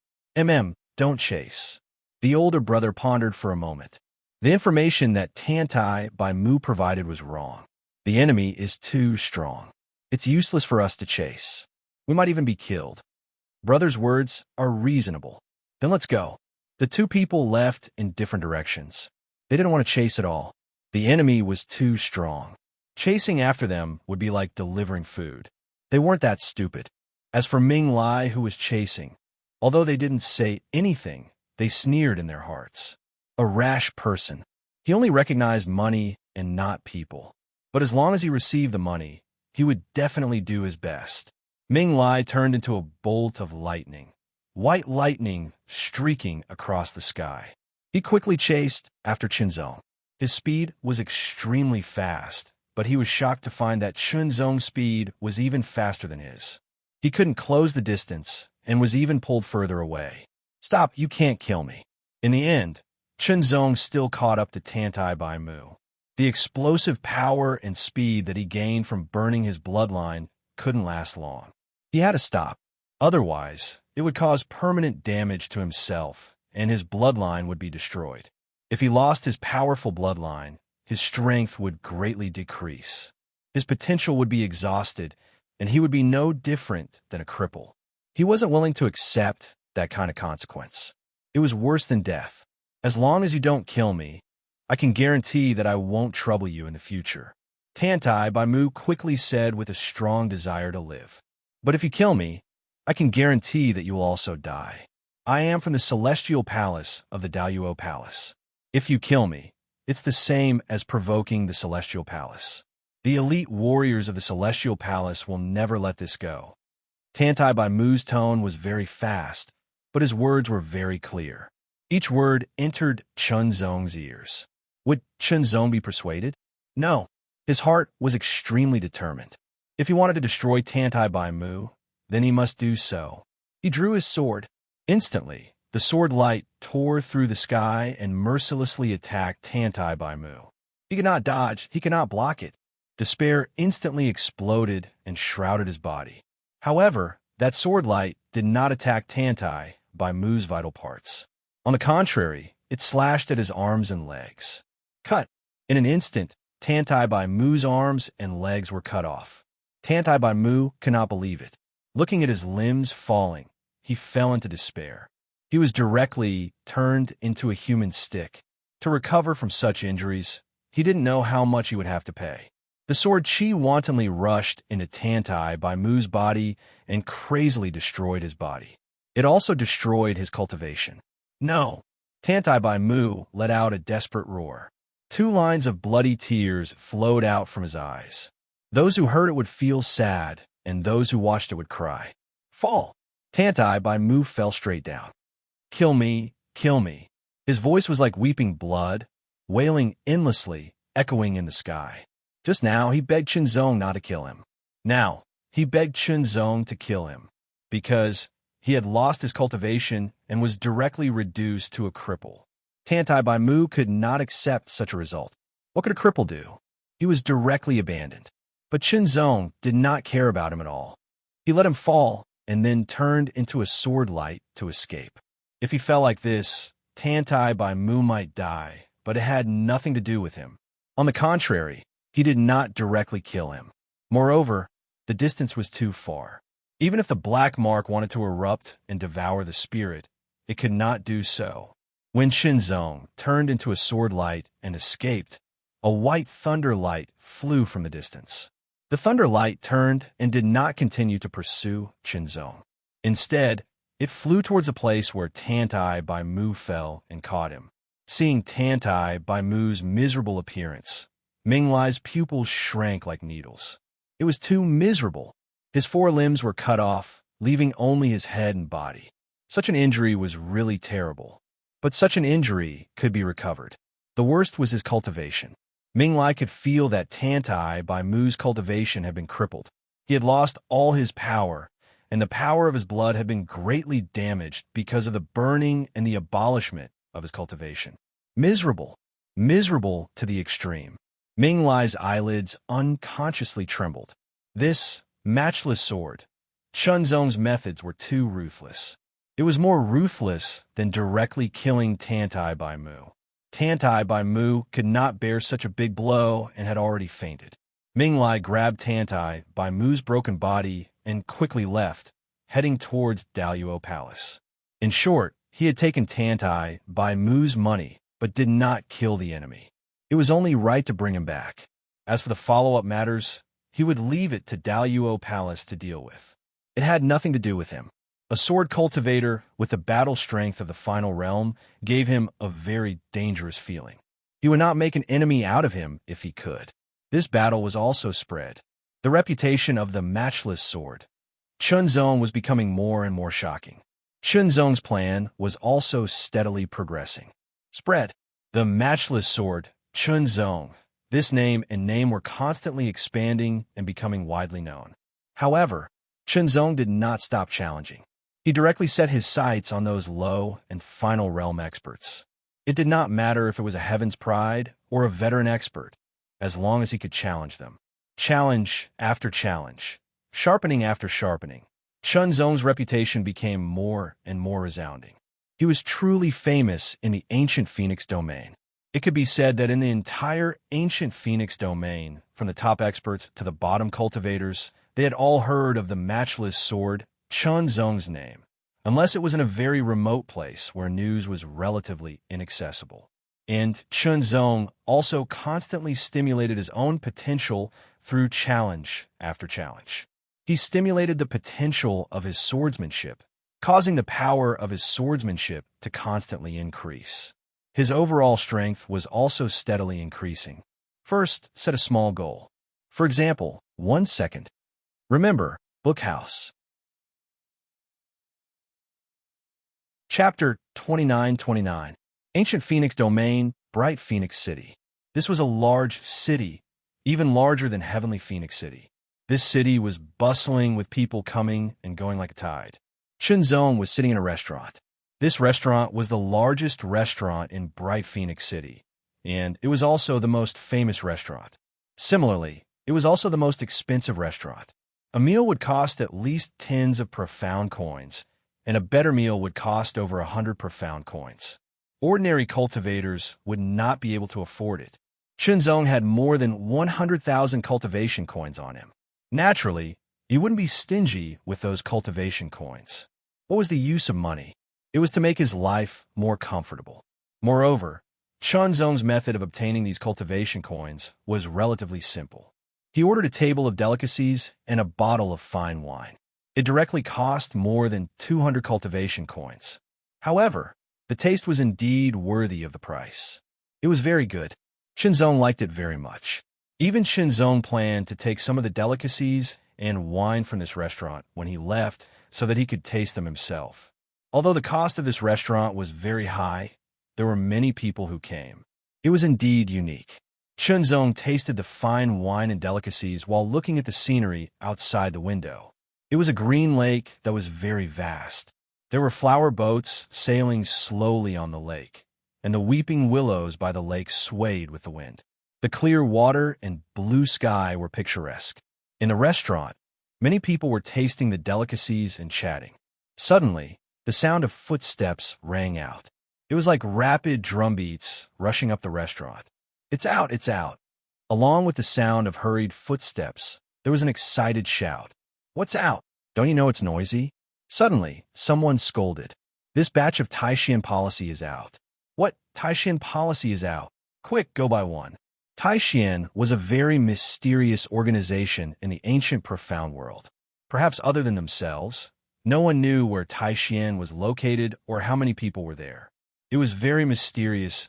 Don't chase." The older brother pondered for a moment. The information that Tantai by Mu provided was wrong. The enemy is too strong. It's useless for us to chase. We might even be killed. Brother's words are reasonable. Then let's go. The two people left in different directions. They didn't want to chase at all. The enemy was too strong. Chasing after them would be like delivering food. They weren't that stupid. As for Ming Lai, who was chasing, although they didn't say anything, they sneered in their hearts. A rash person. He only recognized money and not people. But as long as he received the money, he would definitely do his best. Ming Lai turned into a bolt of lightning, white lightning streaking across the sky. He quickly chased after Chunzong. His speed was extremely fast, but he was shocked to find that Chunzong's speed was even faster than his. He couldn't close the distance and was even pulled further away. "Stop, you can't kill me." In the end, Chunzong still caught up to Tantai by Mu. The explosive power and speed that he gained from burning his bloodline couldn't last long. He had to stop. Otherwise, it would cause permanent damage to himself, and his bloodline would be destroyed. If he lost his powerful bloodline, his strength would greatly decrease. His potential would be exhausted, and he would be no different than a cripple. He wasn't willing to accept that kind of consequence. It was worse than death. "As long as you don't kill me, I can guarantee that I won't trouble you in the future," Tantai by Mu quickly said with a strong desire to live. "But if you kill me, I can guarantee that you will also die. I am from the celestial palace of the Daoyuo Palace. If you kill me, it's the same as provoking the celestial palace. The elite warriors of the celestial palace will never let this go." Tantai by Mu's tone was very fast, but his words were very clear. Each word entered Chunzong's ears. Would Chunzong be persuaded? No. His heart was extremely determined. If he wanted to destroy Tantai by Mu, then he must do so. He drew his sword. Instantly, the sword light tore through the sky and mercilessly attacked Tantai by Mu. He could not dodge, he could not block it. Despair instantly exploded and shrouded his body. However, that sword light did not attack Tantai by Mu's vital parts. On the contrary, it slashed at his arms and legs. Cut! In an instant, Tantai by Mu's arms and legs were cut off. Tantai by Mu could not believe it. Looking at his limbs falling, he fell into despair. He was directly turned into a human stick. To recover from such injuries, he didn't know how much he would have to pay. The sword Chi wantonly rushed into Tantai by Mu's body and crazily destroyed his body. It also destroyed his cultivation. "No!" Tantai by Mu let out a desperate roar. 2 lines of bloody tears flowed out from his eyes. Those who heard it would feel sad, and those who watched it would cry. "Fall!" Tantai by Mu fell straight down. "Kill me, kill me." His voice was like weeping blood, wailing endlessly, echoing in the sky. Just now, he begged Chunzong not to kill him. Now, He begged Chunzong to kill him because he had lost his cultivation and was directly reduced to a cripple. Tantai Bai Mu could not accept such a result. What could a cripple do? He was directly abandoned. But Chunzong did not care about him at all. He let him fall and then turned into a sword light to escape. If he fell like this, Tantai Bai Mu might die, but it had nothing to do with him. On the contrary, he did not directly kill him. Moreover, the distance was too far. Even if the black mark wanted to erupt and devour the spirit, it could not do so. When Chunzong turned into a sword light and escaped, a white thunder light flew from the distance. The thunder light turned and did not continue to pursue Chunzong. Instead, it flew towards a place where Tantai Bai Mu fell and caught him. Seeing Tantai Bai Mu's miserable appearance, Ming Lai's pupils shrank like needles. It was too miserable. His 4 limbs were cut off, leaving only his head and body. Such an injury was really terrible. But such an injury could be recovered. The worst was his cultivation. Ming Lai could feel that Tantai Bai Mu's cultivation had been crippled. He had lost all his power, and the power of his blood had been greatly damaged because of the burning and the abolishment of his cultivation. Miserable. Miserable to the extreme. Ming Lai's eyelids unconsciously trembled. This matchless sword. Chunzong's methods were too ruthless. It was more ruthless than directly killing Tantai Bai Mu. Tantai Bai Mu could not bear such a big blow and had already fainted. Ming Lai grabbed Tantai Bai Mu's broken body and quickly left, heading towards Daluo Palace. In short, he had taken Tantai Bai Mu's money, but did not kill the enemy. It was only right to bring him back. As for the follow-up matters, he would leave it to Daluo Palace to deal with. It had nothing to do with him. A sword cultivator with the battle strength of the final realm gave him a very dangerous feeling. He would not make an enemy out of him if he could. This battle was also spread. The reputation of the matchless sword. Chunzong was becoming more and more shocking. Chunzong's plan was also steadily progressing. Spread. The matchless sword, Chunzong. This name and name were constantly expanding and becoming widely known. However, Chunzong did not stop challenging. He directly set his sights on those low and final realm experts. It did not matter if it was a Heaven's Pride or a veteran expert, as long as he could challenge them. Challenge after challenge, sharpening after sharpening. Chunzong's reputation became more and more resounding. He was truly famous in the ancient Phoenix domain. It could be said that in the entire ancient Phoenix domain, from the top experts to the bottom cultivators, they had all heard of the matchless sword, Chunzong's name, unless it was in a very remote place where news was relatively inaccessible. And Chunzong also constantly stimulated his own potential through challenge after challenge. He stimulated the potential of his swordsmanship, causing the power of his swordsmanship to constantly increase. His overall strength was also steadily increasing. First, set a small goal. For example, 1 second. Remember, Bookhouse. Chapter 2929. Ancient Phoenix Domain, Bright Phoenix City. This was a large city, even larger than Heavenly Phoenix City. This city was bustling with people coming and going like a tide. Chunzong was sitting in a restaurant. This restaurant was the largest restaurant in Bright Phoenix City, and it was also the most famous restaurant. Similarly, it was also the most expensive restaurant. A meal would cost at least tens of profound coins, and a better meal would cost over 100 profound coins. Ordinary cultivators would not be able to afford it. Chunzong had more than 100,000 cultivation coins on him. Naturally, he wouldn't be stingy with those cultivation coins. What was the use of money? It was to make his life more comfortable. Moreover, Chunzong's method of obtaining these cultivation coins was relatively simple. He ordered a table of delicacies and a bottle of fine wine. It directly cost more than 200 cultivation coins. However, the taste was indeed worthy of the price. It was very good. Chunzong liked it very much. Even Chunzong planned to take some of the delicacies and wine from this restaurant when he left so that he could taste them himself. Although the cost of this restaurant was very high, there were many people who came. It was indeed unique. Chunzong tasted the fine wine and delicacies while looking at the scenery outside the window. It was a green lake that was very vast. There were flower boats sailing slowly on the lake, and the weeping willows by the lake swayed with the wind. The clear water and blue sky were picturesque. In the restaurant, many people were tasting the delicacies and chatting. Suddenly, the sound of footsteps rang out. It was like rapid drumbeats rushing up the restaurant. "It's out, it's out." Along with the sound of hurried footsteps, there was an excited shout. "What's out? Don't you know it's noisy?" Suddenly, someone scolded. "This batch of Taishan policy is out." "What? Taishan policy is out? Quick, go buy one." Taishan was a very mysterious organization in the ancient profound world. Perhaps other than themselves, no one knew where Taishan was located or how many people were there. It was very mysterious,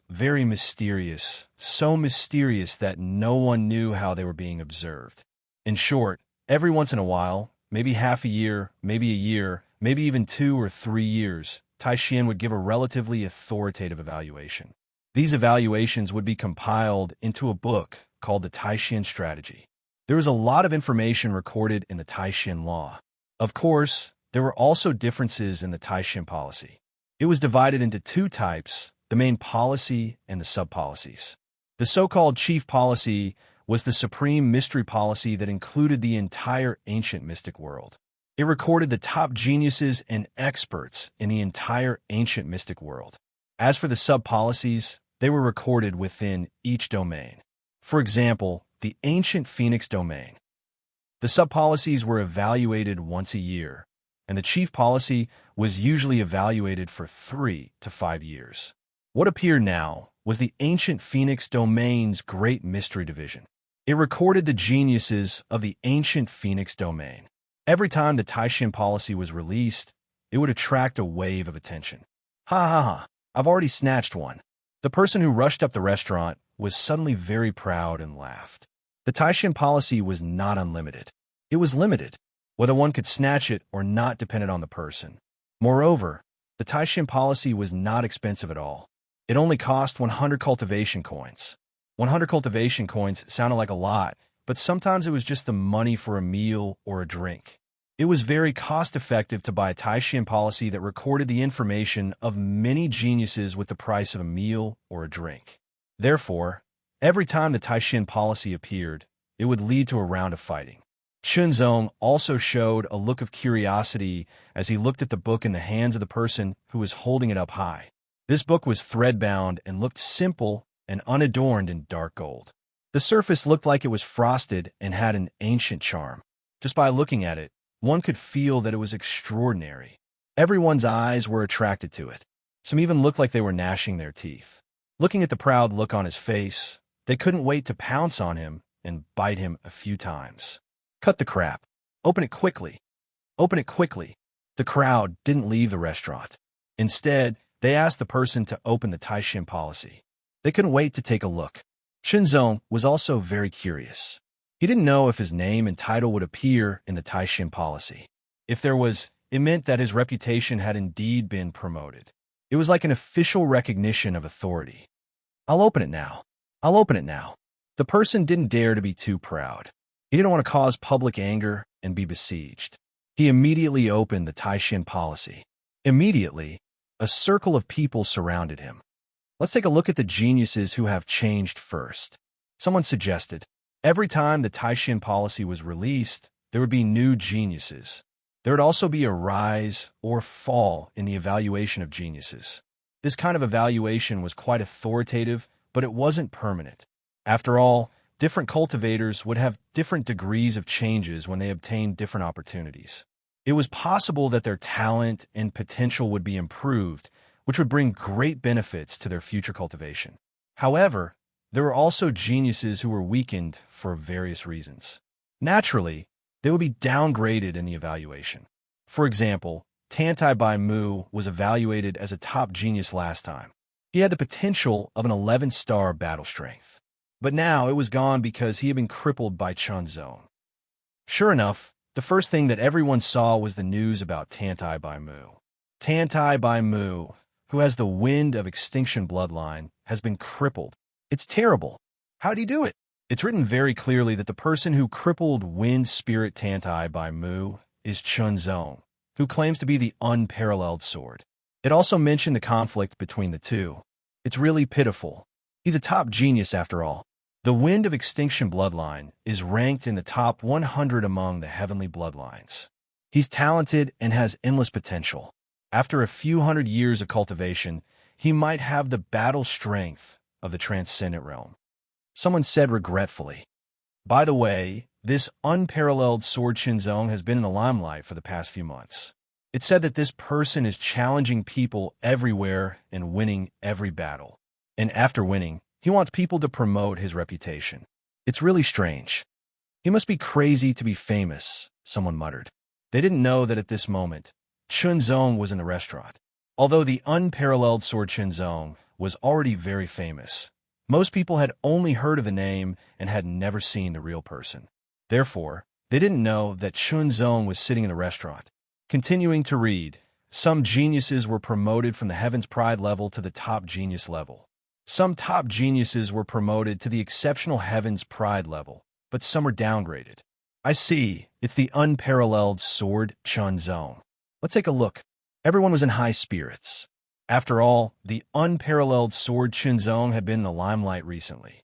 so mysterious that no one knew how they were being observed. In short, every once in a while, maybe half a year, maybe even 2 or 3 years, Taishan would give a relatively authoritative evaluation. These evaluations would be compiled into a book called the Taishan Strategy. There was a lot of information recorded in the Taishan law. Of course, there were also differences in the Taishan policy. It was divided into 2 types, the main policy and the sub-policies. The so-called chief policy was the supreme mystery policy that included the entire ancient mystic world. It recorded the top geniuses and experts in the entire ancient mystic world. As for the sub-policies, they were recorded within each domain. For example, the ancient Phoenix domain. The sub-policies were evaluated once a year, and the chief policy was usually evaluated for 3 to 5 years. What appeared now was the ancient Phoenix domain's Great Mystery Division. It recorded the geniuses of the ancient Phoenix domain. Every time the Taishan policy was released, it would attract a wave of attention. "Ha ha ha, I've already snatched one." The person who rushed up the restaurant was suddenly very proud and laughed. The Taishan policy was not unlimited. It was limited. Whether one could snatch it or not depended on the person. Moreover, the Taishan policy was not expensive at all. It only cost 100 cultivation coins. 100 cultivation coins sounded like a lot, but sometimes it was just the money for a meal or a drink. It was very cost-effective to buy a Taishan policy that recorded the information of many geniuses with the price of a meal or a drink. Therefore, every time the Taishan policy appeared, it would lead to a round of fighting. Chunzong also showed a look of curiosity as he looked at the book in the hands of the person who was holding it up high. This book was thread-bound and looked simple and unadorned in dark gold. The surface looked like it was frosted and had an ancient charm. Just by looking at it, one could feel that it was extraordinary. Everyone's eyes were attracted to it. Some even looked like they were gnashing their teeth. Looking at the proud look on his face, they couldn't wait to pounce on him and bite him a few times. "Cut the crap. Open it quickly. Open it quickly." The crowd didn't leave the restaurant. Instead, they asked the person to open the Taishan policy. They couldn't wait to take a look. Chunzong was also very curious. He didn't know if his name and title would appear in the Taishan policy. If there was, it meant that his reputation had indeed been promoted. It was like an official recognition of authority. "I'll open it now. I'll open it now." The person didn't dare to be too proud. He didn't want to cause public anger and be besieged. He immediately opened the Taishan policy. Immediately, a circle of people surrounded him. "Let's take a look at the geniuses who have changed first." Someone suggested. Every time the Taishan policy was released, there would be new geniuses. There would also be a rise or fall in the evaluation of geniuses. This kind of evaluation was quite authoritative, but it wasn't permanent. After all, different cultivators would have different degrees of changes when they obtained different opportunities. It was possible that their talent and potential would be improved, which would bring great benefits to their future cultivation. However, there were also geniuses who were weakened for various reasons. Naturally, they would be downgraded in the evaluation. For example, Tantai Bai Mu was evaluated as a top genius last time. He had the potential of an 11-star battle strength. But now it was gone because he had been crippled by Chunzong. Sure enough, the first thing that everyone saw was the news about Tantai Bai Mu. Tantai Bai Mu, who has the wind of extinction bloodline, has been crippled. It's terrible. How'd he do it? It's written very clearly that the person who crippled wind spirit Tantai by Mu is Chunzong, who claims to be the unparalleled sword. It also mentioned the conflict between the two. It's really pitiful. He's a top genius after all. The Wind of Extinction bloodline is ranked in the top 100 among the heavenly bloodlines. He's talented and has endless potential. After a few hundred years of cultivation, he might have the battle strength of the transcendent realm. Someone said regretfully. By the way, this unparalleled sword Chunzong has been in the limelight for the past few months. It's said that this person is challenging people everywhere and winning every battle. And after winning, he wants people to promote his reputation. It's really strange. He must be crazy to be famous, someone muttered. They didn't know that at this moment, Chunzong was in the restaurant. Although the unparalleled sword Chunzong was already very famous, most people had only heard of the name and had never seen the real person. Therefore, they didn't know that Chunzong was sitting in the restaurant. Continuing to read, some geniuses were promoted from the Heaven's Pride level to the top genius level. Some top geniuses were promoted to the exceptional Heaven's Pride level, but some were downgraded. I see, it's the unparalleled sword Chunzong. Let's take a look. Everyone was in high spirits. After all, the unparalleled sword Chunzong had been in the limelight recently.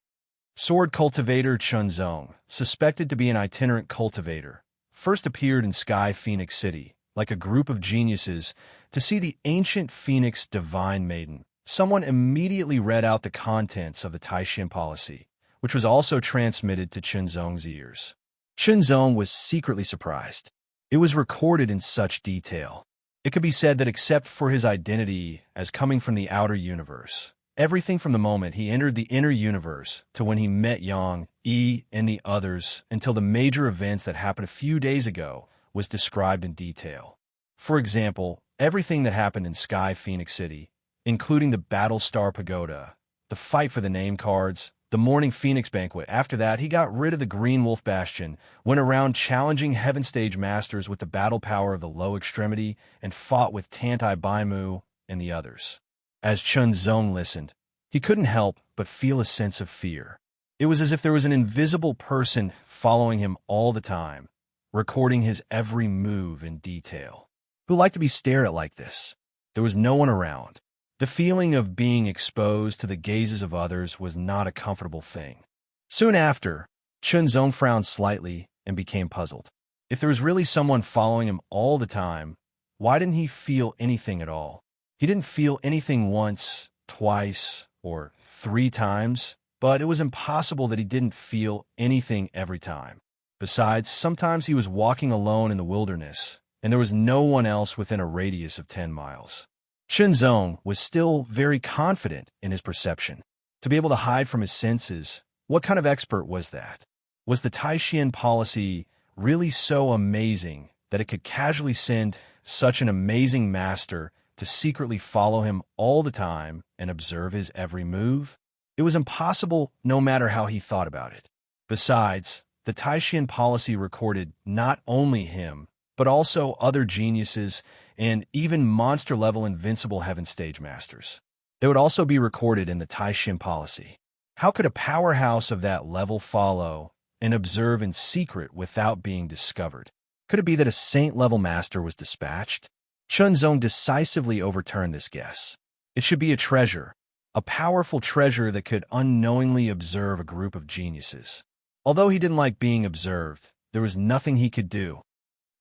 Sword cultivator Chunzong, suspected to be an itinerant cultivator, first appeared in Sky Phoenix City, like a group of geniuses, to see the ancient Phoenix Divine Maiden. Someone immediately read out the contents of the Taishin policy, which was also transmitted to Chunzong's ears. Chunzong was secretly surprised. It was recorded in such detail. It could be said that except for his identity as coming from the outer universe, everything from the moment he entered the inner universe to when he met Yang, Yi, and the others until the major events that happened a few days ago was described in detail. For example, everything that happened in Sky Phoenix City, including the Battlestar Pagoda, the fight for the name cards, the Morning Phoenix Banquet. After that, he got rid of the Green Wolf Bastion, went around challenging Heaven Stage Masters with the battle power of the low extremity, and fought with Tantai Baimu and the others. As Chunzong listened, he couldn't help but feel a sense of fear. It was as if there was an invisible person following him all the time, recording his every move in detail. Who liked to be stared at like this? There was no one around. The feeling of being exposed to the gazes of others was not a comfortable thing. Soon after, Chunzong frowned slightly and became puzzled. If there was really someone following him all the time, why didn't he feel anything at all? He didn't feel anything once, twice, or 3 times, but it was impossible that he didn't feel anything every time. Besides, sometimes he was walking alone in the wilderness, and there was no one else within a radius of 10 miles. Chunzong was still very confident in his perception. To be able to hide from his senses, what kind of expert was that? Was the Taishin policy really so amazing that it could casually send such an amazing master to secretly follow him all the time and observe his every move? It was impossible no matter how he thought about it. Besides, the Taishin policy recorded not only him, but also other geniuses and even monster-level invincible Heaven Stage Masters. They would also be recorded in the Taishin policy. How could a powerhouse of that level follow and observe in secret without being discovered? Could it be that a saint-level master was dispatched? Chunzong decisively overturned this guess. It should be a treasure, a powerful treasure that could unknowingly observe a group of geniuses. Although he didn't like being observed, there was nothing he could do.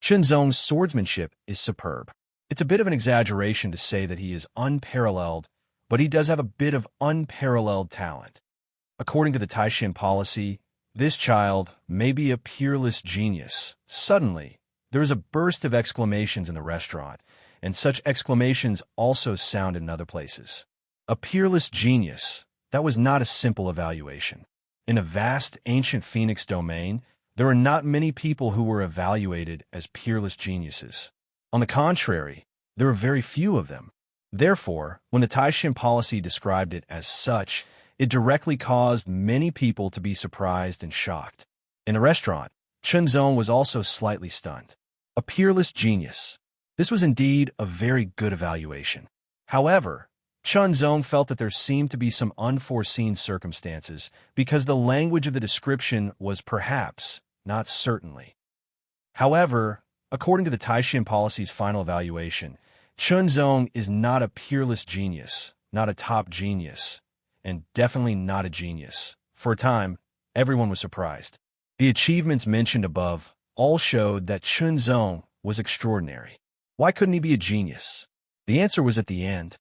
Chunzong's swordsmanship is superb. It's a bit of an exaggeration to say that he is unparalleled, but he does have a bit of unparalleled talent. According to the Taishin policy, this child may be a peerless genius. Suddenly, there is a burst of exclamations in the restaurant, and such exclamations also sound in other places. A peerless genius, that was not a simple evaluation. In a vast ancient Phoenix domain, there are not many people who were evaluated as peerless geniuses. On the contrary, there are very few of them. Therefore, when the Taishin policy described it as such, it directly caused many people to be surprised and shocked. In the restaurant, Chunzong was also slightly stunned. A peerless genius. This was indeed a very good evaluation. However, Chunzong felt that there seemed to be some unforeseen circumstances because the language of the description was perhaps, not certainly. However, according to the Taishan policy's final evaluation, Chunzong is not a peerless genius, not a top genius, and definitely not a genius. For a time, everyone was surprised. The achievements mentioned above all showed that Chunzong was extraordinary. Why couldn't he be a genius? The answer was at the end.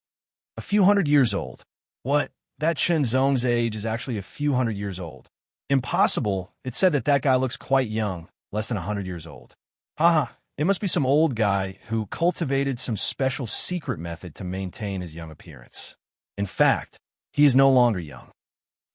A few hundred years old. What? That Chunzong's age is actually a few hundred years old. Impossible. It said that that guy looks quite young, less than 100 years old. Haha, it must be some old guy who cultivated some special secret method to maintain his young appearance. In fact, he is no longer young.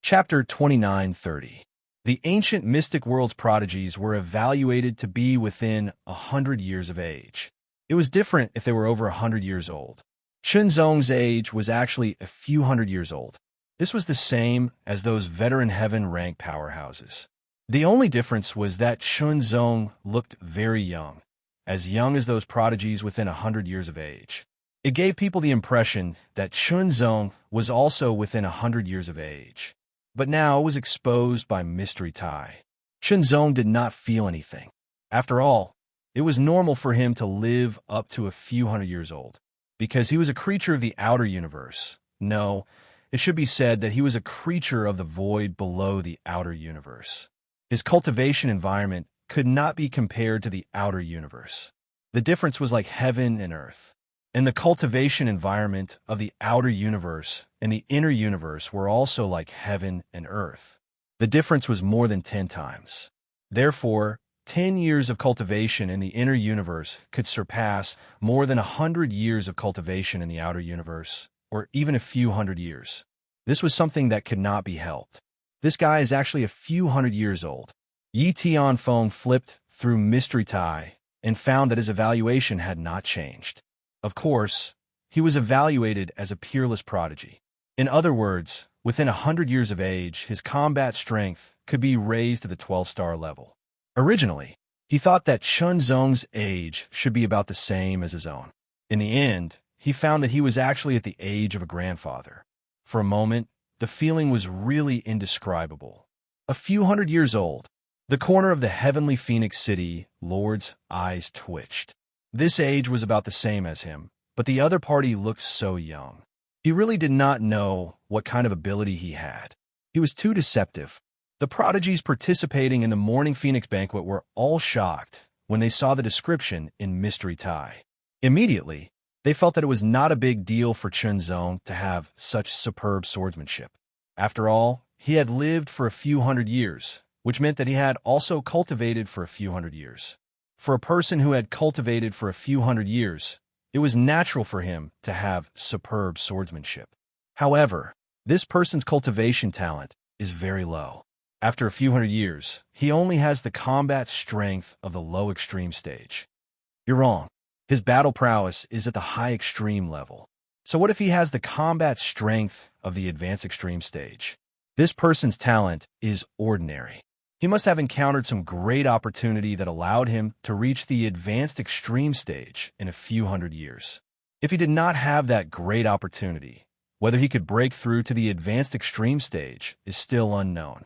Chapter 29:30. The ancient mystic world's prodigies were evaluated to be within 100 years of age. It was different if they were over 100 years old. Chunzong's age was actually a few hundred years old. This was the same as those veteran heaven rank powerhouses. The only difference was that Chunzong looked very young as those prodigies within 100 years of age. It gave people the impression that Chunzong was also within 100 years of age. But now it was exposed by Mystery Tai. Chunzong did not feel anything. After all, it was normal for him to live up to a few hundred years old, because he was a creature of the outer universe. No, it should be said that he was a creature of the void below the outer universe. His cultivation environment could not be compared to the outer universe. The difference was like heaven and earth. And the cultivation environment of the outer universe and the inner universe were also like heaven and earth. The difference was more than 10 times. Therefore, 10 years of cultivation in the inner universe could surpass more than 100 years of cultivation in the outer universe, or even a few hundred years. This was something that could not be helped. This guy is actually a few hundred years old. Yi Tianfeng flipped through Mystery Tai and found that his evaluation had not changed. Of course, he was evaluated as a peerless prodigy. In other words, within 100 years of age, his combat strength could be raised to the 12-star level. Originally, he thought that Chunzong's age should be about the same as his own. In the end, he found that he was actually at the age of a grandfather. For a moment, the feeling was really indescribable. A few hundred years old, the corner of the heavenly Phoenix City Lord's eyes twitched. This age was about the same as him, but the other party looked so young. He really did not know what kind of ability he had. He was too deceptive. The prodigies participating in the Morning Phoenix banquet were all shocked when they saw the description in Mystery Tai. Immediately, they felt that it was not a big deal for Chunzong to have such superb swordsmanship. After all, he had lived for a few hundred years, which meant that he had also cultivated for a few hundred years. For a person who had cultivated for a few hundred years, it was natural for him to have superb swordsmanship. However, this person's cultivation talent is very low. After a few hundred years, he only has the combat strength of the low extreme stage. You're wrong. His battle prowess is at the high extreme level. So what if he has the combat strength of the advanced extreme stage? This person's talent is ordinary. He must have encountered some great opportunity that allowed him to reach the advanced extreme stage in a few hundred years. If he did not have that great opportunity, whether he could break through to the advanced extreme stage is still unknown.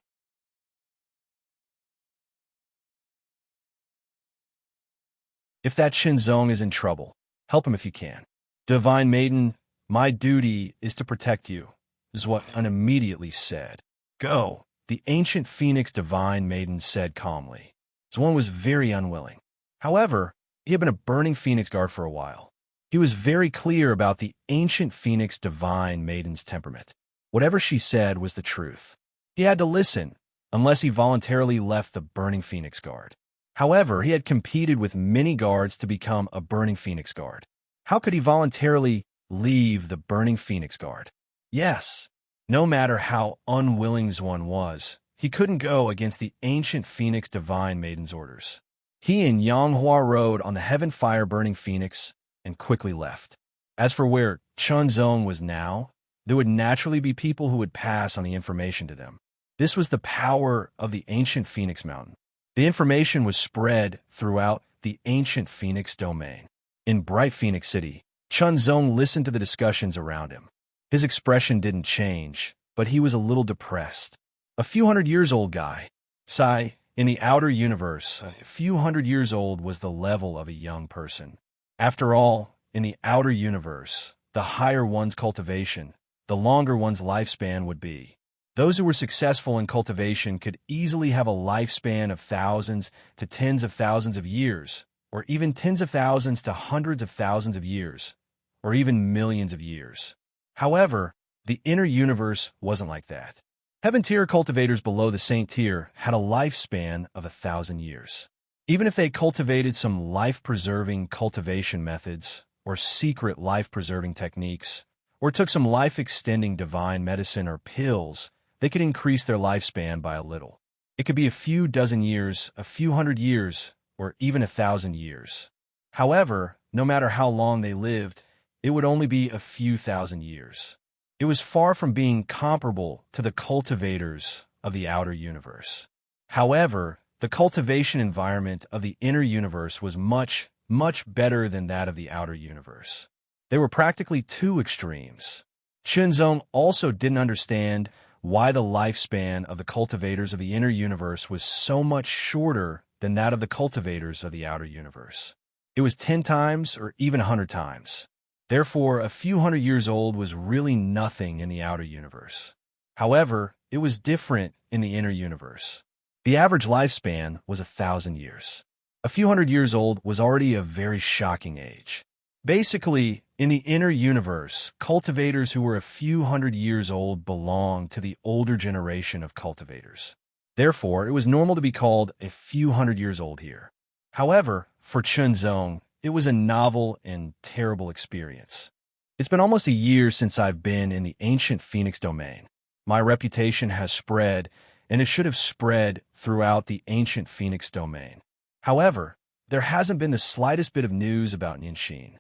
If that Chunzong is in trouble, help him if you can. Divine Maiden, my duty is to protect you, is what Un immediately said. Go. The ancient Phoenix Divine Maiden said calmly. Zwan was very unwilling. However, he had been a burning Phoenix guard for a while. He was very clear about the ancient Phoenix Divine Maiden's temperament. Whatever she said was the truth. He had to listen, unless he voluntarily left the burning Phoenix guard. However, he had competed with many guards to become a burning Phoenix guard. How could he voluntarily leave the burning Phoenix guard? Yes. No matter how unwilling Zwan was, he couldn't go against the ancient Phoenix Divine Maiden's orders. He and Yanghua rode on the heaven fire-burning Phoenix and quickly left. As for where Chunzong was now, there would naturally be people who would pass on the information to them. This was the power of the ancient Phoenix Mountain. The information was spread throughout the ancient Phoenix domain. In bright Phoenix City, Chunzong listened to the discussions around him. His expression didn't change, but he was a little depressed. A few hundred years old guy. Sigh, in the outer universe, a few hundred years old was the level of a young person. After all, in the outer universe, the higher one's cultivation, the longer one's lifespan would be. Those who were successful in cultivation could easily have a lifespan of thousands to tens of thousands of years, or even tens of thousands to hundreds of thousands of years, or even millions of years. However, the inner universe wasn't like that. Heaven-tier cultivators below the saint tier had a lifespan of 1,000 years. Even if they cultivated some life-preserving cultivation methods, or secret life-preserving techniques, or took some life-extending divine medicine or pills, they could increase their lifespan by a little. It could be a few dozen years, a few hundred years, or even 1,000 years. However, no matter how long they lived, it would only be a few thousand years. It was far from being comparable to the cultivators of the outer universe. However, the cultivation environment of the inner universe was much, much better than that of the outer universe. They were practically two extremes. Shenzong also didn't understand why the lifespan of the cultivators of the inner universe was so much shorter than that of the cultivators of the outer universe. It was 10 times or even 100 times. Therefore, a few hundred years old was really nothing in the outer universe. However, it was different in the inner universe. The average lifespan was 1,000 years. A few hundred years old was already a very shocking age. Basically, in the inner universe, cultivators who were a few hundred years old belonged to the older generation of cultivators. Therefore, it was normal to be called a few hundred years old here. However, for Shenzong, it was a novel and terrible experience. It's been almost a year since I've been in the ancient Phoenix domain. My reputation has spread, and it should have spread throughout the ancient Phoenix domain. However, there hasn't been the slightest bit of news about Nianxin.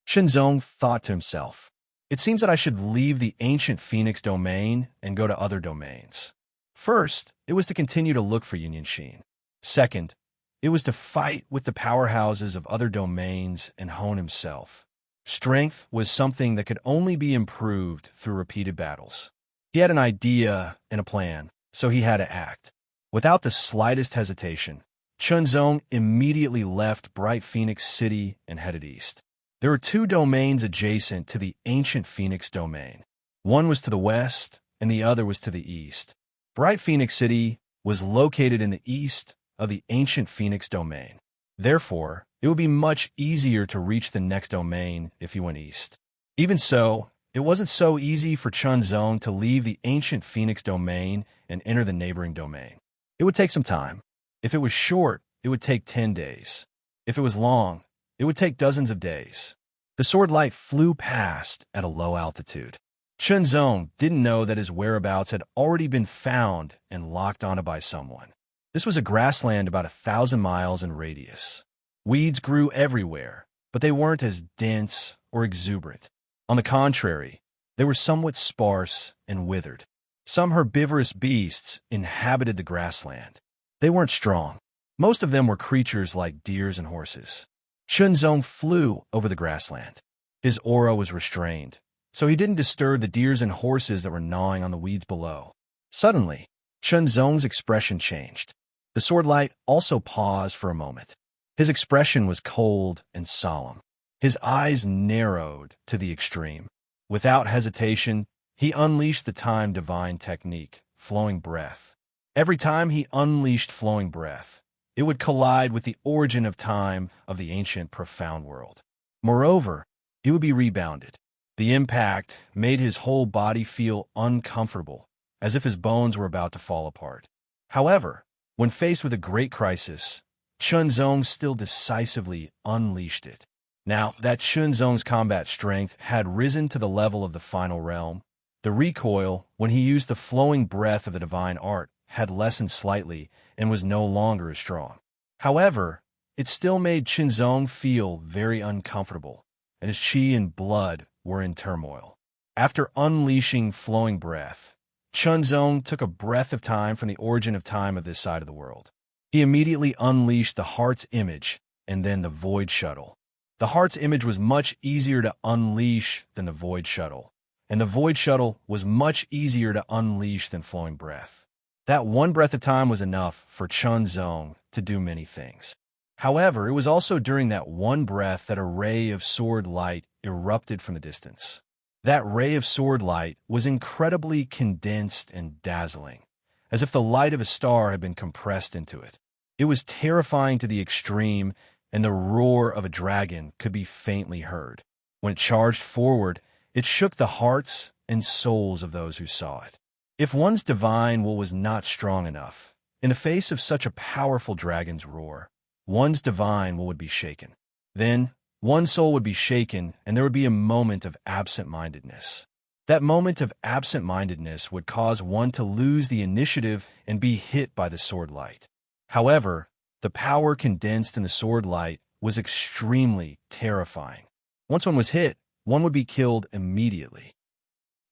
Shenzong thought to himself, it seems that I should leave the ancient Phoenix domain and go to other domains. First, it was to continue to look for Nianxin. Second, it was to fight with the powerhouses of other domains and hone himself. Strength was something that could only be improved through repeated battles. He had an idea and a plan, so he had to act. Without the slightest hesitation, Shenzong immediately left Bright Phoenix City and headed east. There were two domains adjacent to the ancient Phoenix domain. One was to the west, and the other was to the east. Bright Phoenix City was located in the east of the ancient Phoenix domain. Therefore, it would be much easier to reach the next domain if he went east. Even so, it wasn't so easy for Shenzong to leave the ancient Phoenix domain and enter the neighboring domain. It would take some time. If it was short, it would take 10 days. If it was long, it would take dozens of days. The sword light flew past at a low altitude. Shenzong didn't know that his whereabouts had already been found and locked onto by someone. This was a grassland about 1,000 miles in radius. Weeds grew everywhere, but they weren't as dense or exuberant. On the contrary, they were somewhat sparse and withered. Some herbivorous beasts inhabited the grassland. They weren't strong. Most of them were creatures like deers and horses. Shenzong flew over the grassland. His aura was restrained, so he didn't disturb the deers and horses that were gnawing on the weeds below. Suddenly, Shenzong's expression changed. The sword light also paused for a moment. His expression was cold and solemn. His eyes narrowed to the extreme. Without hesitation, he unleashed the time divine technique, flowing breath. Every time he unleashed flowing breath, it would collide with the origin of time of the ancient profound world. Moreover, it would be rebounded. The impact made his whole body feel uncomfortable, as if his bones were about to fall apart. However, when faced with a great crisis, Shenzong still decisively unleashed it. Now that Shenzong's combat strength had risen to the level of the final realm, the recoil, when he used the flowing breath of the divine art, had lessened slightly and was no longer as strong. However, it still made Shenzong feel very uncomfortable, and his chi and blood were in turmoil. After unleashing flowing breath, Shenzong took a breath of time from the origin of time of this side of the world. He immediately unleashed the heart's image and then the void shuttle. The heart's image was much easier to unleash than the void shuttle, and the void shuttle was much easier to unleash than flowing breath. That one breath of time was enough for Chunzong to do many things. However, it was also during that one breath that a ray of sword light erupted from the distance. That ray of sword light was incredibly condensed and dazzling, as if the light of a star had been compressed into it. It was terrifying to the extreme, and the roar of a dragon could be faintly heard. When it charged forward, it shook the hearts and souls of those who saw it. If one's divine will was not strong enough, in the face of such a powerful dragon's roar, one's divine will would be shaken. Then, one soul would be shaken, and there would be a moment of absent-mindedness. That moment of absent-mindedness would cause one to lose the initiative and be hit by the sword light. However, the power condensed in the sword light was extremely terrifying. Once one was hit, one would be killed immediately.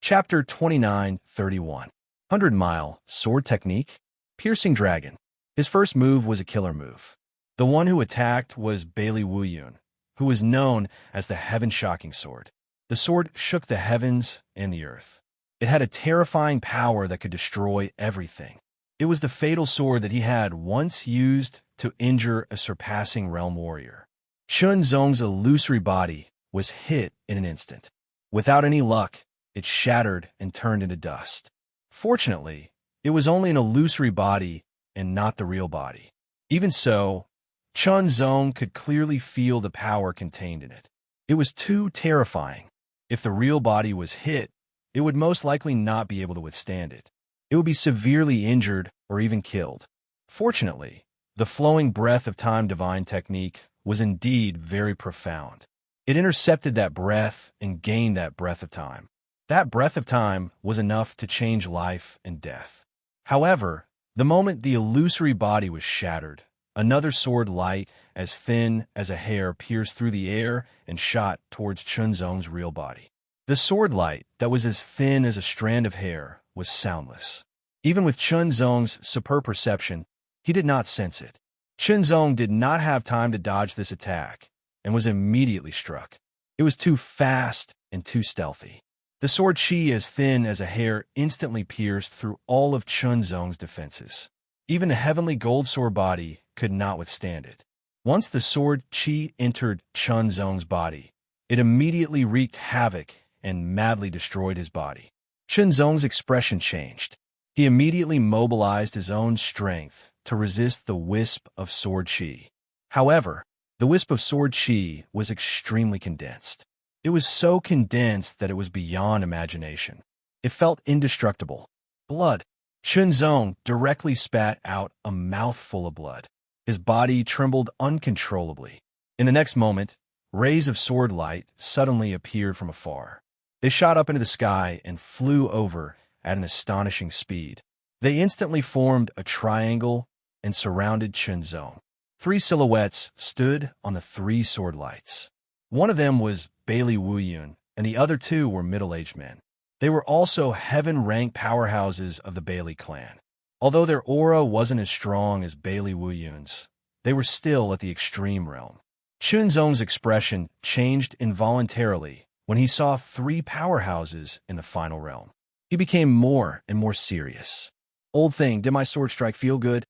Chapter 29:31. 100-mile sword technique. Piercing dragon. His first move was a killer move. The one who attacked was Bailey Wuyun, who was known as the heaven-shocking sword. The sword shook the heavens and the earth. It had a terrifying power that could destroy everything. It was the fatal sword that he had once used to injure a surpassing realm warrior. Chunzong's illusory body was hit in an instant. Without any luck, it shattered and turned into dust. Fortunately, it was only an illusory body and not the real body. Even so, Chunzong could clearly feel the power contained in it. It was too terrifying. If the real body was hit, it would most likely not be able to withstand it. It would be severely injured or even killed. Fortunately, the flowing breath of time divine technique was indeed very profound. It intercepted that breath and gained that breath of time. That breath of time was enough to change life and death. However, the moment the illusory body was shattered, another sword light, as thin as a hair, pierced through the air and shot towards Chunzong's real body. The sword light, that was as thin as a strand of hair, was soundless. Even with Chunzong's superb perception, he did not sense it. Chunzong did not have time to dodge this attack, and was immediately struck. It was too fast and too stealthy. The sword chi, as thin as a hair, instantly pierced through all of Chunzong's defenses. Even the heavenly gold sword body could not withstand it. Once the sword chi entered Chunzong's body, it immediately wreaked havoc and madly destroyed his body. Chunzong's expression changed. He immediately mobilized his own strength to resist the wisp of sword chi. However, the wisp of sword chi was extremely condensed. It was so condensed that it was beyond imagination. It felt indestructible. Blood. Chunzong directly spat out a mouthful of blood. His body trembled uncontrollably. In the next moment, rays of sword light suddenly appeared from afar. They shot up into the sky and flew over at an astonishing speed. They instantly formed a triangle and surrounded Chunzong. 3 silhouettes stood on the 3 sword lights. One of them was Bailey Wuyun, and the other 2 were middle-aged men. They were also heaven-ranked powerhouses of the Bailey clan. Although their aura wasn't as strong as Bailey Wuyun's, they were still at the extreme realm. Chunzong's expression changed involuntarily when he saw 3 powerhouses in the final realm. He became more and more serious. "Old thing, did my sword strike feel good?"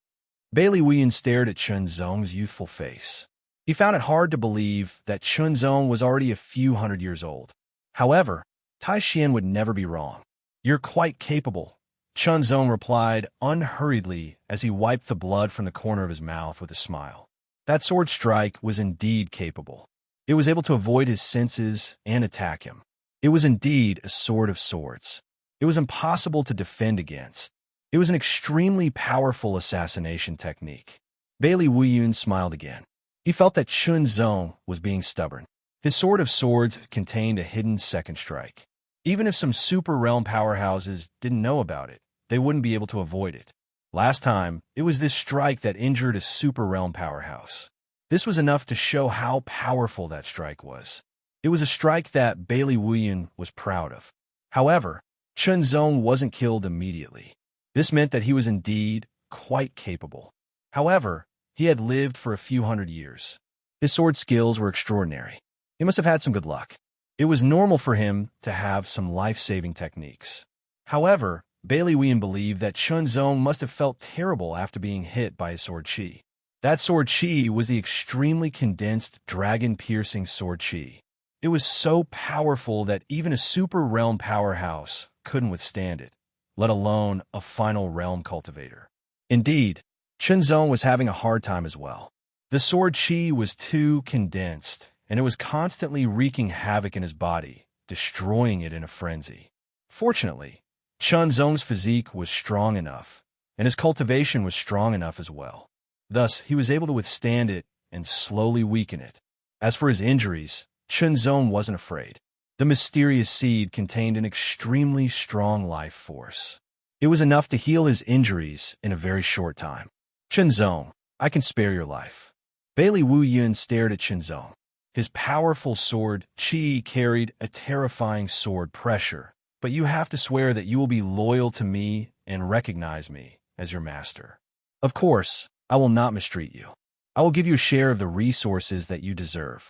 Bailey Wuyun stared at Chunzong's youthful face. He found it hard to believe that Chunzong was already a few hundred years old. However, Tai Xian would never be wrong. "You're quite capable," Chunzong replied unhurriedly as he wiped the blood from the corner of his mouth with a smile. That sword strike was indeed capable. It was able to avoid his senses and attack him. It was indeed a sword of swords. It was impossible to defend against. It was an extremely powerful assassination technique. Bailey Wuyun smiled again. He felt that Chunzong was being stubborn. His sword of swords contained a hidden second strike. Even if some super realm powerhouses didn't know about it, they wouldn't be able to avoid it. Last time, it was this strike that injured a super realm powerhouse. This was enough to show how powerful that strike was. It was a strike that Bailey Wuyun was proud of. However, Chunzong wasn't killed immediately. This meant that he was indeed quite capable. However, he had lived for a few hundred years. His sword skills were extraordinary. He must have had some good luck. It was normal for him to have some life-saving techniques. However, Bailey Wein believed that Chun Zong must have felt terrible after being hit by his sword chi. That sword chi was the extremely condensed, dragon-piercing sword chi. It was so powerful that even a super realm powerhouse couldn't withstand it, let alone a final realm cultivator. Indeed, Chun Zong was having a hard time as well. The sword chi was too condensed, and it was constantly wreaking havoc in his body, destroying it in a frenzy. Fortunately, Chun Zong's physique was strong enough, and his cultivation was strong enough as well. Thus, he was able to withstand it and slowly weaken it. As for his injuries, Chun Zong wasn't afraid. The mysterious seed contained an extremely strong life force. It was enough to heal his injuries in a very short time. Chun Zong, I can spare your life. Bailey Wu Yun stared at Chun Zong. His powerful sword, Qi, carried a terrifying sword pressure, but you have to swear that you will be loyal to me and recognize me as your master. Of course, I will not mistreat you. I will give you a share of the resources that you deserve.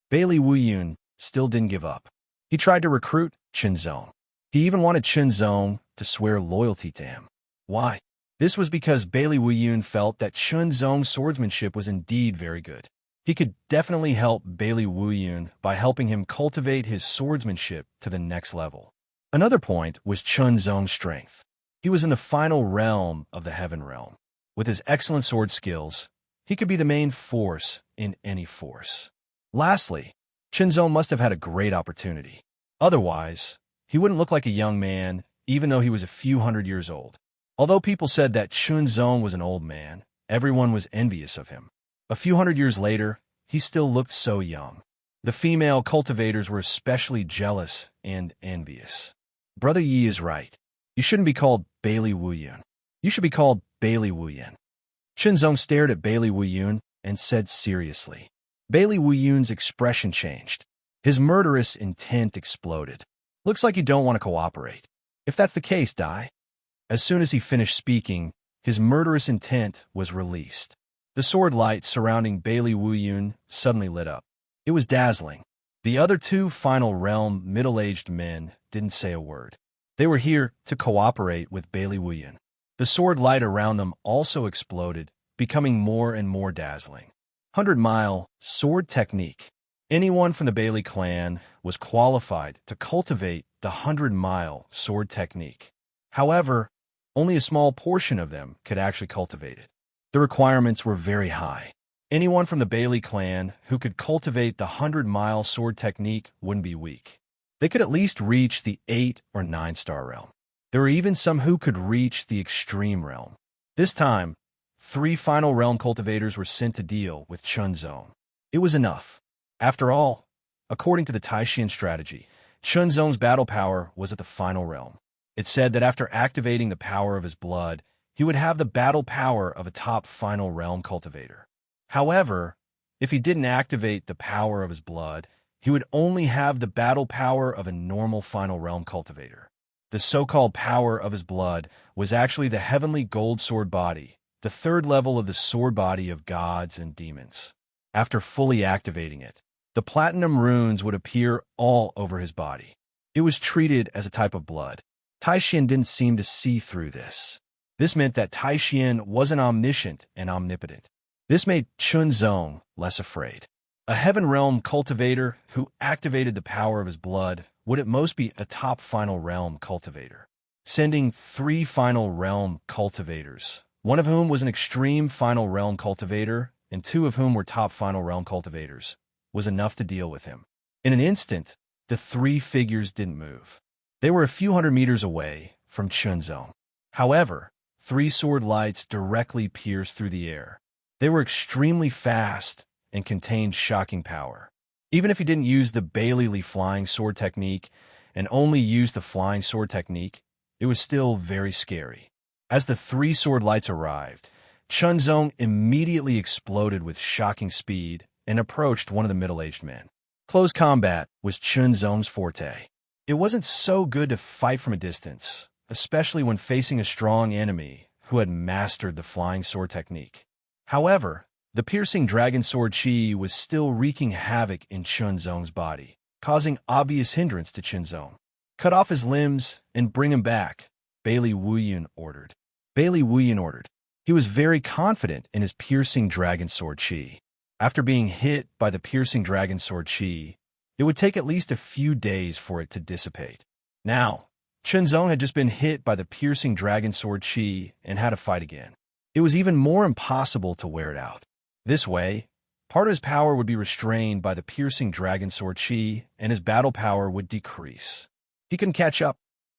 Bailey Wu Yun still didn't give up. He tried to recruit Chun Zong. He even wanted Chun Zong to swear loyalty to him. Why? This was because Bailey Wu Yun felt that Chun Zong's swordsmanship was indeed very good. He could definitely help Bailey Wu Yun by helping him cultivate his swordsmanship to the next level. Another point was Chun Zong's strength. He was in the final realm of the Heaven Realm. With his excellent sword skills, he could be the main force in any force. Lastly, Chun Zong must have had a great opportunity. Otherwise, he wouldn't look like a young man, even though he was a few hundred years old. Although people said that Chun Zong was an old man, everyone was envious of him. A few hundred years later, he still looked so young. The female cultivators were especially jealous and envious. Brother Yi is right. You shouldn't be called Bailey Wu Yun. You should be called Bailey Wu Yun. Chun Zong stared at Bailey Wu Yun and said seriously. Bailey Wu Yun's expression changed. His murderous intent exploded. Looks like you don't want to cooperate. If that's the case, die. As soon as he finished speaking, his murderous intent was released. The sword light surrounding Bailey Wu Yun suddenly lit up. It was dazzling. The other two Final Realm middle-aged men didn't say a word. They were here to cooperate with Bailey Wu Yun. The sword light around them also exploded, becoming more and more dazzling. 100-mile sword technique. Anyone from the Bailey clan was qualified to cultivate the 100-mile sword technique. However, only a small portion of them could actually cultivate it. The requirements were very high. Anyone from the Bailey clan who could cultivate the 100-mile sword technique wouldn't be weak. They could at least reach the 8 or 9-star realm. There were even some who could reach the extreme realm. This time, 3 final realm cultivators were sent to deal with Chun Zong. It was enough. After all, according to the Taishan strategy, Chun Zong's battle power was at the final realm. It said that after activating the power of his blood, he would have the battle power of a top final realm cultivator. However, if he didn't activate the power of his blood, he would only have the battle power of a normal final realm cultivator. The so-called power of his blood was actually the heavenly gold sword body, the 3rd level of the sword body of gods and demons. After fully activating it, the platinum runes would appear all over his body. It was treated as a type of blood. Taishan didn't seem to see through this. This meant that Taishan wasn't omniscient and omnipotent. This made Chun Zong less afraid. A heaven realm cultivator who activated the power of his blood would at most be a top final realm cultivator. Sending 3 final realm cultivators, one of whom was an extreme final realm cultivator and 2 of whom were top final realm cultivators, was enough to deal with him. In an instant, the 3 figures didn't move. They were a few hundred meters away from Chun Zong. However, 3 sword lights directly pierced through the air. They were extremely fast and contained shocking power. Even if he didn't use the Bailey flying sword technique and only used the flying sword technique, it was still very scary. As the 3 sword lights arrived, Chun Zong immediately exploded with shocking speed and approached one of the middle-aged men. Close combat was Chun Zong's forte. It wasn't so good to fight from a distance, especially when facing a strong enemy who had mastered the flying sword technique. However, the piercing dragon sword chi was still wreaking havoc in Chun Zong's body. causing obvious hindrance to Chinzong. Cut off his limbs and bring him back, Bailey Wuyun ordered. Bailey Wuyun ordered. He was very confident in his piercing dragon sword chi. After being hit by the piercing dragon sword chi, it would take at least a few days for it to dissipate. Now, Chinzong had just been hit by the piercing dragon sword chi and had to fight again. It was even more impossible to wear it out. This way, part of his power would be restrained by the piercing dragon sword chi, and his battle power would decrease. He couldn't catch up.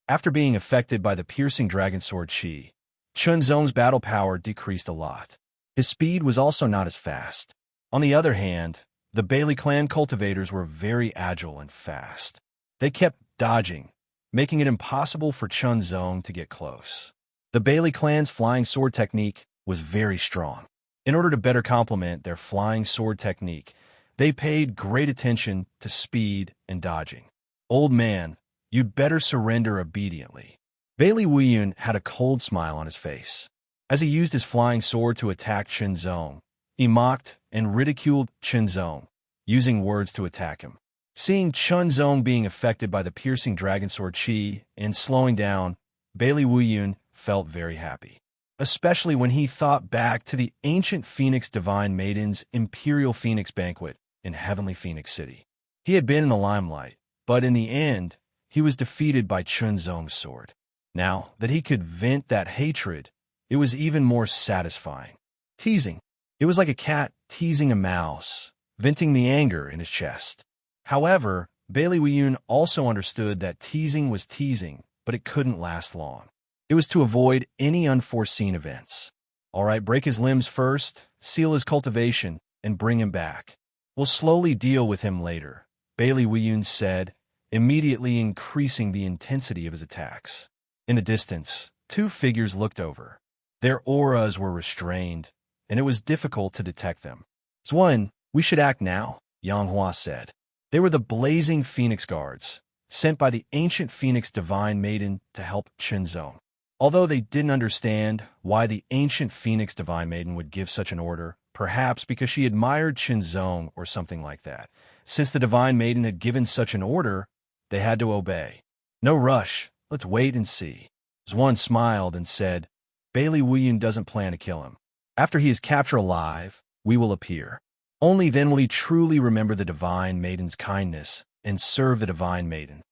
After being affected by the piercing dragon sword chi, Chinzong's battle power decreased a lot. His speed was also not as fast. On the other hand, the Bailey clan cultivators were very agile and fast. They kept dodging, making it impossible for Chinzong to get close. The Bailey clan's flying sword technique was very strong. In order to better complement their flying sword technique, they paid great attention to speed and dodging. Old man, you'd better surrender obediently. Bailey Wuyun had a cold smile on his face. As he used his flying sword to attack Chinzong, he mocked and ridiculed Chinzong, using words to attack him. Seeing Chinzong being affected by the piercing dragon sword chi and slowing down, Bailey Wuyun felt very happy, especially when he thought back to the ancient Phoenix Divine Maiden's Imperial Phoenix Banquet in Heavenly Phoenix City. He had been in the limelight, but in the end, he was defeated by Chinzong's sword. Now that he could vent that hatred, it was even more satisfying. Teasing. It was like a cat teasing a mouse, venting the anger in his chest. However, Bailey Wuyun also understood that teasing was teasing, but it couldn't last long. It was to avoid any unforeseen events. All right, break his limbs first, seal his cultivation, and bring him back. We'll slowly deal with him later, Bailey Wuyun said, immediately increasing the intensity of his attacks. In the distance, two figures looked over. Their auras were restrained, and it was difficult to detect them. Zwan, we should act now, Yang Hua said. They were the blazing Phoenix Guards, sent by the ancient Phoenix Divine Maiden to help Chinzong. Although they didn't understand why the ancient Phoenix Divine Maiden would give such an order, perhaps because she admired Chinzong or something like that. Since the Divine Maiden had given such an order, they had to obey. No rush, let's wait and see. Zwan smiled and said, Bailey Wuyun doesn't plan to kill him. After he is captured alive, we will appear. Only then will he truly remember the Divine Maiden's kindness and serve the Divine Maiden.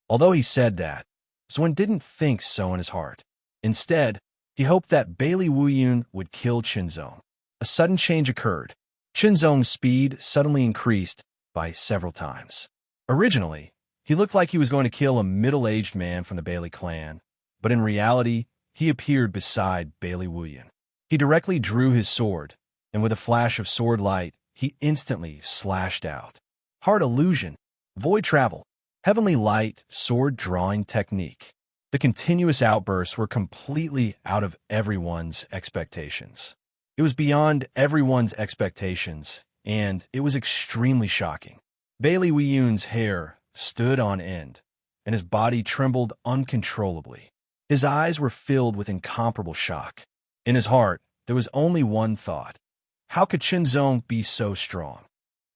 Although he said that, Zwan didn't think so in his heart. Instead, he hoped that Bailey Wuyun would kill Chinzong. A sudden change occurred. Chinzong's speed suddenly increased by several times. Originally, he looked like he was going to kill a middle-aged man from the Bailey clan, but in reality, he appeared beside Bailey Wuyun. He directly drew his sword, and with a flash of sword light, he instantly slashed out. Hard illusion, void travel, heavenly light, sword drawing technique. The continuous outbursts were completely out of everyone's expectations. It was beyond everyone's expectations, and it was extremely shocking. Bailey Wuyun's hair stood on end, and his body trembled uncontrollably. His eyes were filled with incomparable shock. In his heart, there was only one thought. How could Chinzong be so strong?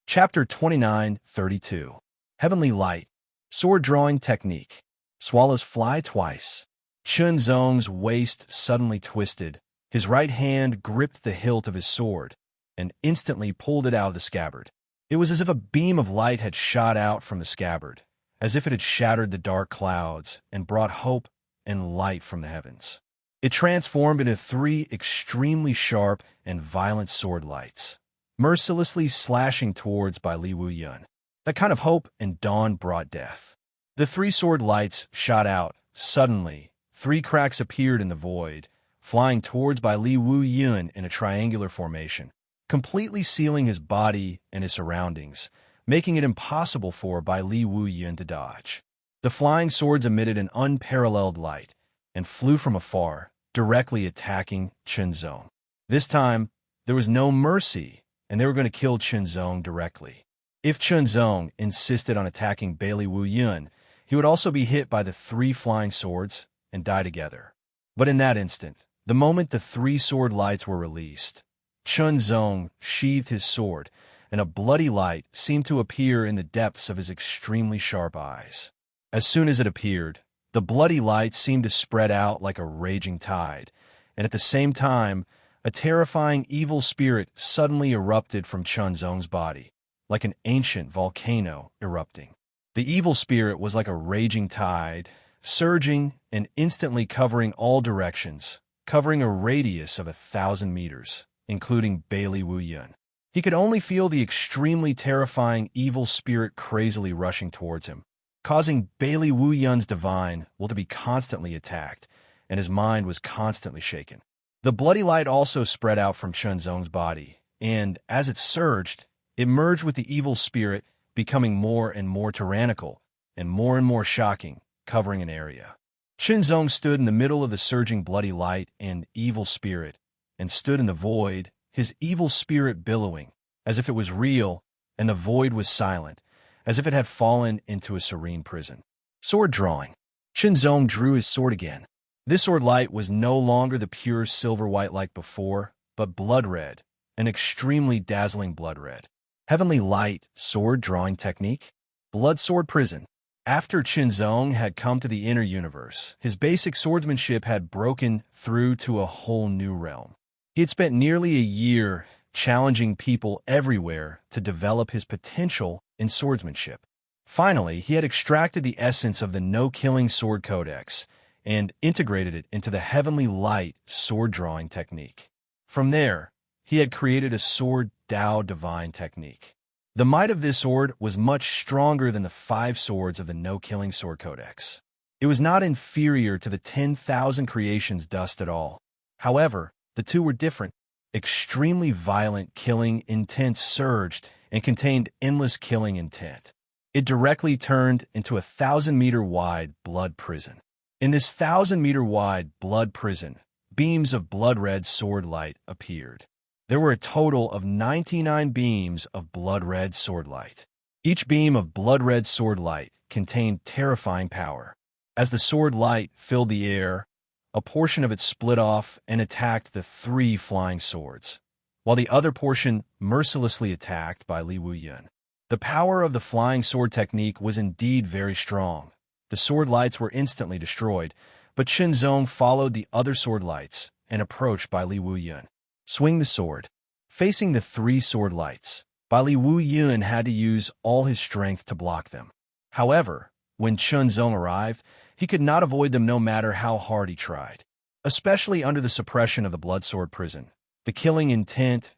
Chapter 29:32. Heavenly Light. Sword Drawing Technique. Swallows fly twice. Chinzong's waist suddenly twisted. His right hand gripped the hilt of his sword and instantly pulled it out of the scabbard. It was as if a beam of light had shot out from the scabbard, as if it had shattered the dark clouds and brought hope and light from the heavens. It transformed into three extremely sharp and violent sword lights, mercilessly slashing towards by Li Wuyun. That kind of hope and dawn brought death. The three sword lights shot out. Suddenly, three cracks appeared in the void, flying towards by Li Wuyun in a triangular formation, completely sealing his body and his surroundings, making it impossible for Bai Li Wuyun to dodge. The flying swords emitted an unparalleled light and flew from afar, directly attacking Chinzong. This time, there was no mercy, and they were going to kill Chinzong directly. If Chinzong insisted on attacking Bailey Wuyun, he would also be hit by the three flying swords and die together. But in that instant, the moment the three sword lights were released, Chinzong sheathed his sword, and a bloody light seemed to appear in the depths of his extremely sharp eyes. As soon as it appeared, the bloody light seemed to spread out like a raging tide, and at the same time, a terrifying evil spirit suddenly erupted from Chunzong's body, like an ancient volcano erupting. The evil spirit was like a raging tide, surging and instantly covering all directions, covering a radius of 1,000 meters, including Bailey Wu Yun. He could only feel the extremely terrifying evil spirit crazily rushing towards him, causing Bailey Wu Yun's divine will to be constantly attacked, and his mind was constantly shaken. The bloody light also spread out from Chunzong's body, and as it surged, it merged with the evil spirit, becoming more and more tyrannical and more shocking, covering an area. Chunzong stood in the middle of the surging bloody light and evil spirit, and stood in the void, his evil spirit billowing, as if it was real, and the void was silent, as if it had fallen into a serene prison. Sword drawing. Chunzong drew his sword again. This sword light was no longer the pure silver white like before, but blood red, an extremely dazzling blood red. Heavenly light sword drawing technique. Blood sword prison. After Chunzong had come to the inner universe, his basic swordsmanship had broken through to a whole new realm. He had spent nearly a year challenging people everywhere to develop his potential in swordsmanship. Finally, he had extracted the essence of the no-killing sword codex and integrated it into the heavenly light sword-drawing technique. From there, he had created a sword Dao divine technique. The might of this sword was much stronger than the 5 swords of the no-killing sword codex. It was not inferior to the 10,000 creations dust at all. However, the two were different. Extremely violent killing intent surged and contained endless killing intent. It directly turned into a 1,000-meter wide blood prison. In this 1,000-meter wide blood prison, beams of blood-red sword light appeared. There were a total of 99 beams of blood-red sword light. Each beam of blood-red sword light contained terrifying power. As the sword light filled the air, a portion of it split off and attacked the 3 flying swords, while the other portion mercilessly attacked by Li Wuyun. The power of the flying sword technique was indeed very strong. The sword lights were instantly destroyed, but Chunzong followed the other sword lights and approached by Li Wuyun. Swing the sword. Facing the 3 sword lights, Li Wuyun had to use all his strength to block them. However, when Chunzong arrived, he could not avoid them no matter how hard he tried. Especially under the suppression of the blood sword prison, the killing intent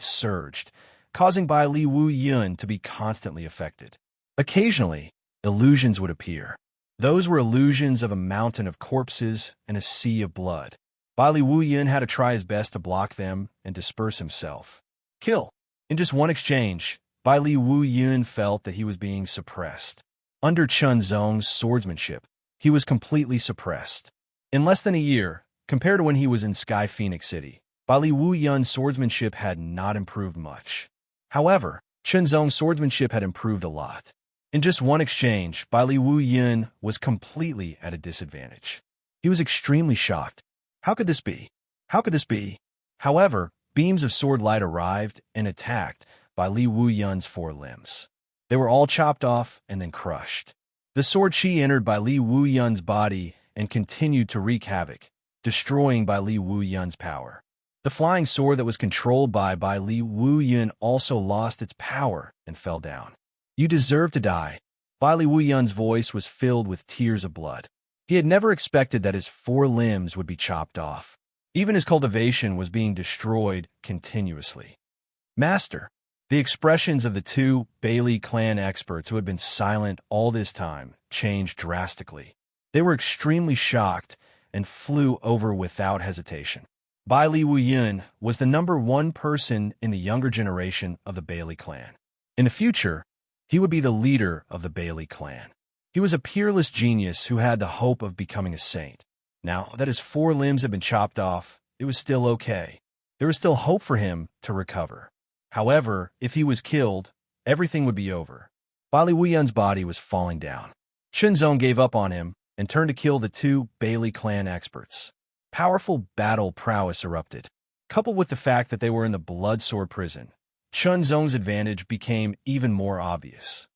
surged, causing Li Wuyun to be constantly affected. Occasionally, illusions would appear. Those were illusions of a mountain of corpses and a sea of blood. Li Wuyun had to try his best to block them and disperse himself. Kill. In just one exchange, Li Wuyun felt that he was being suppressed. Under Chunzong's swordsmanship, he was completely suppressed. In less than a year, compared to when he was in Sky Phoenix City, Li Wuyun's swordsmanship had not improved much. However, Chunzong's swordsmanship had improved a lot. In just one exchange, Li Wuyun was completely at a disadvantage. He was extremely shocked. How could this be? How could this be? However, beams of sword light arrived and attacked Li Wuyun's 4 limbs. They were all chopped off and then crushed. The sword chi entered Li Wuyun's body and continued to wreak havoc, destroying Li Wuyun's power. The flying sword that was controlled by Li Wuyun also lost its power and fell down. You deserve to die. Li Wuyun's voice was filled with tears of blood. He had never expected that his 4 limbs would be chopped off. Even his cultivation was being destroyed continuously. Master. The expressions of the 2 Bailey clan experts who had been silent all this time changed drastically. They were extremely shocked and flew over without hesitation. Li Wuyun was the #1 person in the younger generation of the Bailey clan. In the future, he would be the leader of the Bailey clan. He was a peerless genius who had the hope of becoming a saint. Now that his 4 limbs had been chopped off, it was still okay. There was still hope for him to recover. However, if he was killed, everything would be over. Li Wuyun's body was falling down. Chunzong gave up on him and turned to kill the 2 Bailey clan experts. Powerful battle prowess erupted. Coupled with the fact that they were in the blood sword prison, Chunzong's advantage became even more obvious.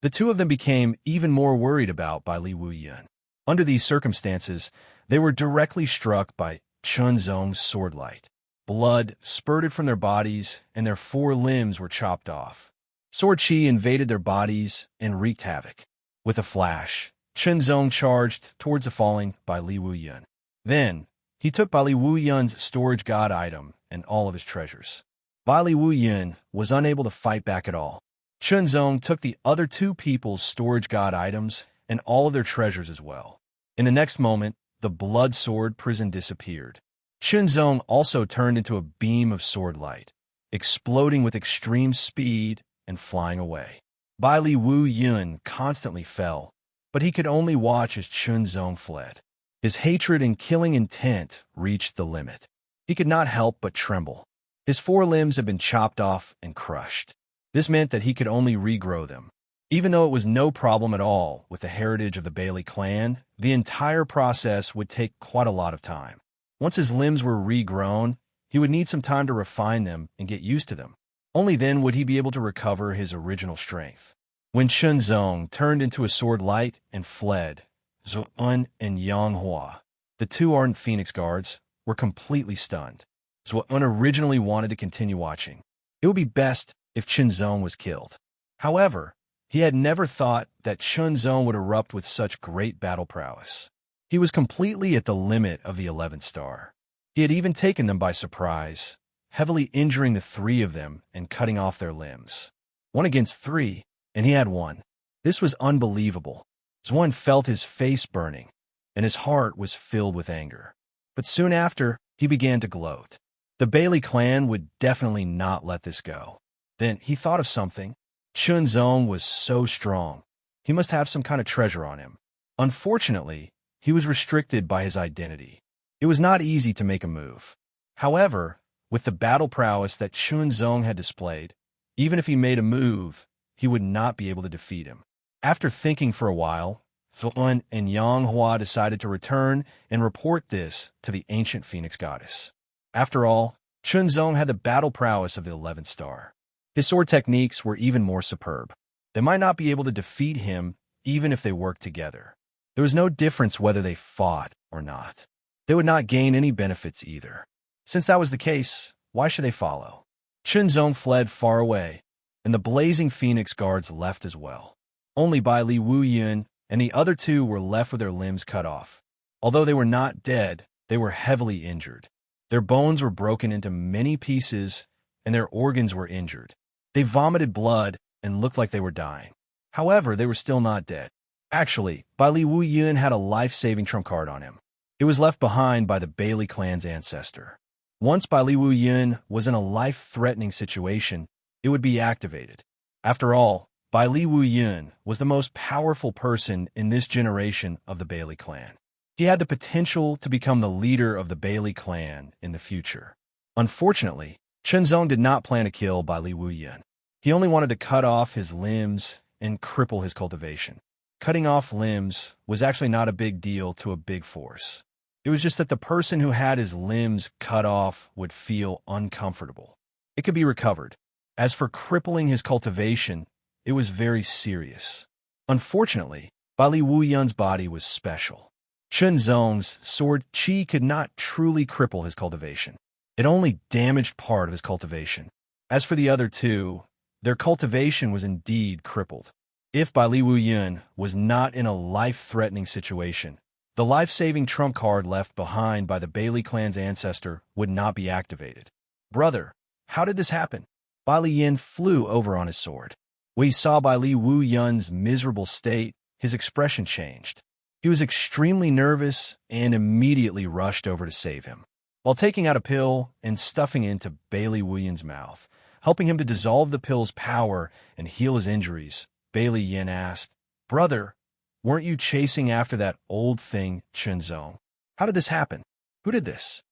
The two of them became even more worried about by Li Wuyun. Under these circumstances, they were directly struck by Chunzong's sword light. Blood spurted from their bodies, and their 4 limbs were chopped off. Sword chi invaded their bodies and wreaked havoc. With a flash, Chunzong charged towards the falling by Li Wuyun. Then, he took Bai Li Wuyun's storage god item and all of his treasures. Bai Li Wuyun was unable to fight back at all. Chunzong took the other 2 people's storage god items and all of their treasures as well. In the next moment, the blood sword prison disappeared. Chunzong also turned into a beam of sword light, exploding with extreme speed and flying away. Bai Li Wuyun constantly fell, but he could only watch as Chunzong fled. His hatred and killing intent reached the limit. He could not help but tremble. His 4 limbs had been chopped off and crushed. This meant that he could only regrow them. Even though it was no problem at all with the heritage of the Bailey clan, the entire process would take quite a lot of time. Once his limbs were regrown, he would need some time to refine them and get used to them. Only then would he be able to recover his original strength. When Chunzong turned into a sword light and fled, Zuun and Yanghua, the 2 ardent Phoenix guards, were completely stunned. Zuun originally wanted to continue watching. It would be best if Chunzong was killed. However, he had never thought that Chunzong would erupt with such great battle prowess. He was completely at the limit of the 11th star. He had even taken them by surprise, heavily injuring the 3 of them and cutting off their limbs. 1 against 3, and he had won. This was unbelievable. Zuun felt his face burning, and his heart was filled with anger. But soon after, he began to gloat. The Bailey clan would definitely not let this go. Then he thought of something. Chunzong was so strong. He must have some kind of treasure on him. Unfortunately, he was restricted by his identity. It was not easy to make a move. However, with the battle prowess that Chunzong had displayed, even if he made a move, he would not be able to defeat him. After thinking for a while, Zuun and Yanghua decided to return and report this to the ancient Phoenix goddess. After all, Chunzong had the battle prowess of the 11th star. His sword techniques were even more superb. They might not be able to defeat him even if they worked together. There was no difference whether they fought or not. They would not gain any benefits either. Since that was the case, why should they follow? Chunzong fled far away, and the blazing Phoenix guards left as well. Only Bai Li Wuyun and the other 2 were left with their limbs cut off. Although they were not dead, they were heavily injured. Their bones were broken into many pieces, and their organs were injured. They vomited blood and looked like they were dying. However, they were still not dead. Actually, Bai Li Wuyun had a life-saving trump card on him. It was left behind by the Bailey clan's ancestor. Once Bai Li Wuyun was in a life-threatening situation, it would be activated. After all, Bai Li Wuyun was the most powerful person in this generation of the Bailey clan. He had the potential to become the leader of the Bailey clan in the future. Unfortunately, Chunzong did not plan to kill Bai Li Wuyun. He only wanted to cut off his limbs and cripple his cultivation. Cutting off limbs was actually not a big deal to a big force. It was just that the person who had his limbs cut off would feel uncomfortable. It could be recovered. As for crippling his cultivation, it was very serious. Unfortunately, Bai Li Wuyun's body was special. Chunzong's sword chi could not truly cripple his cultivation. It only damaged part of his cultivation. As for the other 2, their cultivation was indeed crippled. If Bai Li Wuyun was not in a life-threatening situation, the life-saving trump card left behind by the Bailey clan's ancestor would not be activated. Brother, how did this happen? Bai Li Yin flew over on his sword. When he saw Bai Li Wuyun's miserable state, his expression changed. He was extremely nervous and immediately rushed over to save him. While taking out a pill and stuffing it into Bai Li Wuyun's mouth, helping him to dissolve the pill's power and heal his injuries, Bai Li Yin asked, "Brother, weren't you chasing after that old thing, Chunzong? How did this happen? Who did this?"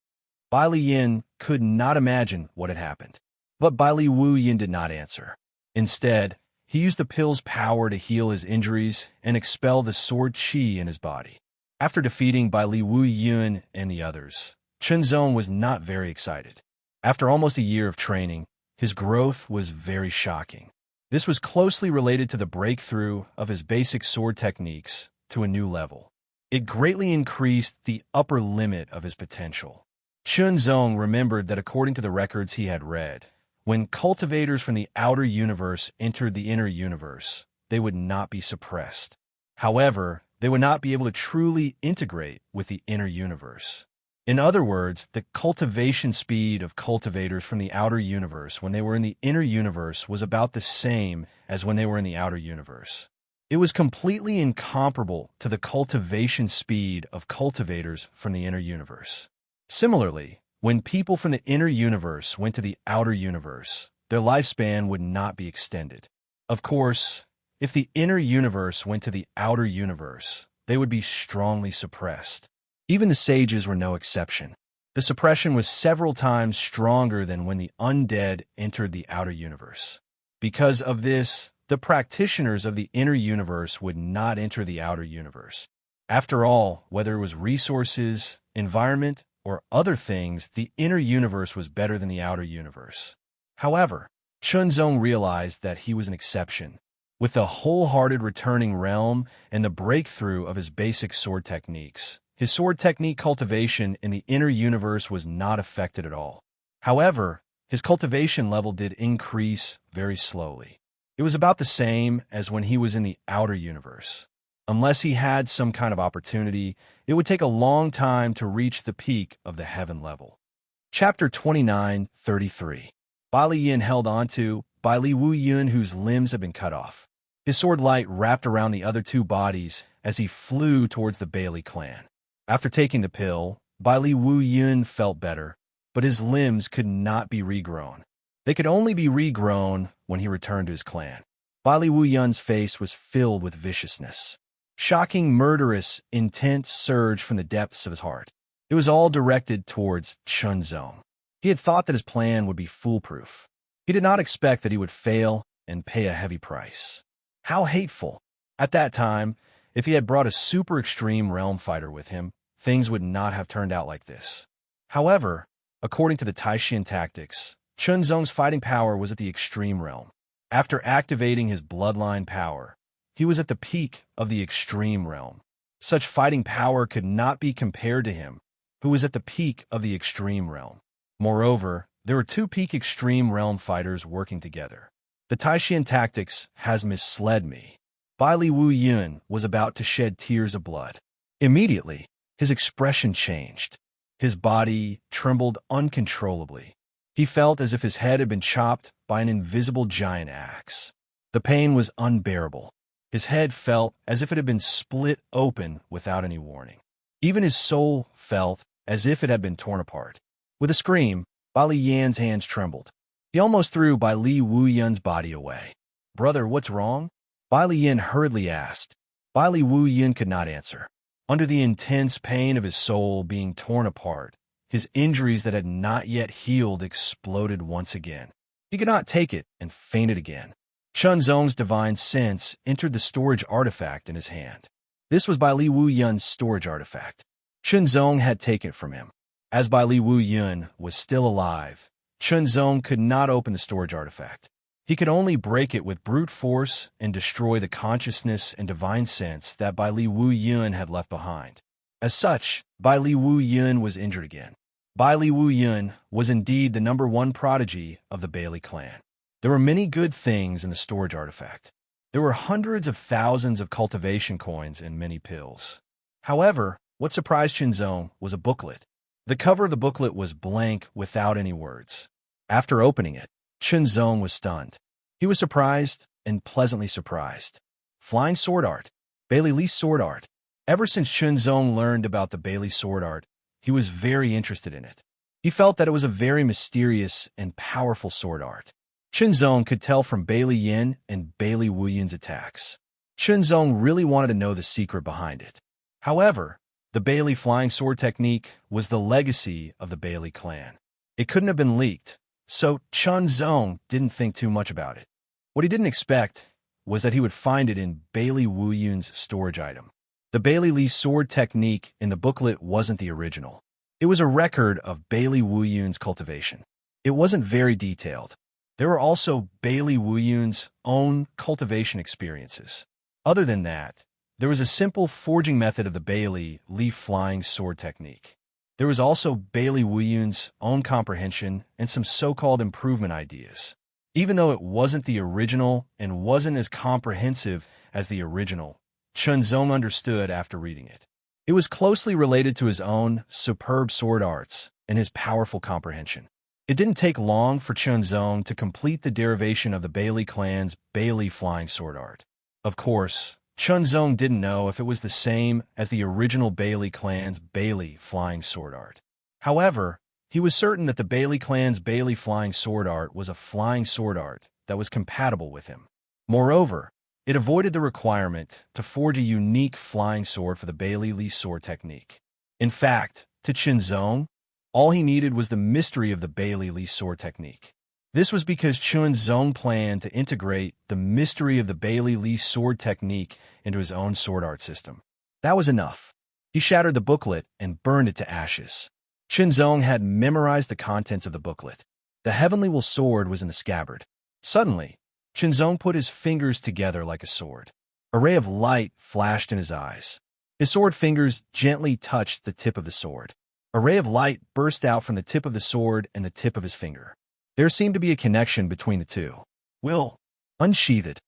Bai Li Yin could not imagine what had happened. But Bai Li Wuyun did not answer. Instead, he used the pill's power to heal his injuries and expel the sword chi in his body. After defeating Bai Li Wuyun and the others, Chunzong was not very excited. After almost a year of training, his growth was very shocking. This was closely related to the breakthrough of his basic sword techniques to a new level. It greatly increased the upper limit of his potential. Chunzong remembered that according to the records he had read, when cultivators from the outer universe entered the inner universe, they would not be suppressed. However, they would not be able to truly integrate with the inner universe. In other words, the cultivation speed of cultivators from the outer universe when they were in the inner universe was about the same as when they were in the outer universe. It was completely incomparable to the cultivation speed of cultivators from the inner universe. Similarly, when people from the inner universe went to the outer universe, their lifespan would not be extended. Of course, if the inner universe went to the outer universe, they would be strongly suppressed. Even the sages were no exception. The suppression was several times stronger than when the undead entered the outer universe. Because of this, the practitioners of the inner universe would not enter the outer universe. After all, whether it was resources, environment, or other things, the inner universe was better than the outer universe. However, Chunzong realized that he was an exception. With the wholehearted returning realm and the breakthrough of his basic sword techniques, his sword technique cultivation in the inner universe was not affected at all. However, his cultivation level did increase very slowly. It was about the same as when he was in the outer universe. Unless he had some kind of opportunity, it would take a long time to reach the peak of the heaven level. Chapter 29:33. Bai Li Yin held on to Bai Li Wu Yun, whose limbs had been cut off. His sword light wrapped around the other two bodies as he flew towards the Bailey clan. After taking the pill, Bai Li Wu Yun felt better, but his limbs could not be regrown. They could only be regrown when he returned to his clan. Bai Li Wu Yun's face was filled with viciousness. Shocking, murderous, intent surged from the depths of his heart. It was all directed towards Chunzong. He had thought that his plan would be foolproof. He did not expect that he would fail and pay a heavy price. How hateful! At that time, if he had brought a super extreme realm fighter with him, things would not have turned out like this. However, according to the Taishan tactics, Chunzong's fighting power was at the extreme realm. After activating his bloodline power, he was at the peak of the extreme realm. Such fighting power could not be compared to him, who was at the peak of the extreme realm. Moreover, there were two peak extreme realm fighters working together. The Taishan tactics has misled me. Bai Li Wu Yun was about to shed tears of blood. Immediately, his expression changed. His body trembled uncontrollably. He felt as if his head had been chopped by an invisible giant axe. The pain was unbearable. His head felt as if it had been split open without any warning. Even his soul felt as if it had been torn apart. With a scream, Bai Li Yan's hands trembled. He almost threw Bai Li Wu Yun's body away. "Brother, what's wrong?" Bai Li Yan hurriedly asked. Bai Li Wu Yun could not answer. Under the intense pain of his soul being torn apart, his injuries that had not yet healed exploded once again. He could not take it and fainted again. Chunzong's divine sense entered the storage artifact in his hand. This was Bai Li Wu Yun's storage artifact. Chunzong had taken it from him. As Bai Li Wu Yun was still alive, Chunzong could not open the storage artifact. He could only break it with brute force and destroy the consciousness and divine sense that Bai Li Wu Yun had left behind. As such, Bai Li Wu Yun was injured again. Bai Li Wu Yun was indeed the #1 prodigy of the Bailey clan. There were many good things in the storage artifact. There were hundreds of thousands of cultivation coins and many pills. However, what surprised Chunzong was a booklet. The cover of the booklet was blank without any words. After opening it, Chunzong was stunned. He was surprised and pleasantly surprised. Flying sword art. Bailey Lee's sword art. Ever since Chunzong learned about the Bailey sword art, he was very interested in it. He felt that it was a very mysterious and powerful sword art. Chunzong could tell from Bailey Yin and Bailey Wu Yun's attacks. Chunzong really wanted to know the secret behind it. However, the Bailey flying sword technique was the legacy of the Bailey clan. It couldn't have been leaked, so Chunzong didn't think too much about it. What he didn't expect was that he would find it in Bailey Wu Yun's storage item. The Bailey Lee sword technique in the booklet wasn't the original. It was a record of Bailey Wu Yun's cultivation. It wasn't very detailed. There were also Bailey Wuyun's own cultivation experiences. Other than that, there was a simple forging method of the Bailey leaf flying sword technique. There was also Bailey Wuyun's own comprehension and some so-called improvement ideas. Even though it wasn't the original and wasn't as comprehensive as the original, Chunzong understood after reading it. It was closely related to his own superb sword arts and his powerful comprehension. It didn't take long for Chunzong to complete the derivation of the Bailey clan's Bailey flying sword art. Of course, Chunzong didn't know if it was the same as the original Bailey clan's Bailey flying sword art. However, he was certain that the Bailey clan's Bailey flying sword art was a flying sword art that was compatible with him. Moreover, it avoided the requirement to forge a unique flying sword for the Bailey Li sword technique. In fact, to Chunzong, all he needed was the mystery of the Bailey Li sword technique. This was because Chunzong planned to integrate the mystery of the Bailey Li sword technique into his own sword art system. That was enough. He shattered the booklet and burned it to ashes. Chunzong had memorized the contents of the booklet. The heavenly will sword was in the scabbard. Suddenly, Chunzong put his fingers together like a sword. A ray of light flashed in his eyes. His sword fingers gently touched the tip of the sword. A ray of light burst out from the tip of the sword and the tip of his finger. There seemed to be a connection between the two. Will, unsheathed.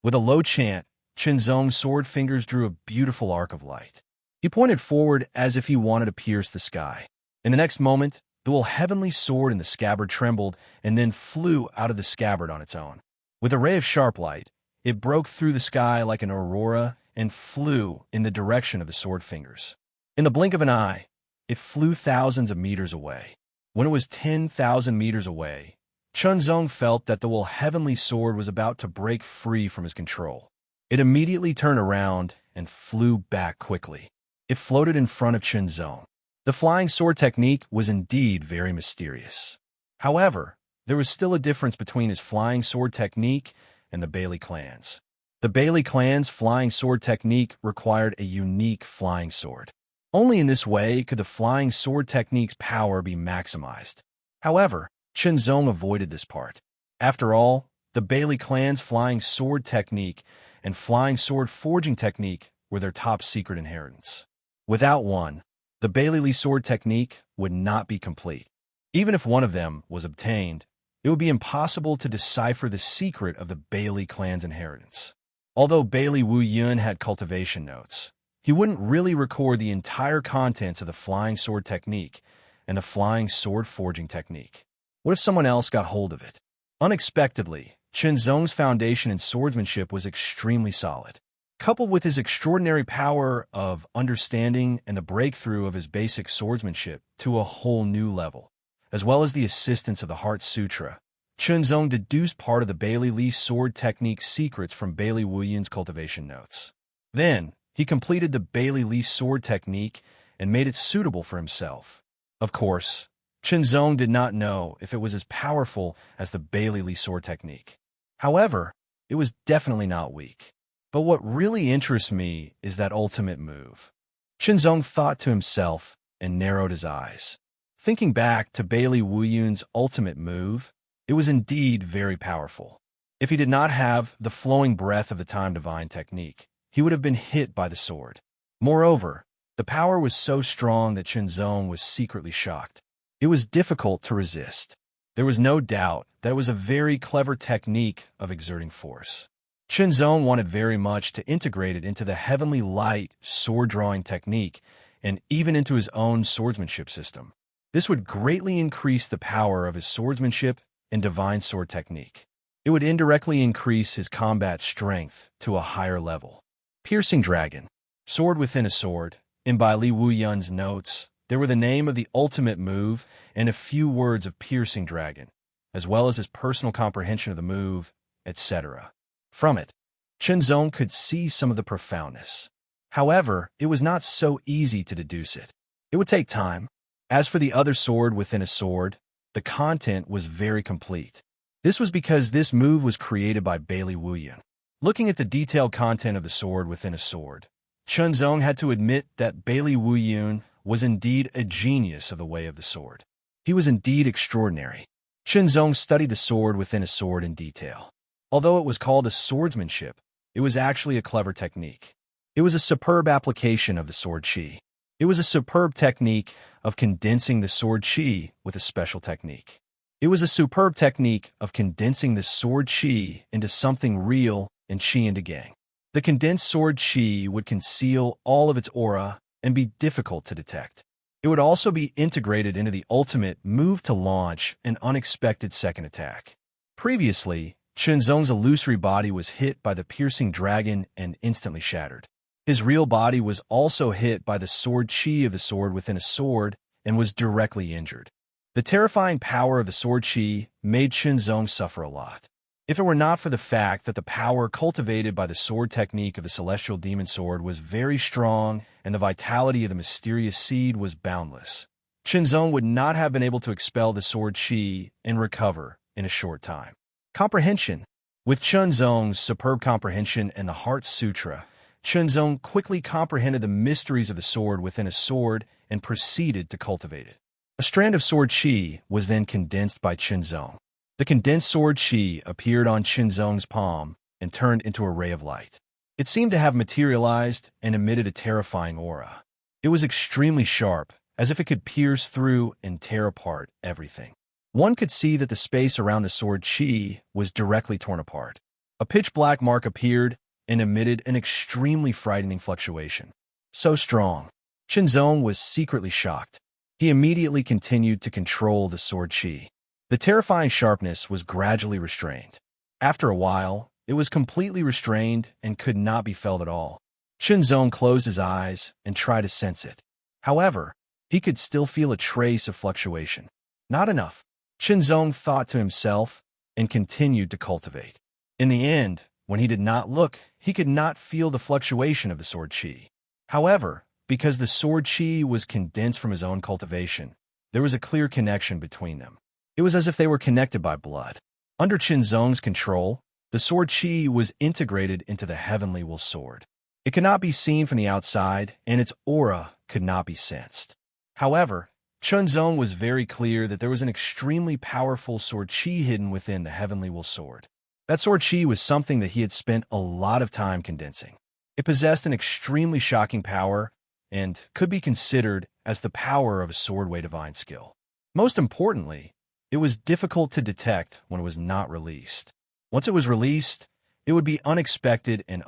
With a low chant, Chunzong's sword fingers drew a beautiful arc of light. He pointed forward as if he wanted to pierce the sky. In the next moment, the will heavenly sword in the scabbard trembled and then flew out of the scabbard on its own. With a ray of sharp light, it broke through the sky like an aurora and flew in the direction of the sword fingers. In the blink of an eye, it flew thousands of meters away. When it was 10,000 meters away, Chunzong felt that the will heavenly sword was about to break free from his control. It immediately turned around and flew back quickly. It floated in front of Chunzong. The flying sword technique was indeed very mysterious. However, there was still a difference between his flying sword technique and the Bailey clan's. The Bailey clan's flying sword technique required a unique flying sword. Only in this way could the flying sword technique's power be maximized. However, Chunzong avoided this part. After all, the Bailey clan's flying sword technique and flying sword forging technique were their top secret inheritance. Without one, the Bailey Li sword technique would not be complete. Even if one of them was obtained, it would be impossible to decipher the secret of the Bailey clan's inheritance. Although Bailey Wuyun had cultivation notes, he wouldn't really record the entire contents of the flying sword technique and the flying sword forging technique. What if someone else got hold of it? Unexpectedly, Chunzong's foundation in swordsmanship was extremely solid. Coupled with his extraordinary power of understanding and the breakthrough of his basic swordsmanship to a whole new level, as well as the assistance of the Heart Sutra, Chunzong deduced part of the Bailey Li sword technique's secrets from Bailey Wuyun's cultivation notes. Then, he completed the Bailey Li sword technique and made it suitable for himself. Of course, Chunzong did not know if it was as powerful as the Bailey Li sword technique. However, it was definitely not weak. But what really interests me is that ultimate move. Chunzong thought to himself and narrowed his eyes. Thinking back to Bailey Wuyun's ultimate move, it was indeed very powerful. If he did not have the flowing breath of the Time Divine technique, he would have been hit by the sword. Moreover, the power was so strong that Chunzong was secretly shocked. It was difficult to resist. There was no doubt that it was a very clever technique of exerting force. Chunzong wanted very much to integrate it into the heavenly light sword-drawing technique and even into his own swordsmanship system. This would greatly increase the power of his swordsmanship and divine sword technique. It would indirectly increase his combat strength to a higher level. Piercing Dragon, sword within a sword, in Bailey Wuyun's notes, there were the name of the ultimate move and a few words of Piercing Dragon, as well as his personal comprehension of the move, etc. From it, Chunzong could see some of the profoundness. However, it was not so easy to deduce it. It would take time. As for the other sword within a sword, the content was very complete. This was because this move was created by Bailey Wuyun. Looking at the detailed content of the sword within a sword, Chunzong had to admit that Bailey Wuyun was indeed a genius of the way of the sword. He was indeed extraordinary. Zhong studied the sword within a sword in detail. Although it was called a swordsmanship, it was actually a clever technique. It was a superb application of the sword chi. It was a superb technique of condensing the sword chi with a special technique. It was a superb technique of condensing the sword chi into something real and chi into gang. The condensed sword chi would conceal all of its aura and be difficult to detect. It would also be integrated into the ultimate move to launch an unexpected second attack. Previously, Zhong's illusory body was hit by the piercing dragon and instantly shattered. His real body was also hit by the sword chi of the sword within a sword and was directly injured. The terrifying power of the sword chi made Zhong suffer a lot. If it were not for the fact that the power cultivated by the sword technique of the celestial demon sword was very strong and the vitality of the mysterious seed was boundless, Zhong would not have been able to expel the sword chi and recover in a short time. Comprehension. With Zhong's superb comprehension and the Heart Sutra, Zhong quickly comprehended the mysteries of the sword within a sword and proceeded to cultivate it. A strand of sword chi was then condensed by Zhong. The condensed sword chi appeared on Zhong's palm and turned into a ray of light. It seemed to have materialized and emitted a terrifying aura. It was extremely sharp, as if it could pierce through and tear apart everything. One could see that the space around the sword chi was directly torn apart. A pitch-black mark appeared and emitted an extremely frightening fluctuation. So strong, Zhong was secretly shocked. He immediately continued to control the sword chi. The terrifying sharpness was gradually restrained. After a while, it was completely restrained and could not be felt at all. Zhong closed his eyes and tried to sense it. However, he could still feel a trace of fluctuation. Not enough, Zhong thought to himself and continued to cultivate. In the end, when he did not look, he could not feel the fluctuation of the sword chi. However, because the sword chi was condensed from his own cultivation, there was a clear connection between them. It was as if they were connected by blood. Under Zhong's control, the sword chi was integrated into the heavenly will sword. It could not be seen from the outside, and its aura could not be sensed. However, Zhong was very clear that there was an extremely powerful sword chi hidden within the heavenly will sword. That sword chi was something that he had spent a lot of time condensing. It possessed an extremely shocking power and could be considered as the power of a swordway divine skill. Most importantly, it was difficult to detect when it was not released. Once it was released, it would be unexpected, and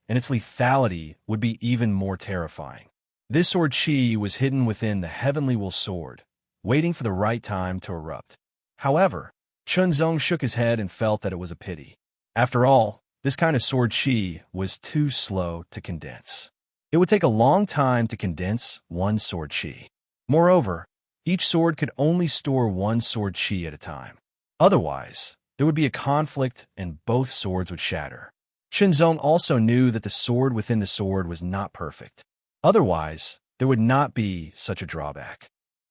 its lethality would be even more terrifying. This sword chi was hidden within the heavenly will sword, waiting for the right time to erupt. However, Zhong shook his head and felt that it was a pity. After all, this kind of sword chi was too slow to condense. It would take a long time to condense one sword chi. Moreover, each sword could only store one sword chi at a time. Otherwise, there would be a conflict and both swords would shatter. Zhong also knew that the sword within the sword was not perfect. Otherwise, there would not be such a drawback.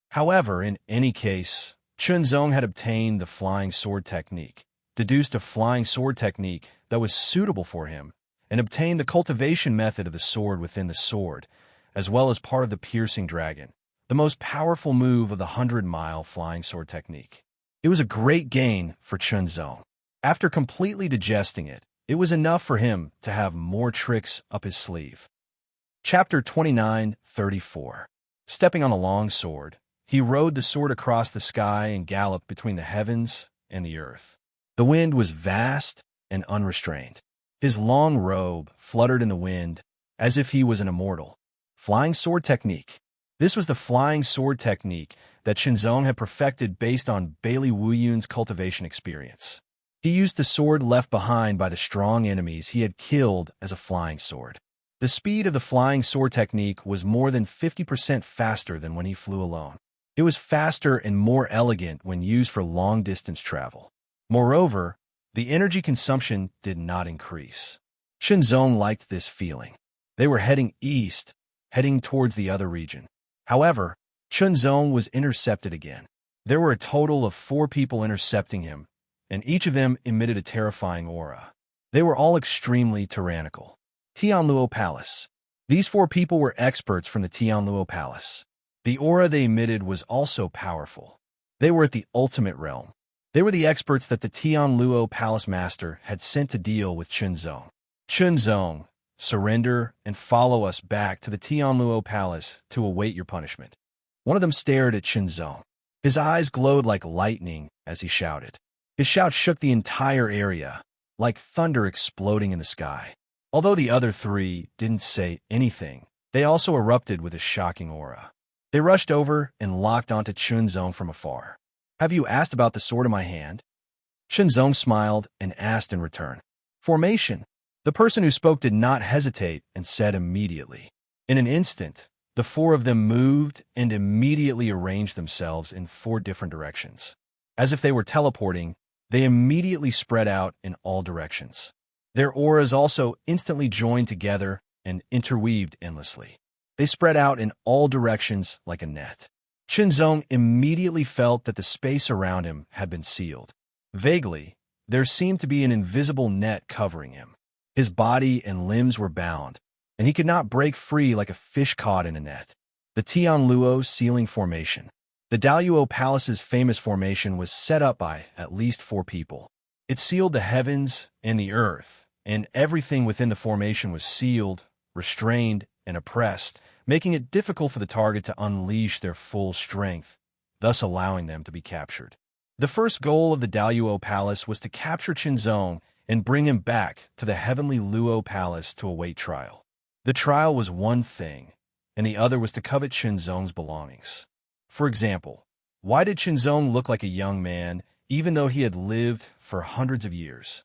However, in any case, Zhong had obtained the flying sword technique, deduced a flying sword technique that was suitable for him, and obtained the cultivation method of the sword within the sword, as well as part of the piercing dragon, the most powerful move of the 100-mile flying sword technique. It was a great gain for Zhong. After completely digesting it, it was enough for him to have more tricks up his sleeve. Chapter 29:34. Stepping on a long sword, he rode the sword across the sky and galloped between the heavens and the earth. The wind was vast and unrestrained. His long robe fluttered in the wind as if he was an immortal. Flying sword technique. This was the flying sword technique that Zhong had perfected based on Bailey Wuyun's cultivation experience. He used the sword left behind by the strong enemies he had killed as a flying sword. The speed of the flying sword technique was more than 50% faster than when he flew alone. It was faster and more elegant when used for long-distance travel. Moreover, the energy consumption did not increase. Zhong liked this feeling. They were heading east, heading towards the other region. However, Zhong was intercepted again. There were a total of 4 people intercepting him, and each of them emitted a terrifying aura. They were all extremely tyrannical. Tianluo Palace. These 4 people were experts from the Tianluo Palace. The aura they emitted was also powerful. They were at the ultimate realm. They were the experts that the Tianluo Palace Master had sent to deal with Chunzong. Chunzong, surrender and follow us back to the Tianluo Palace to await your punishment. One of them stared at Chunzong. His eyes glowed like lightning as he shouted. His shout shook the entire area, like thunder exploding in the sky. Although the other three didn't say anything, they also erupted with a shocking aura. They rushed over and locked onto Chunzong from afar. Have you asked about the sword in my hand? Chunzong smiled and asked in return. Formation. The person who spoke did not hesitate and said immediately. In an instant, the four of them moved and immediately arranged themselves in 4 different directions. As if they were teleporting, they immediately spread out in all directions. Their auras also instantly joined together and interweaved endlessly. They spread out in all directions like a net. Chunzong immediately felt that the space around him had been sealed. Vaguely, there seemed to be an invisible net covering him. His body and limbs were bound, and he could not break free like a fish caught in a net. The Tianluo Sealing Formation. The Daluo Palace's famous formation was set up by at least 4 people. It sealed the heavens and the earth, and everything within the formation was sealed, restrained, and oppressed, making it difficult for the target to unleash their full strength, thus allowing them to be captured. The first goal of the Daluo Palace was to capture Chunzong and bring him back to the heavenly Luo Palace to await trial. The trial was one thing, and the other was to covet Chunzong's belongings. For example, why did Chunzong look like a young man even though he had lived for hundreds of years?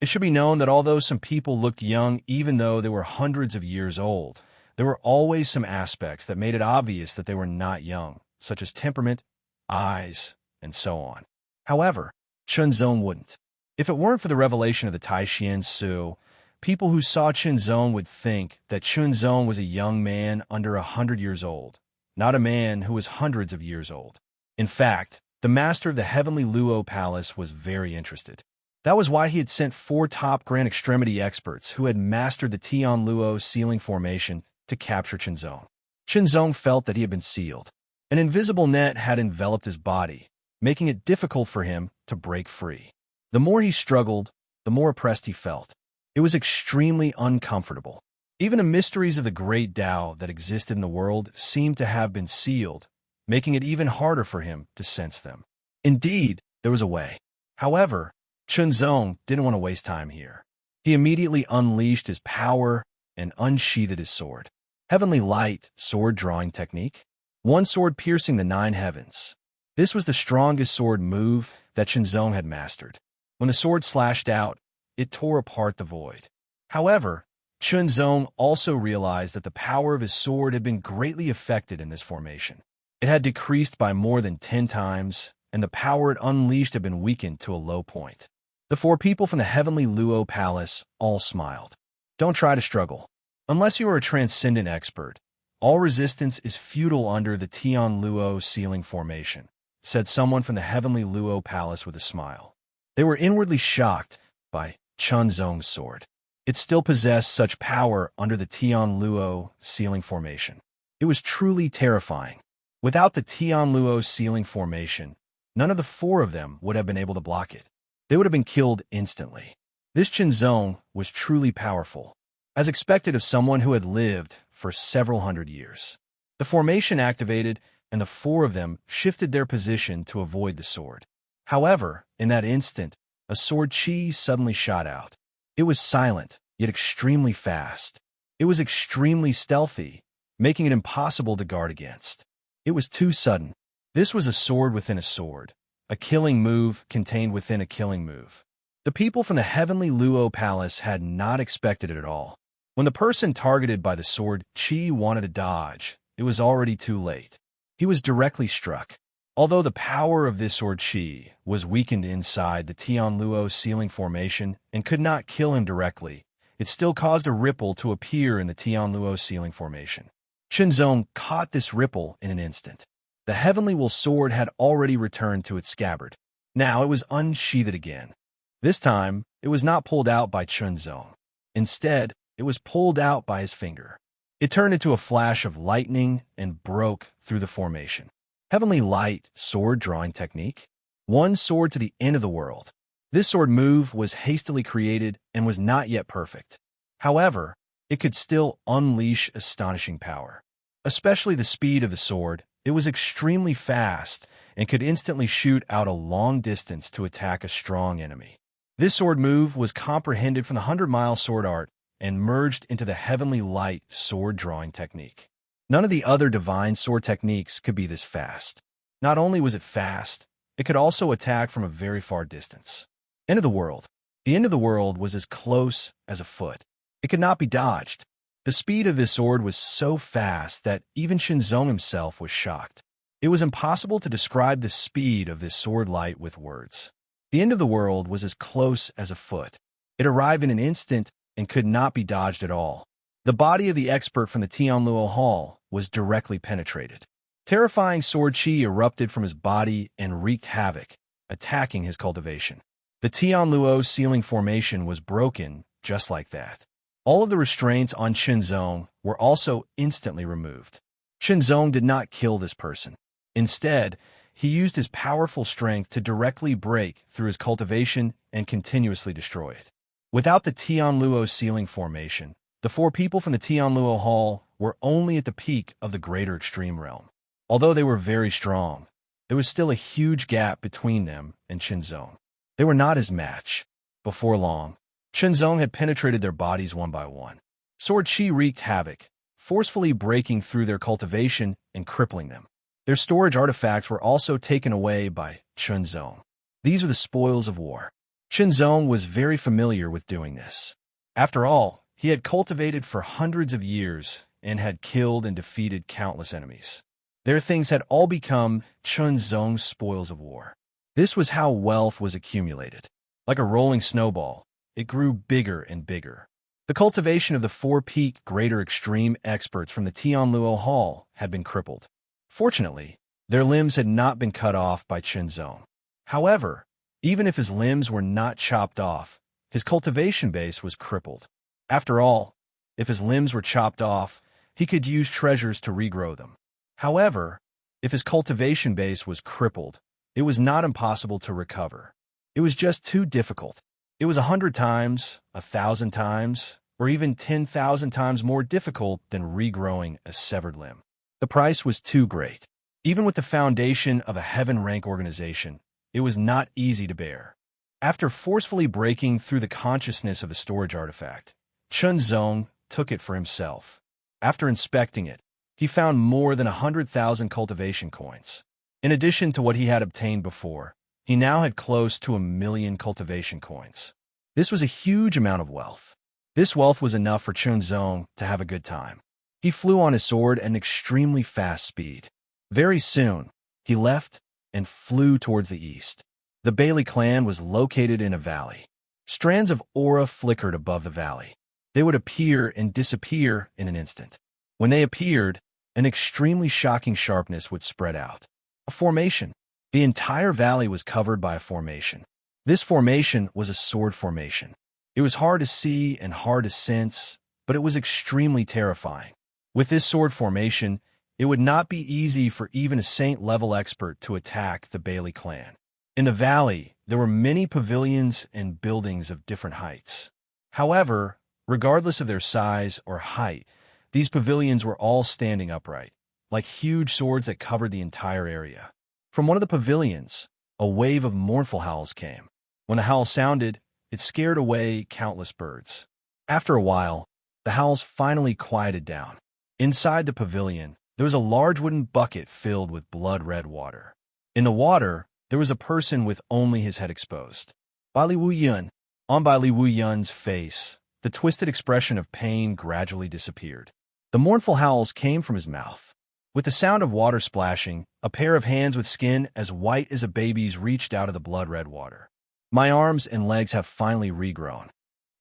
It should be known that although some people looked young even though they were hundreds of years old, there were always some aspects that made it obvious that they were not young, such as temperament, eyes, and so on. However, Chunzong wouldn't. If it weren't for the revelation of the Taishian Su, people who saw Chunzong would think that Chunzong was a young man under 100 years old, not a man who was hundreds of years old. In fact, the master of the heavenly Luo Palace was very interested. That was why he had sent 4 top Grand Extremity experts who had mastered the Tianluo Sealing Formation to capture Chunzong. Chunzong felt that he had been sealed. An invisible net had enveloped his body, making it difficult for him to break free. The more he struggled, the more oppressed he felt. It was extremely uncomfortable. Even the mysteries of the great Tao that existed in the world seemed to have been sealed, making it even harder for him to sense them. Indeed, there was a way. However, Chunzong didn't want to waste time here. He immediately unleashed his power and unsheathed his sword. Heavenly Light sword drawing technique. One sword piercing the 9 heavens. This was the strongest sword move that Chunzong had mastered. When the sword slashed out, it tore apart the void. However, Chunzong also realized that the power of his sword had been greatly affected in this formation. It had decreased by more than 10 times, and the power it unleashed had been weakened to a low point. The 4 people from the heavenly Luo Palace all smiled. Don't try to struggle. Unless you are a transcendent expert, all resistance is futile under the Tianluo Sealing Formation, said someone from the heavenly Luo Palace with a smile. They were inwardly shocked by Chunzong's sword. It still possessed such power under the Tianluo Sealing Formation. It was truly terrifying. Without the Tianluo Sealing Formation, none of the 4 of them would have been able to block it. They would have been killed instantly. This Chunzong was truly powerful, as expected of someone who had lived for several hundred years. The formation activated, and the 4 of them shifted their position to avoid the sword. However, in that instant, a sword chi suddenly shot out. It was silent, yet extremely fast. It was extremely stealthy, making it impossible to guard against. It was too sudden. This was a sword within a sword, a killing move contained within a killing move. The people from the heavenly Luo Palace had not expected it at all. When the person targeted by the sword chi wanted to dodge, it was already too late. He was directly struck. Although the power of this sword chi was weakened inside the Tianluo Sealing Formation and could not kill him directly, it still caused a ripple to appear in the Tianluo Sealing Formation. Chunzong caught this ripple in an instant. The heavenly will sword had already returned to its scabbard. Now it was unsheathed again. This time, it was not pulled out by Chunzong. Instead, it was pulled out by his finger. It turned into a flash of lightning and broke through the formation. Heavenly Light sword drawing technique. One sword to the end of the world. This sword move was hastily created and was not yet perfect. However, it could still unleash astonishing power. Especially the speed of the sword, it was extremely fast and could instantly shoot out a long distance to attack a strong enemy. This sword move was comprehended from the 100-mile sword art and merged into the Heavenly Light sword drawing technique. None of the other divine sword techniques could be this fast. Not only was it fast, it could also attack from a very far distance. End of the world. The end of the world was as close as a foot. It could not be dodged. The speed of this sword was so fast that even Shinzong himself was shocked. It was impossible to describe the speed of this sword light with words. The end of the world was as close as a foot. It arrived in an instant and could not be dodged at all. The body of the expert from the Tianluo Hall was directly penetrated. Terrifying sword chi erupted from his body and wreaked havoc, attacking his cultivation. The Tianluo ceiling formation was broken just like that. All of the restraints on Shinzong were also instantly removed. Shinzong did not kill this person. Instead, he used his powerful strength to directly break through his cultivation and continuously destroy it. Without the Tianluo ceiling formation, the four people from the Tianluo Hall were only at the peak of the greater extreme realm. Although they were very strong, there was still a huge gap between them and Shinzong. They were not his match. Before long, Shinzong had penetrated their bodies one by one. Sword chi wreaked havoc, forcefully breaking through their cultivation and crippling them. Their storage artifacts were also taken away by Shinzong. These were the spoils of war. Shinzong was very familiar with doing this. After all, he had cultivated for hundreds of years and had killed and defeated countless enemies. Their things had all become Shinzong's spoils of war. This was how wealth was accumulated. Like a rolling snowball, it grew bigger and bigger. The cultivation of the four-peak greater extreme experts from the Tianluo Hall had been crippled. Fortunately, their limbs had not been cut off by Shinzong. However, even if his limbs were not chopped off, his cultivation base was crippled. After all, if his limbs were chopped off, he could use treasures to regrow them. However, if his cultivation base was crippled, it was not impossible to recover. It was just too difficult. It was 100 times, 1,000 times, or even 10,000 times more difficult than regrowing a severed limb. The price was too great. Even with the foundation of a heaven-rank organization, it was not easy to bear. After forcefully breaking through the consciousness of the storage artifact, Shinzong took it for himself. After inspecting it, he found more than 100,000 cultivation coins. In addition to what he had obtained before, he now had close to 1,000,000 cultivation coins. This was a huge amount of wealth. This wealth was enough for Shinzong to have a good time. He flew on his sword at an extremely fast speed. Very soon, he left and flew towards the east. The Bailey clan was located in a valley. Strands of aura flickered above the valley. They would appear and disappear in an instant. When they appeared, an extremely shocking sharpness would spread out. A formation. The entire valley was covered by a formation. This formation was a sword formation. It was hard to see and hard to sense, but it was extremely terrifying. With this sword formation, it would not be easy for even a saint-level expert to attack the Bailey clan. In the valley, there were many pavilions and buildings of different heights. However, regardless of their size or height, these pavilions were all standing upright, like huge swords that covered the entire area. From one of the pavilions, a wave of mournful howls came. When the howl sounded, it scared away countless birds. After a while, the howls finally quieted down. Inside the pavilion, there was a large wooden bucket filled with blood-red water. In the water, there was a person with only his head exposed. Bai Li Wu Yun. On Bai Li Wu Yun's face, the twisted expression of pain gradually disappeared. The mournful howls came from his mouth. With the sound of water splashing, a pair of hands with skin as white as a baby's reached out of the blood-red water. My arms and legs have finally regrown.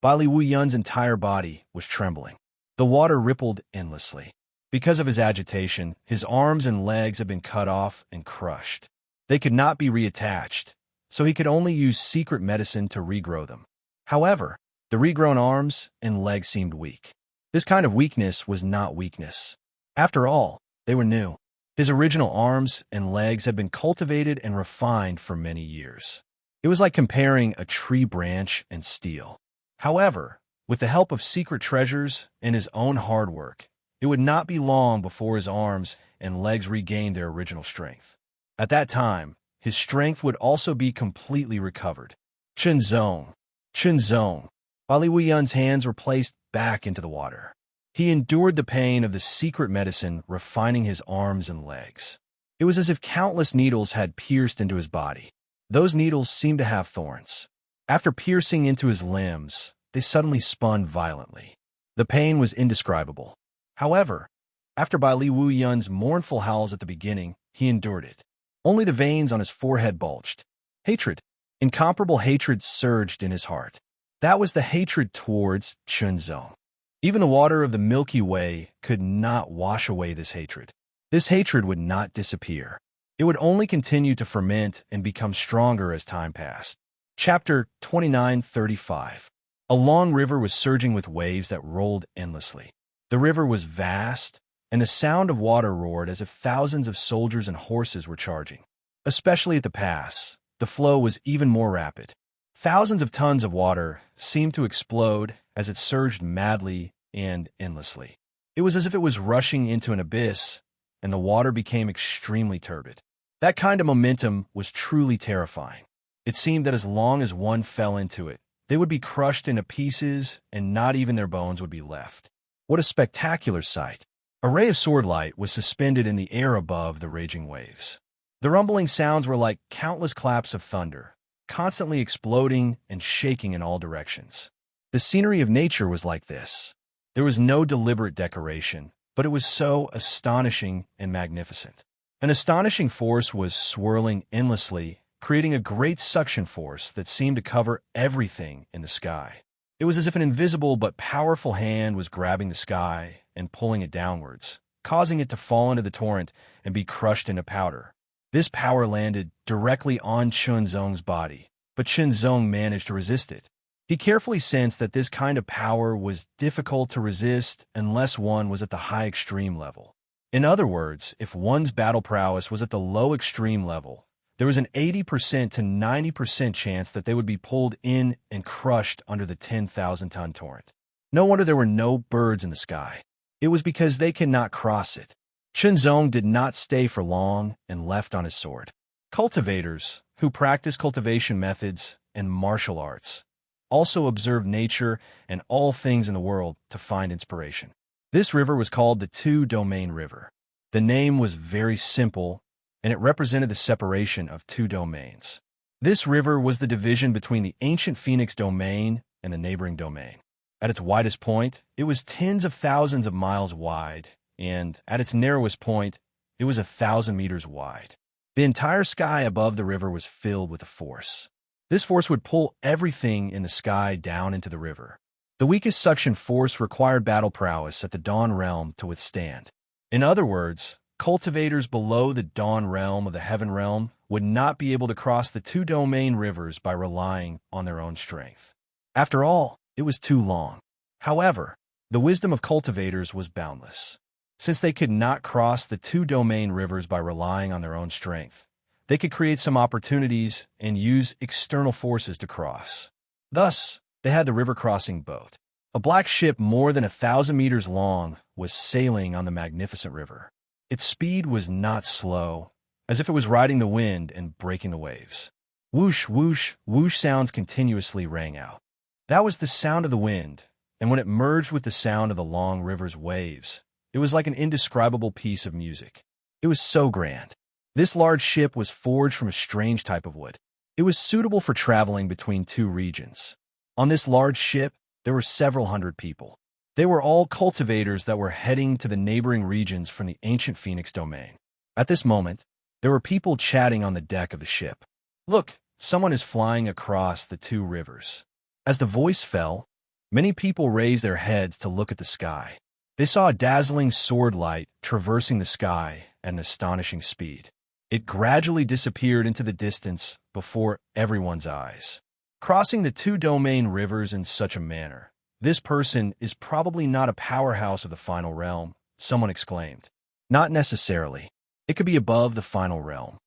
Bai Li Wu Yun's entire body was trembling. The water rippled endlessly. Because of his agitation, his arms and legs had been cut off and crushed. They could not be reattached, so he could only use secret medicine to regrow them. However, the regrown arms and legs seemed weak. This kind of weakness was not weakness. After all, they were new. His original arms and legs had been cultivated and refined for many years. It was like comparing a tree branch and steel. However, with the help of secret treasures and his own hard work, it would not be long before his arms and legs regained their original strength. At that time, his strength would also be completely recovered. Chenzong. Chenzong. While Li Wuyun's hands were placed back into the water, he endured the pain of the secret medicine refining his arms and legs. It was as if countless needles had pierced into his body. Those needles seemed to have thorns. After piercing into his limbs, they suddenly spun violently. The pain was indescribable. However, after Bai Li Wuyun's mournful howls at the beginning, he endured it. Only the veins on his forehead bulged. Hatred. Incomparable hatred surged in his heart. That was the hatred towards Chenzong. Even the water of the Milky Way could not wash away this hatred. This hatred would not disappear. It would only continue to ferment and become stronger as time passed. Chapter 29:35. A long river was surging with waves that rolled endlessly. The river was vast, and the sound of water roared as if thousands of soldiers and horses were charging. Especially at the pass, the flow was even more rapid. Thousands of tons of water seemed to explode as it surged madly and endlessly. It was as if it was rushing into an abyss, and the water became extremely turbid. That kind of momentum was truly terrifying. It seemed that as long as one fell into it, they would be crushed into pieces, and not even their bones would be left. What a spectacular sight! A ray of swordlight was suspended in the air above the raging waves. The rumbling sounds were like countless claps of thunder, constantly exploding and shaking in all directions. The scenery of nature was like this. There was no deliberate decoration, but it was so astonishing and magnificent. An astonishing force was swirling endlessly, creating a great suction force that seemed to cover everything in the sky. It was as if an invisible but powerful hand was grabbing the sky and pulling it downwards, causing it to fall into the torrent and be crushed into powder. This power landed directly on Chenzong's body, but Chenzong managed to resist it. He carefully sensed that this kind of power was difficult to resist unless one was at the high extreme level. In other words, if one's battle prowess was at the low extreme level, there was an 80% to 90% chance that they would be pulled in and crushed under the 10,000-ton torrent. No wonder there were no birds in the sky. It was because they could not cross it. Chenzong did not stay for long and left on his sword. Cultivators, who practice cultivation methods and martial arts, also observed nature and all things in the world to find inspiration. This river was called the Two-Domain River. The name was very simple, and it represented the separation of two domains. This river was the division between the ancient Phoenix domain and the neighboring domain. At its widest point, it was tens of thousands of miles wide, and at its narrowest point, it was 1,000 meters wide. The entire sky above the river was filled with a force. This force would pull everything in the sky down into the river. The weakest suction force required battle prowess at the Dawn Realm to withstand. In other words, cultivators below the Dawn Realm of the Heaven Realm would not be able to cross the two-domain rivers by relying on their own strength. After all, it was too long. However, the wisdom of cultivators was boundless. Since they could not cross the two-domain rivers by relying on their own strength, they could create some opportunities and use external forces to cross. Thus, they had the river-crossing boat. A black ship more than 1,000 meters long was sailing on the magnificent river. Its speed was not slow, as if it was riding the wind and breaking the waves. Whoosh, whoosh, whoosh sounds continuously rang out. That was the sound of the wind, and when it merged with the sound of the long river's waves, it was like an indescribable piece of music. It was so grand. This large ship was forged from a strange type of wood. It was suitable for traveling between two regions. On this large ship, there were several hundred people. They were all cultivators that were heading to the neighboring regions from the ancient Phoenix domain. At this moment, there were people chatting on the deck of the ship. Look, someone is flying across the two rivers. As the voice fell, many people raised their heads to look at the sky. They saw a dazzling sword light traversing the sky at an astonishing speed. It gradually disappeared into the distance before everyone's eyes. Crossing the two-domain rivers in such a manner, this person is probably not a powerhouse of the final realm, someone exclaimed. Not necessarily. It could be above the final realm.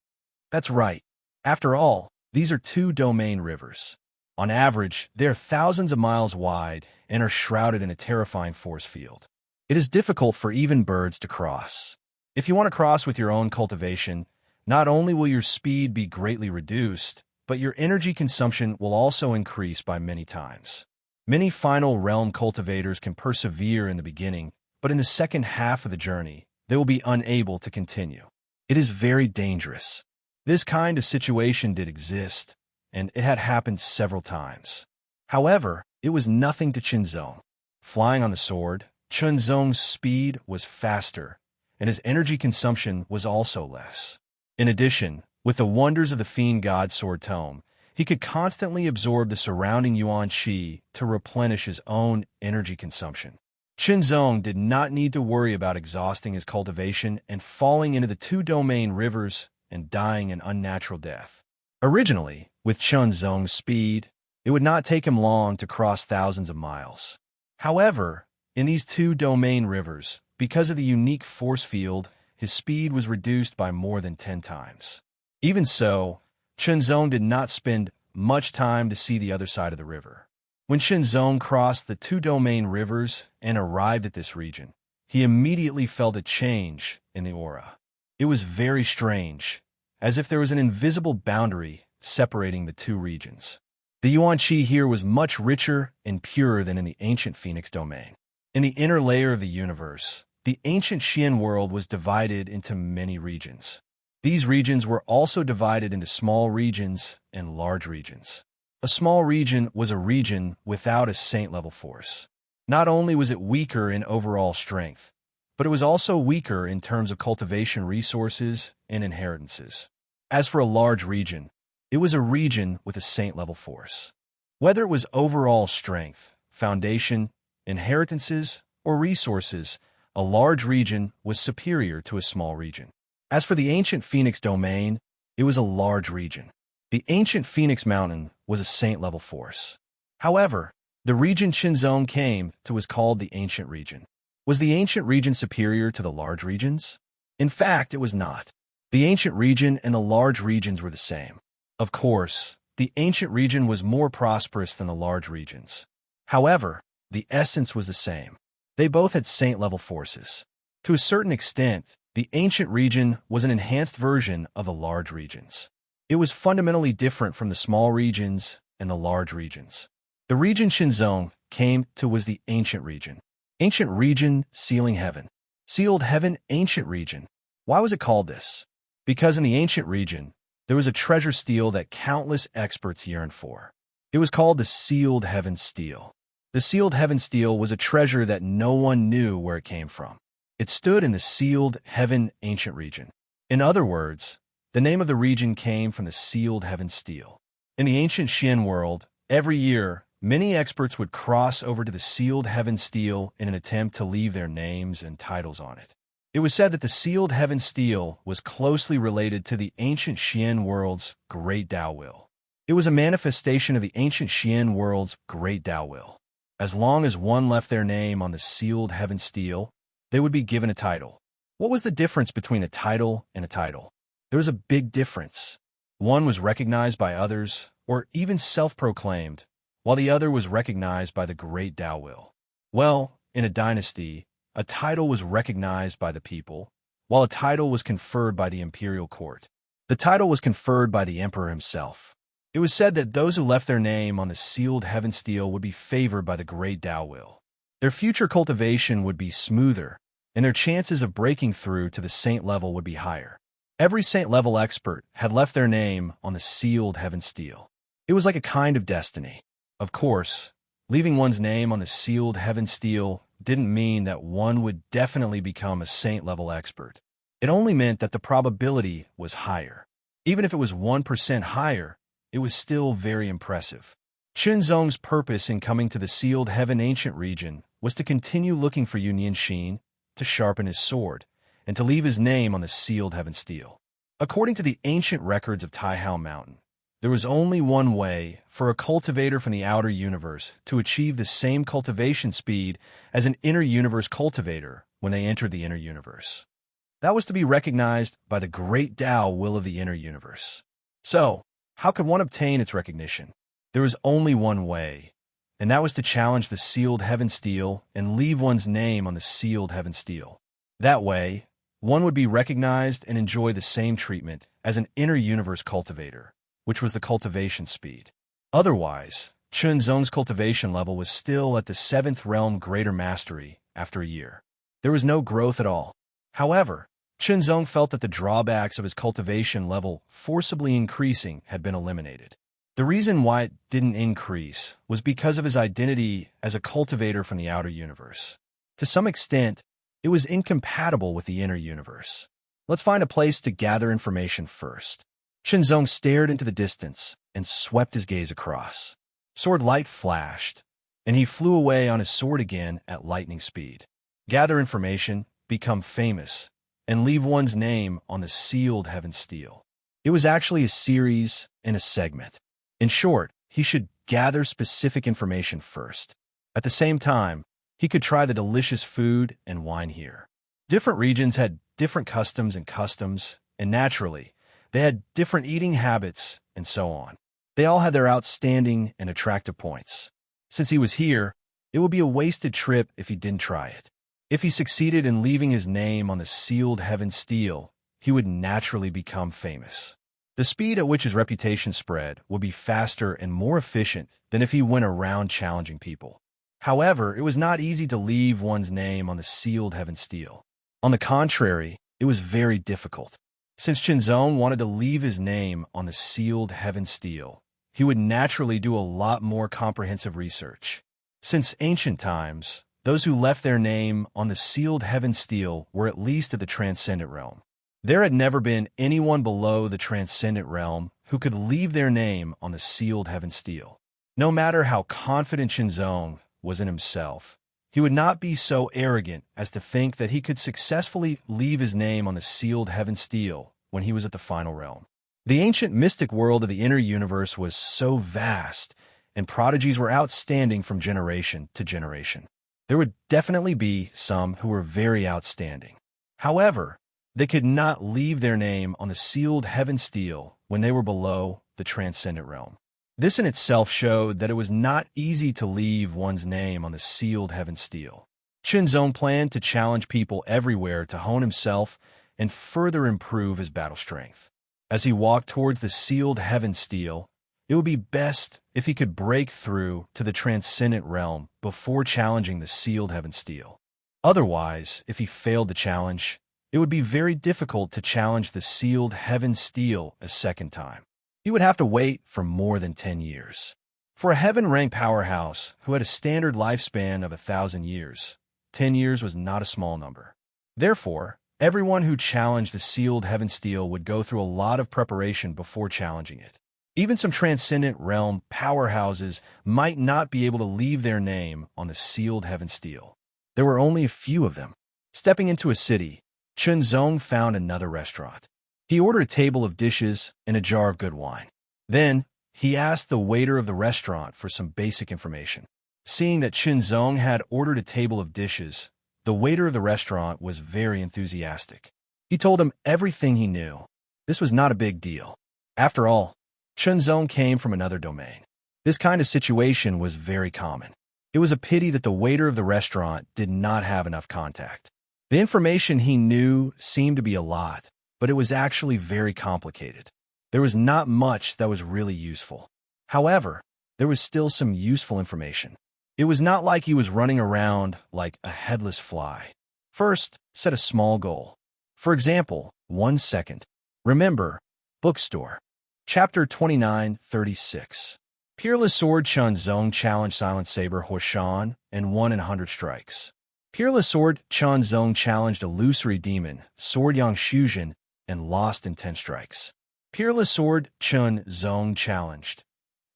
That's right. After all, these are two-domain rivers. On average, they are thousands of miles wide and are shrouded in a terrifying force field. It is difficult for even birds to cross. If you want to cross with your own cultivation, not only will your speed be greatly reduced, but your energy consumption will also increase by many times. Many final realm cultivators can persevere in the beginning, but in the second half of the journey, they will be unable to continue. It is very dangerous. This kind of situation did exist, and it had happened several times. However, it was nothing to Qinzong. Flying on the sword, Qinzong's speed was faster, and his energy consumption was also less. In addition, with the wonders of the Fiend God Sword Tome, he could constantly absorb the surrounding yuan qi to replenish his own energy consumption. Qinzong did not need to worry about exhausting his cultivation and falling into the two-domain rivers and dying an unnatural death. Originally, with Qinzong's speed, it would not take him long to cross thousands of miles. However, in these two-domain rivers, because of the unique force field, his speed was reduced by more than 10 times. Even so, Qinzong did not spend much time to see the other side of the river. When Qinzong crossed the two-domain rivers and arrived at this region, he immediately felt a change in the aura. It was very strange, as if there was an invisible boundary separating the two regions. The yuan qi here was much richer and purer than in the ancient Phoenix domain. In the inner layer of the universe, the ancient Xian world was divided into many regions. These regions were also divided into small regions and large regions. A small region was a region without a saint-level force. Not only was it weaker in overall strength, but it was also weaker in terms of cultivation resources and inheritances. As for a large region, it was a region with a saint-level force. Whether it was overall strength, foundation, inheritances, or resources, a large region was superior to a small region. As for the ancient Phoenix domain, it was a large region. The ancient Phoenix Mountain was a saint-level force. However, the region Qinzong came to was called the ancient region. Was the ancient region superior to the large regions? In fact, it was not. The ancient region and the large regions were the same. Of course, the ancient region was more prosperous than the large regions. However, the essence was the same. They both had saint-level forces. To a certain extent, the ancient region was an enhanced version of the large regions. It was fundamentally different from the small regions and the large regions. The region Qinzong came to was the ancient region. Ancient region, sealing heaven. Sealed heaven, ancient region. Why was it called this? Because in the ancient region, there was a treasure steel that countless experts yearned for. It was called the sealed heaven steel. The sealed heaven steel was a treasure that no one knew where it came from. It stood in the sealed heaven ancient region. In other words, the name of the region came from the sealed heaven steel. In the ancient Xian world, every year, many experts would cross over to the sealed heaven steel in an attempt to leave their names and titles on it. It was said that the sealed heaven steel was closely related to the ancient Xian world's great Tao will. It was a manifestation of the ancient Xian world's great Tao will. As long as one left their name on the sealed heaven steel, they would be given a title. What was the difference between a title and a title? There was a big difference. One was recognized by others, or even self-proclaimed, while the other was recognized by the great Tao will. Well, in a dynasty, a title was recognized by the people, while a title was conferred by the imperial court. The title was conferred by the emperor himself. It was said that those who left their name on the sealed heaven steel would be favored by the great Tao will. Their future cultivation would be smoother, and their chances of breaking through to the saint level would be higher. Every saint-level expert had left their name on the sealed heaven steel. It was like a kind of destiny. Of course, leaving one's name on the sealed heaven steel didn't mean that one would definitely become a saint-level expert. It only meant that the probability was higher. Even if it was 1% higher, it was still very impressive. Qinzong's purpose in coming to the sealed heaven ancient region was to continue looking for Yunyan Xin, to sharpen his sword, and to leave his name on the sealed heaven steel. According to the ancient records of Taihao Mountain, there was only one way for a cultivator from the outer universe to achieve the same cultivation speed as an inner universe cultivator when they entered the inner universe. That was to be recognized by the great Tao will of the inner universe. So, how could one obtain its recognition? There was only one way, and that was to challenge the sealed heaven steel and leave one's name on the sealed heaven steel. That way, one would be recognized and enjoy the same treatment as an inner universe cultivator, which was the cultivation speed. Otherwise, Chunzong's cultivation level was still at the 7th realm greater mastery after a year. There was no growth at all. However, Chunzong felt that the drawbacks of his cultivation level forcibly increasing had been eliminated. The reason why it didn't increase was because of his identity as a cultivator from the outer universe. To some extent, it was incompatible with the inner universe. Let's find a place to gather information first. Chunzong stared into the distance and swept his gaze across. Sword light flashed, and he flew away on his sword again at lightning speed. Gather information, become famous, and leave one's name on the sealed heaven steel. It was actually a series and a segment. In short, he should gather specific information first. At the same time, he could try the delicious food and wine here. Different regions had different customs, and naturally, they had different eating habits and so on. They all had their outstanding and attractive points. Since he was here, it would be a wasted trip if he didn't try it. If he succeeded in leaving his name on the sealed heaven steel, he would naturally become famous. The speed at which his reputation spread would be faster and more efficient than if he went around challenging people. However, it was not easy to leave one's name on the sealed heaven steel. On the contrary, it was very difficult. Since Chunzong wanted to leave his name on the sealed heaven steel, he would naturally do a lot more comprehensive research. Since ancient times, those who left their name on the sealed heaven steel were at least of the transcendent realm. There had never been anyone below the transcendent realm who could leave their name on the sealed heaven steel. No matter how confident Chunzong was in himself, he would not be so arrogant as to think that he could successfully leave his name on the sealed heaven steel when he was at the final realm. The ancient mystic world of the inner universe was so vast, and prodigies were outstanding from generation to generation. There would definitely be some who were very outstanding. However, they could not leave their name on the sealed heaven steel when they were below the transcendent realm. This in itself showed that it was not easy to leave one's name on the sealed heaven steel. Chunzong planned to challenge people everywhere to hone himself and further improve his battle strength. As he walked towards the sealed heaven steel, it would be best if he could break through to the transcendent realm before challenging the sealed heaven steel. Otherwise, if he failed the challenge, it would be very difficult to challenge the sealed heaven steel a second time. He would have to wait for more than 10 years. For a heaven-ranked powerhouse who had a standard lifespan of 1,000 years, 10 years was not a small number. Therefore, everyone who challenged the sealed heaven steel would go through a lot of preparation before challenging it. Even some transcendent realm powerhouses might not be able to leave their name on the sealed heaven steel. There were only a few of them. Stepping into a city, Chunzong found another restaurant. He ordered a table of dishes and a jar of good wine. Then, he asked the waiter of the restaurant for some basic information. Seeing that Chunzong had ordered a table of dishes, the waiter of the restaurant was very enthusiastic. He told him everything he knew. This was not a big deal. After all, Chunzong came from another domain. This kind of situation was very common. It was a pity that the waiter of the restaurant did not have enough contact. The information he knew seemed to be a lot, but it was actually very complicated. There was not much that was really useful. However, there was still some useful information. It was not like he was running around like a headless fly. First, set a small goal. For example, 1 second. Remember, bookstore. Chapter 29:36. Peerless Sword Chunzong challenged Silent Saber Horshan and won in 100 strikes. Peerless Sword Chunzong challenged Illusory Demon Sword Yang Shuzhen and lost in 10 strikes. Peerless Sword Chunzong challenged.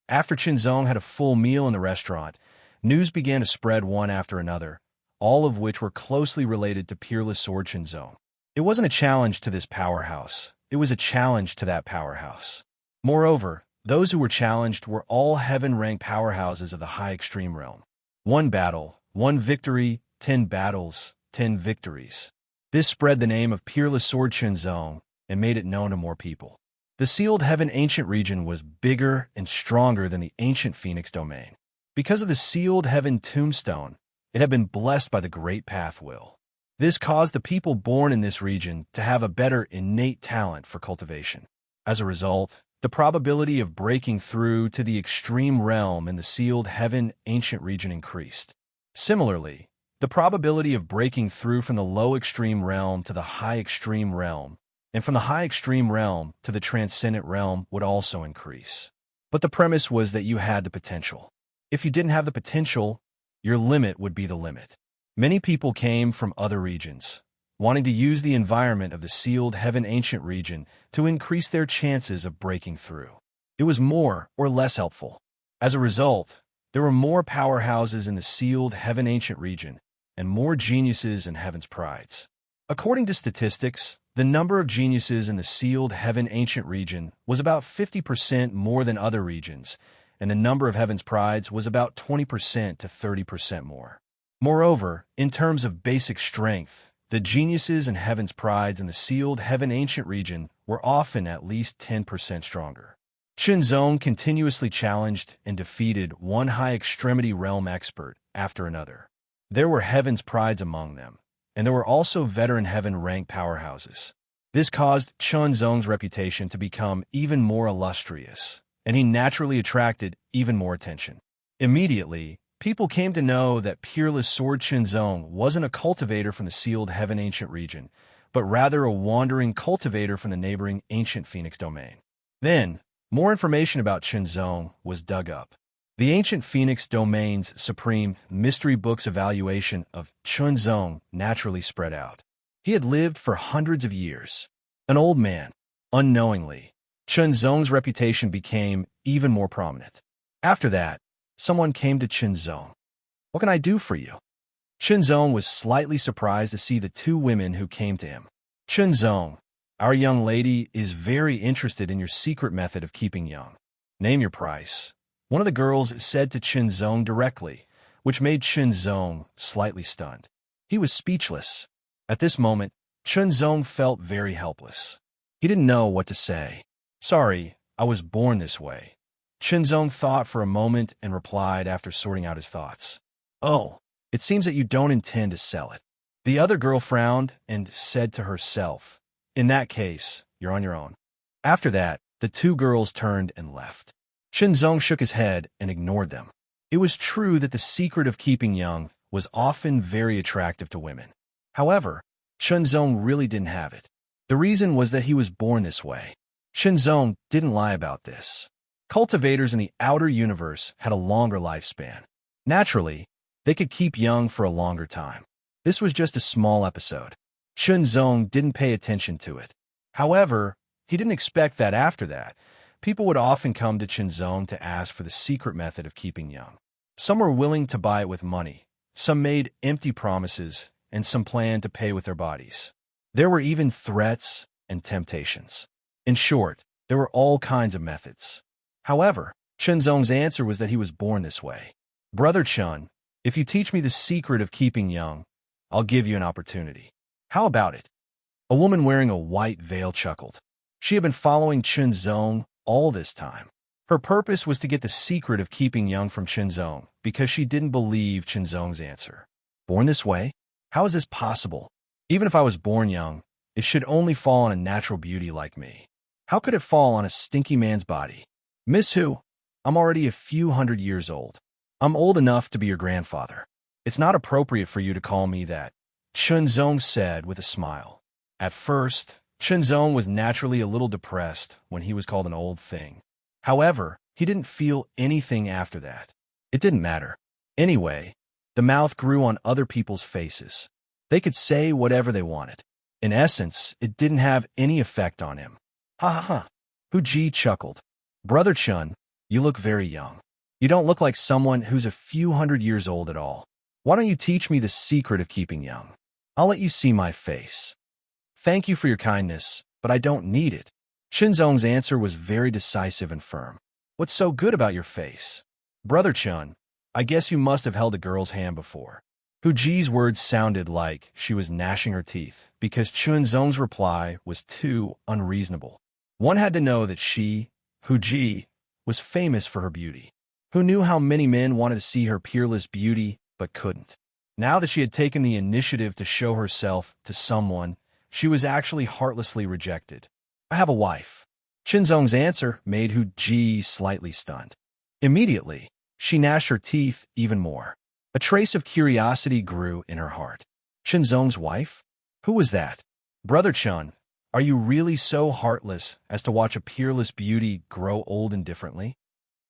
After Chunzong had a full meal in the restaurant, news began to spread one after another, all of which were closely related to Peerless Sword Chunzong. It wasn't a challenge to this powerhouse. It was a challenge to that powerhouse. Moreover, those who were challenged were all heaven-ranked powerhouses of the high extreme realm. 1 battle, 1 victory, 10 battles, 10 victories. This spread the name of peerless sword Chinzong and made it known to more people. The sealed heaven ancient region was bigger and stronger than the ancient Phoenix domain. Because of the sealed heaven tombstone, it had been blessed by the great path will. This caused the people born in this region to have a better innate talent for cultivation. As a result, the probability of breaking through to the extreme realm in the sealed heaven ancient region increased. Similarly, the probability of breaking through from the low extreme realm to the high extreme realm, and from the high extreme realm to the transcendent realm would also increase. But the premise was that you had the potential. If you didn't have the potential, your limit would be the limit. Many people came from other regions, wanting to use the environment of the sealed heaven ancient region to increase their chances of breaking through. It was more or less helpful. As a result, there were more powerhouses in the sealed heaven ancient region and more geniuses in heaven's prides. According to statistics, the number of geniuses in the sealed heaven ancient region was about 50% more than other regions, and the number of heaven's prides was about 20% to 30% more. Moreover, in terms of basic strength, the geniuses and heaven's prides in the sealed heaven ancient region were often at least 10% stronger. Chinzong continuously challenged and defeated one high extremity realm expert after another. There were heaven's prides among them, and there were also veteran heaven rank powerhouses. This caused Chinzong's reputation to become even more illustrious, and he naturally attracted even more attention. Immediately, people came to know that peerless sword Chinzong wasn't a cultivator from the sealed heaven ancient region, but rather a wandering cultivator from the neighboring ancient Phoenix domain. Then, more information about Chinzong was dug up. The ancient Phoenix domain's supreme mystery book's evaluation of Chinzong naturally spread out. He had lived for hundreds of years. An old man. Unknowingly, Chinzong's reputation became even more prominent. After that, someone came to Chinzong. "What can I do for you?" Chinzong was slightly surprised to see the two women who came to him. "Chinzong, our young lady is very interested in your secret method of keeping young. Name your price," one of the girls said to Chinzong directly, which made Chinzong slightly stunned. He was speechless. At this moment, Chinzong felt very helpless. He didn't know what to say. "Sorry, I was born this way." Chinzong thought for a moment and replied after sorting out his thoughts. "Oh, it seems that you don't intend to sell it." The other girl frowned and said to herself, "In that case, you're on your own." After that, the two girls turned and left. Chinzong shook his head and ignored them. It was true that the secret of keeping young was often very attractive to women. However, Chinzong really didn't have it. The reason was that he was born this way. Chinzong didn't lie about this. Cultivators in the outer universe had a longer lifespan. Naturally, they could keep young for a longer time. This was just a small episode. Chinzong didn't pay attention to it. However, he didn't expect that after that, people would often come to Chinzong to ask for the secret method of keeping young. Some were willing to buy it with money, some made empty promises, and some planned to pay with their bodies. There were even threats and temptations. In short, there were all kinds of methods. However, Chinzong's answer was that he was born this way. "Brother Chun, if you teach me the secret of keeping young, I'll give you an opportunity. How about it?" A woman wearing a white veil chuckled. She had been following Chinzong all this time. Her purpose was to get the secret of keeping young from Chinzong because she didn't believe Chinzong's answer. "Born this way? How is this possible? Even if I was born young, it should only fall on a natural beauty like me. How could it fall on a stinky man's body? Miss Who? I'm already a few hundred years old. I'm old enough to be your grandfather. It's not appropriate for you to call me that," Chinzong said with a smile. At first, Chinzong was naturally a little depressed when he was called an old thing. However, he didn't feel anything after that. It didn't matter. Anyway, the mouth grew on other people's faces. They could say whatever they wanted. In essence, it didn't have any effect on him. "Ha ha ha." Hu Ji chuckled. "Brother Chun, you look very young. You don't look like someone who's a few hundred years old at all. Why don't you teach me the secret of keeping young? I'll let you see my face." "Thank you for your kindness, but I don't need it." Chinzong's answer was very decisive and firm. "What's so good about your face?" "Brother Chun, I guess you must have held a girl's hand before." Hu Ji's words sounded like she was gnashing her teeth because Chunzong's reply was too unreasonable. One had to know that she, Hu Ji, was famous for her beauty. Who knew how many men wanted to see her peerless beauty but couldn't? Now that she had taken the initiative to show herself to someone, she was actually heartlessly rejected. I have a wife. Chunzong's answer made Hu Ji slightly stunned. Immediately, she gnashed her teeth even more. A trace of curiosity grew in her heart. Chunzong's wife? Who was that? Brother Chun, are you really so heartless as to watch a peerless beauty grow old indifferently?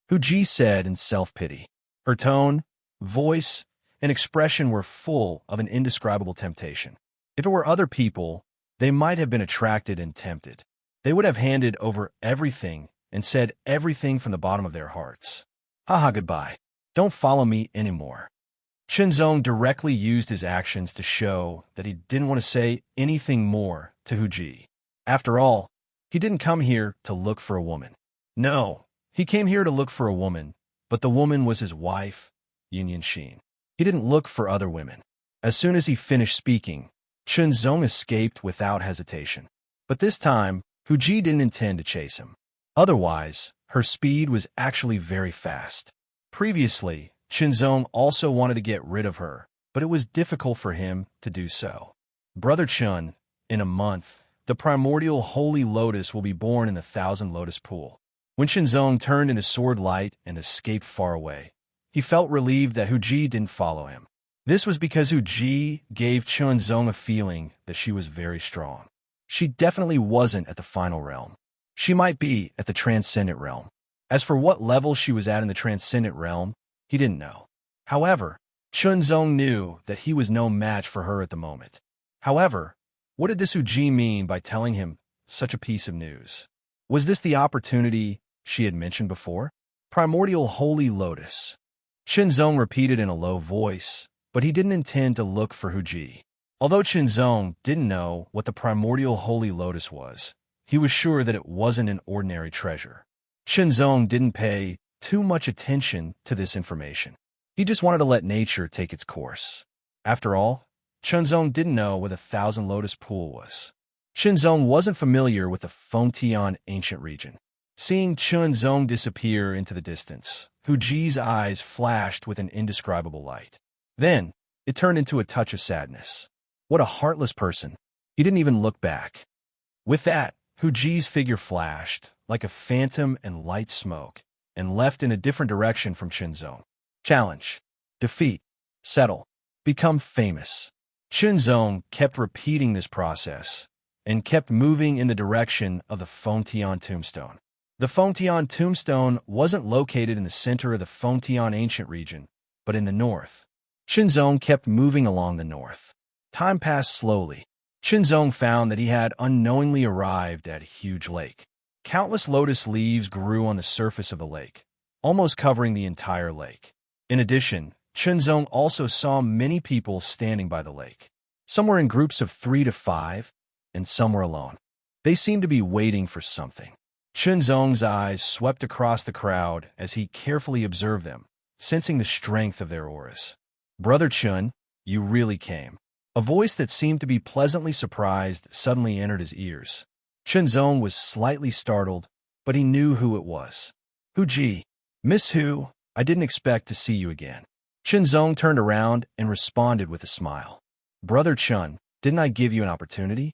Hu Ji said in self-pity. Her tone, voice, and expression were full of an indescribable temptation. If it were other people, they might have been attracted and tempted. They would have handed over everything and said everything from the bottom of their hearts. Haha, goodbye. Don't follow me anymore. Chunzong directly used his actions to show that he didn't want to say anything more to Hu Ji. After all, he didn't come here to look for a woman. No, he came here to look for a woman, but the woman was his wife, Yin Xin. He didn't look for other women. As soon as he finished speaking, Chunzong escaped without hesitation. But this time, Hu Ji didn't intend to chase him. Otherwise, her speed was actually very fast. Previously, Chunzong also wanted to get rid of her, but it was difficult for him to do so. Brother Chun, in a month, the primordial holy lotus will be born in the Thousand Lotus Pool. When Chunzong turned into sword light and escaped far away, he felt relieved that Hu Ji didn't follow him. This was because Hu Ji gave Chunzong a feeling that she was very strong. She definitely wasn't at the final realm. She might be at the transcendent realm. As for what level she was at in the transcendent realm, he didn't know. However, Chunzong knew that he was no match for her at the moment. However, what did this Hu Ji mean by telling him such a piece of news? Was this the opportunity she had mentioned before? Primordial Holy Lotus. Chunzong repeated in a low voice, but he didn't intend to look for Hu Ji. Although Chunzong didn't know what the Primordial Holy Lotus was, he was sure that it wasn't an ordinary treasure. Chunzong didn't pay too much attention to this information. He just wanted to let nature take its course. After all, Chunzong didn't know what the Thousand Lotus Pool was. Chunzong wasn't familiar with the Fengtian ancient region. Seeing Chunzong disappear into the distance, Hu Ji's eyes flashed with an indescribable light. Then, it turned into a touch of sadness. What a heartless person. He didn't even look back. With that, Hu Ji's figure flashed, like a phantom and light smoke, and left in a different direction from Chunzong. Challenge. Defeat. Settle. Become famous. Chunzong kept repeating this process, and kept moving in the direction of the Fengtian tombstone. The Fengtian tombstone wasn't located in the center of the Fengtian ancient region, but in the north. Chunzong kept moving along the north. Time passed slowly. Chunzong found that he had unknowingly arrived at a huge lake. Countless lotus leaves grew on the surface of the lake, almost covering the entire lake. In addition, Chunzong also saw many people standing by the lake. Some were in groups of 3 to 5, and some were alone. They seemed to be waiting for something. Chunzong's eyes swept across the crowd as he carefully observed them, sensing the strength of their auras. Brother Chun, you really came. A voice that seemed to be pleasantly surprised suddenly entered his ears. Chunzong was slightly startled, but he knew who it was. Hu Ji. Miss Hu, I didn't expect to see you again. Chunzong turned around and responded with a smile. Brother Chun, didn't I give you an opportunity?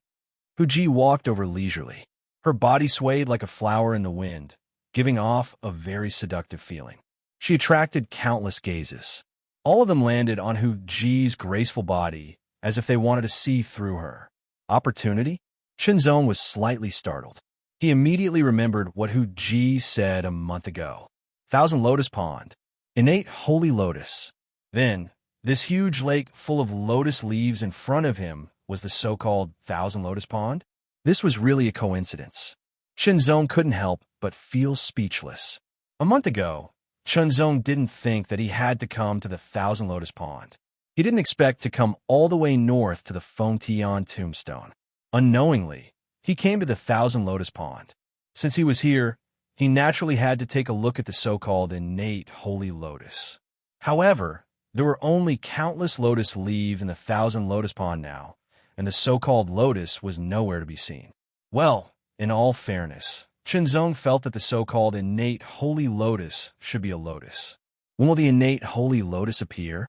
Hu Ji walked over leisurely. Her body swayed like a flower in the wind, giving off a very seductive feeling. She attracted countless gazes. All of them landed on Hu Ji's graceful body, as if they wanted to see through her. Opportunity? Chunzong was slightly startled. He immediately remembered what Hu Ji said a month ago. Thousand Lotus Pond. Innate holy lotus. Then, this huge lake full of lotus leaves in front of him was the so-called Thousand Lotus Pond? This was really a coincidence. Chunzong couldn't help but feel speechless. A month ago, Chunzong didn't think that he had to come to the Thousand Lotus Pond. He didn't expect to come all the way north to the Fengtian tombstone. Unknowingly, he came to the Thousand Lotus Pond. Since he was here, he naturally had to take a look at the so-called innate holy lotus. However, There were only countless lotus leaves in the 1,000 lotus pond now, and the so-called lotus was nowhere to be seen. Well, in all fairness, Chinzong felt that the so-called innate holy lotus should be a lotus. When will the innate holy lotus appear?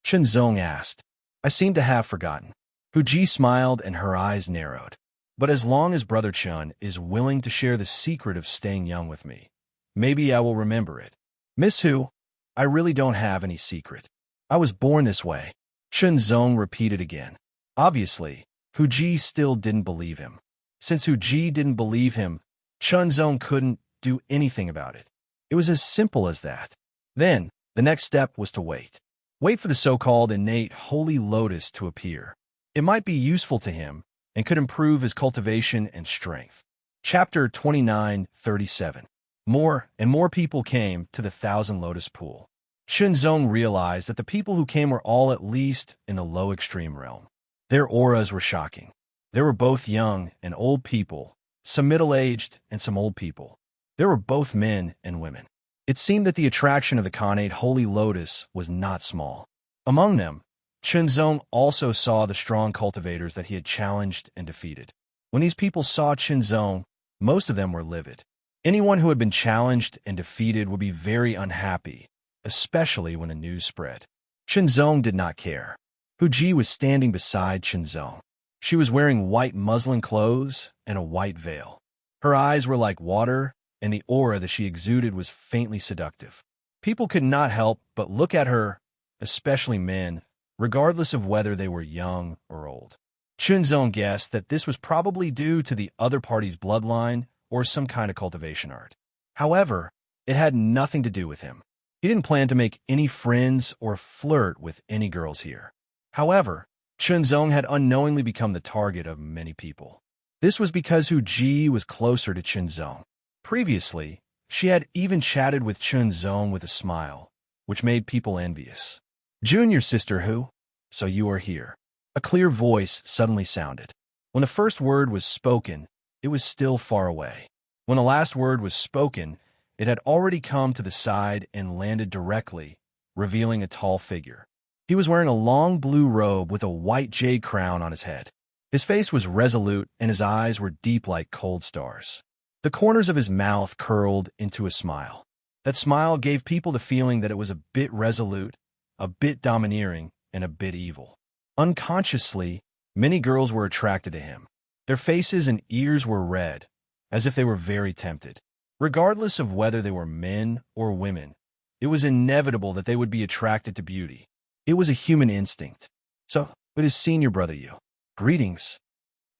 Chinzong asked. I seem to have forgotten. Huji smiled and her eyes narrowed. But as long as Brother Chun is willing to share the secret of staying young with me, maybe I will remember it. Miss Hu, I really don't have any secret. I was born this way. Chinzong repeated again. Obviously, Huji still didn't believe him. Since Huji didn't believe him, Chinzong couldn't do anything about it. It was as simple as that. Then, the next step was to wait. Wait for the so-called innate holy lotus to appear. It might be useful to him and could improve his cultivation and strength. Chapter 29:37. More and more people came to the 1,000 lotus pool. Chinzong realized that the people who came were all at least in the low extreme realm. Their auras were shocking. There were both young and old people, some middle-aged and some old people. There were both men and women. It seemed that the attraction of the Khanate Holy Lotus was not small. Among them, Chinzong also saw the strong cultivators that he had challenged and defeated. When these people saw Chinzong, most of them were livid. Anyone who had been challenged and defeated would be very unhappy, especially when the news spread. Chinzong did not care. Huji was standing beside Chinzong. She was wearing white muslin clothes and a white veil. Her eyes were like water, and the aura that she exuded was faintly seductive. People could not help but look at her, especially men, regardless of whether they were young or old. Chinzong guessed that this was probably due to the other party's bloodline or some kind of cultivation art. However, it had nothing to do with him. He didn't plan to make any friends or flirt with any girls here. However, Chinzong had unknowingly become the target of many people. This was because Huji was closer to Chinzong. Previously, she had even chatted with Chinzong with a smile, which made people envious. Junior sister Hu, so you are here. A clear voice suddenly sounded. When the first word was spoken, it was still far away. When the last word was spoken, it had already come to the side and landed directly, revealing a tall figure. He was wearing a long blue robe with a white jade crown on his head. His face was resolute and his eyes were deep like cold stars. The corners of his mouth curled into a smile. That smile gave people the feeling that it was a bit resolute, a bit domineering, and a bit evil. Unconsciously, many girls were attracted to him. Their faces and ears were red, as if they were very tempted. Regardless of whether they were men or women, it was inevitable that they would be attracted to beauty. It was a human instinct. So, it is senior brother Yu. Greetings.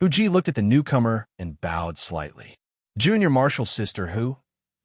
Huji looked at the newcomer and bowed slightly. Junior martial sister Hu,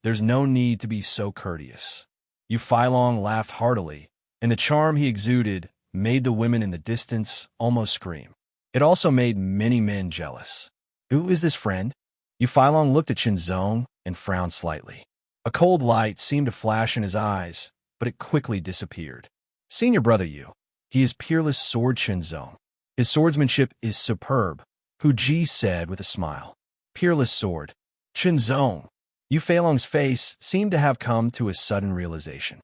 there's no need to be so courteous. Yu Feilong laughed heartily, and the charm he exuded made the women in the distance almost scream. It also made many men jealous. Who is this friend? Yu Feilong looked at Chinzong and frowned slightly. A cold light seemed to flash in his eyes, but it quickly disappeared. Senior brother Yu, he is peerless sword Chinzong. His swordsmanship is superb, Huji said with a smile. Peerless sword. Chinzong. Yu Feilong's face seemed to have come to a sudden realization.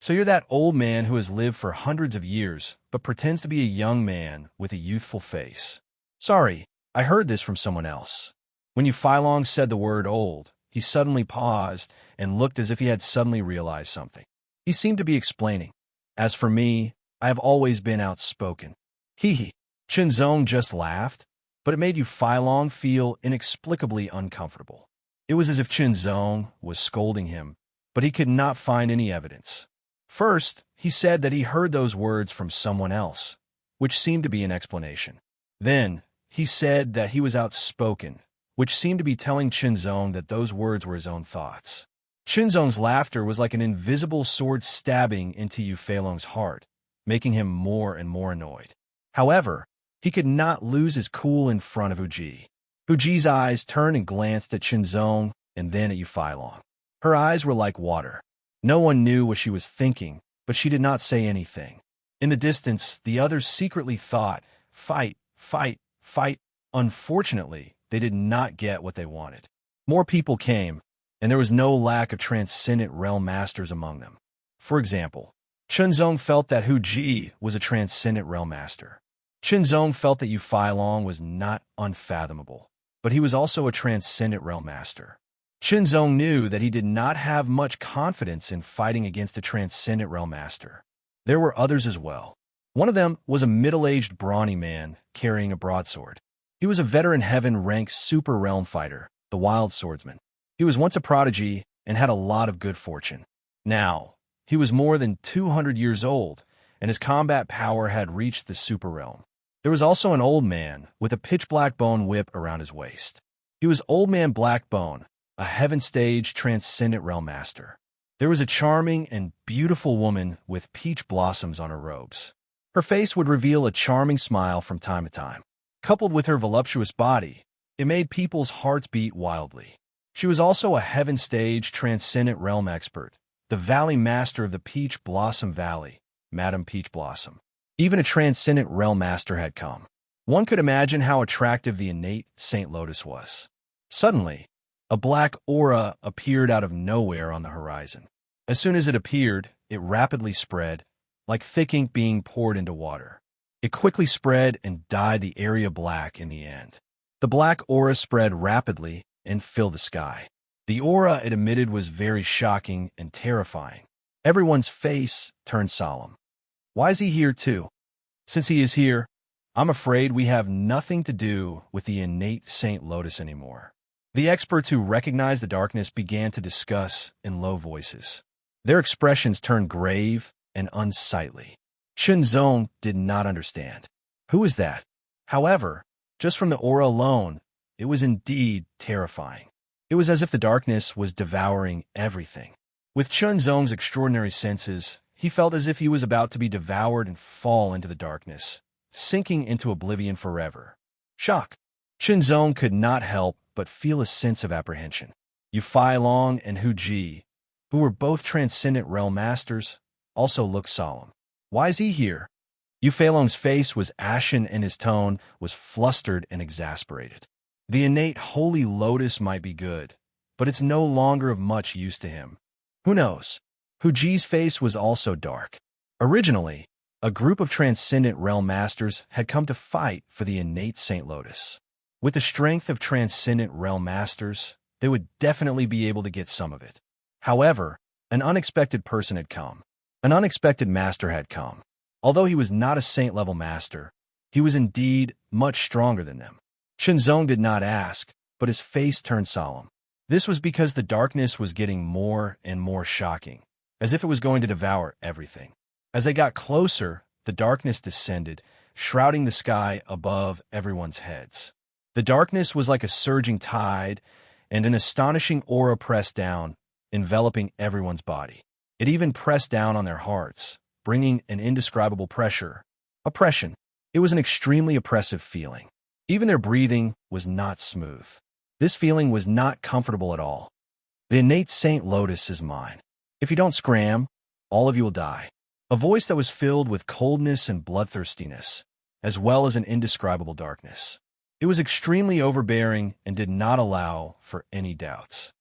So you're that old man who has lived for hundreds of years, but pretends to be a young man with a youthful face. Sorry, I heard this from someone else. When Yu Feilong said the word old, he suddenly paused and looked as if he had suddenly realized something. He seemed to be explaining. As for me, I have always been outspoken. Hee. Chinzong just laughed, but it made Yu Feilong feel inexplicably uncomfortable. It was as if Chinzong was scolding him, but he could not find any evidence. First, he said that he heard those words from someone else, which seemed to be an explanation. Then, he said that he was outspoken, which seemed to be telling Chinzong that those words were his own thoughts. Chinzong's laughter was like an invisible sword stabbing into Yu Feilong's heart, making him more and more annoyed. However, he could not lose his cool in front of Huji. Huji's eyes turned and glanced at Chinzong and then at Yu Feilong. Her eyes were like water. No one knew what she was thinking, but she did not say anything. In the distance, the others secretly thought, fight, fight, fight. Unfortunately, they did not get what they wanted. More people came, and there was no lack of transcendent realm masters among them. For example, Chunzong felt that Hu Ji was a transcendent realm master. Chunzong felt that Yu Long was not unfathomable, but he was also a transcendent realm master. Chunzong knew that he did not have much confidence in fighting against a transcendent realm master. There were others as well. One of them was a middle-aged brawny man carrying a broadsword. He was a veteran heaven-ranked super realm fighter, the Wild Swordsman. He was once a prodigy and had a lot of good fortune. Now, he was more than 200 years old, and his combat power had reached the super realm. There was also an old man with a pitch-black bone whip around his waist. He was Old Man Blackbone, a heaven-stage transcendent realm master. There was a charming and beautiful woman with peach blossoms on her robes. Her face would reveal a charming smile from time to time. Coupled with her voluptuous body, it made people's hearts beat wildly. She was also a heaven-stage transcendent realm expert, the Valley Master of the Peach Blossom Valley, Madame Peach Blossom. Even a transcendent realm master had come. One could imagine how attractive the innate Saint Lotus was. Suddenly, a black aura appeared out of nowhere on the horizon. As soon as it appeared, it rapidly spread, like thick ink being poured into water. It quickly spread and dyed the area black in the end. The black aura spread rapidly and filled the sky. The aura it emitted was very shocking and terrifying. Everyone's face turned solemn. Why is he here too? Since he is here, I'm afraid we have nothing to do with the innate Saint Lotus anymore. The experts who recognized the darkness began to discuss in low voices. Their expressions turned grave and unsightly. Chunzong did not understand. Who is that? However, just from the aura alone, it was indeed terrifying. It was as if the darkness was devouring everything. With Chunzong's extraordinary senses, he felt as if he was about to be devoured and fall into the darkness, sinking into oblivion forever. Shock. Chunzong could not help but feel a sense of apprehension. Yu Long and Hu Ji, who were both transcendent realm masters, also looked solemn. Why is he here? Yu Long's face was ashen and his tone was flustered and exasperated. The innate holy lotus might be good, but it's no longer of much use to him. Who knows? Hu Ji's face was also dark. Originally, a group of transcendent realm masters had come to fight for the innate Saint Lotus. With the strength of transcendent realm masters, they would definitely be able to get some of it. However, an unexpected person had come. An unexpected master had come. Although he was not a saint-level master, he was indeed much stronger than them. Chunzong did not ask, but his face turned solemn. This was because the darkness was getting more and more shocking, as if it was going to devour everything. As they got closer, the darkness descended, shrouding the sky above everyone's heads. The darkness was like a surging tide, and an astonishing aura pressed down, enveloping everyone's body. It even pressed down on their hearts, bringing an indescribable pressure. Oppression. It was an extremely oppressive feeling. Even their breathing was not smooth. This feeling was not comfortable at all. The innate Saint Lotus is mine. If you don't scram, all of you will die. A voice that was filled with coldness and bloodthirstiness, as well as an indescribable darkness. It was extremely overbearing and did not allow for any doubts.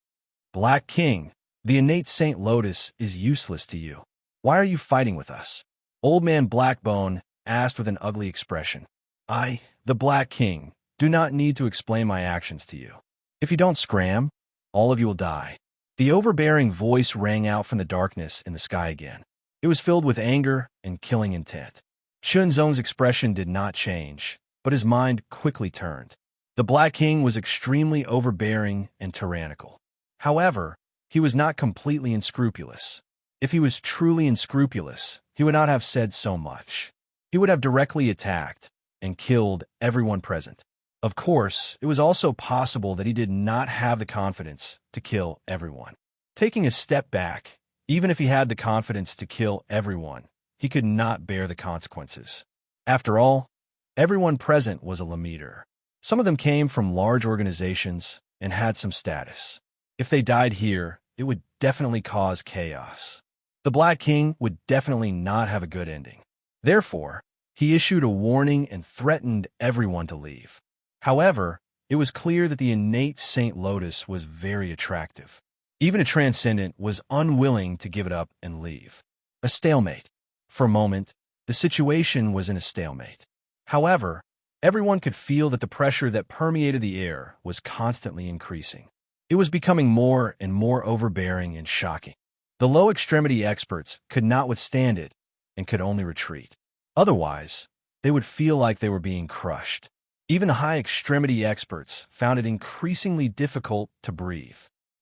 Black King, the innate Saint Lotus is useless to you. Why are you fighting with us? Old Man Blackbone asked with an ugly expression. I, the Black King, do not need to explain my actions to you. If you don't scram, all of you will die. The overbearing voice rang out from the darkness in the sky again. It was filled with anger and killing intent. Chunzong's expression did not change, but his mind quickly turned. The Black King was extremely overbearing and tyrannical. However, he was not completely unscrupulous. If he was truly unscrupulous, he would not have said so much. He would have directly attacked and killed everyone present. Of course, it was also possible that he did not have the confidence to kill everyone. Taking a step back, even if he had the confidence to kill everyone, he could not bear the consequences. After all, everyone present was a Lamiter. Some of them came from large organizations and had some status. If they died here, it would definitely cause chaos. The Black King would definitely not have a good ending. Therefore, he issued a warning and threatened everyone to leave. However, it was clear that the innate Saint Lotus was very attractive. Even a transcendent was unwilling to give it up and leave. A stalemate. For a moment, the situation was in a stalemate. However, everyone could feel that the pressure that permeated the air was constantly increasing. It was becoming more and more overbearing and shocking. The low extremity experts could not withstand it and could only retreat. Otherwise, they would feel like they were being crushed. Even the high extremity experts found it increasingly difficult to breathe.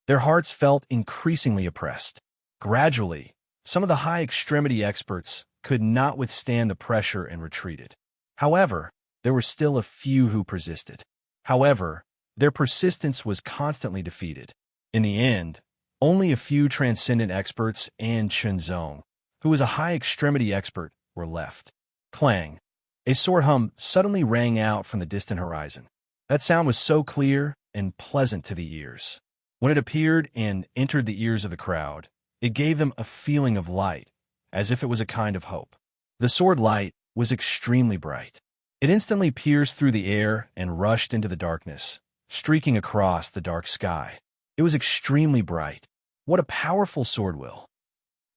Their hearts felt increasingly oppressed. Gradually, some of the high extremity experts could not withstand the pressure and retreated. However, there were still a few who persisted. However, their persistence was constantly defeated. In the end, only a few transcendent experts and Chenzong, who was a high extremity expert, were left. Clang! A sore hum suddenly rang out from the distant horizon. That sound was so clear and pleasant to the ears. When it appeared and entered the ears of the crowd, it gave them a feeling of light, as if it was a kind of hope. The sword light was extremely bright. It instantly pierced through the air and rushed into the darkness, streaking across the dark sky. It was extremely bright. What a powerful sword will!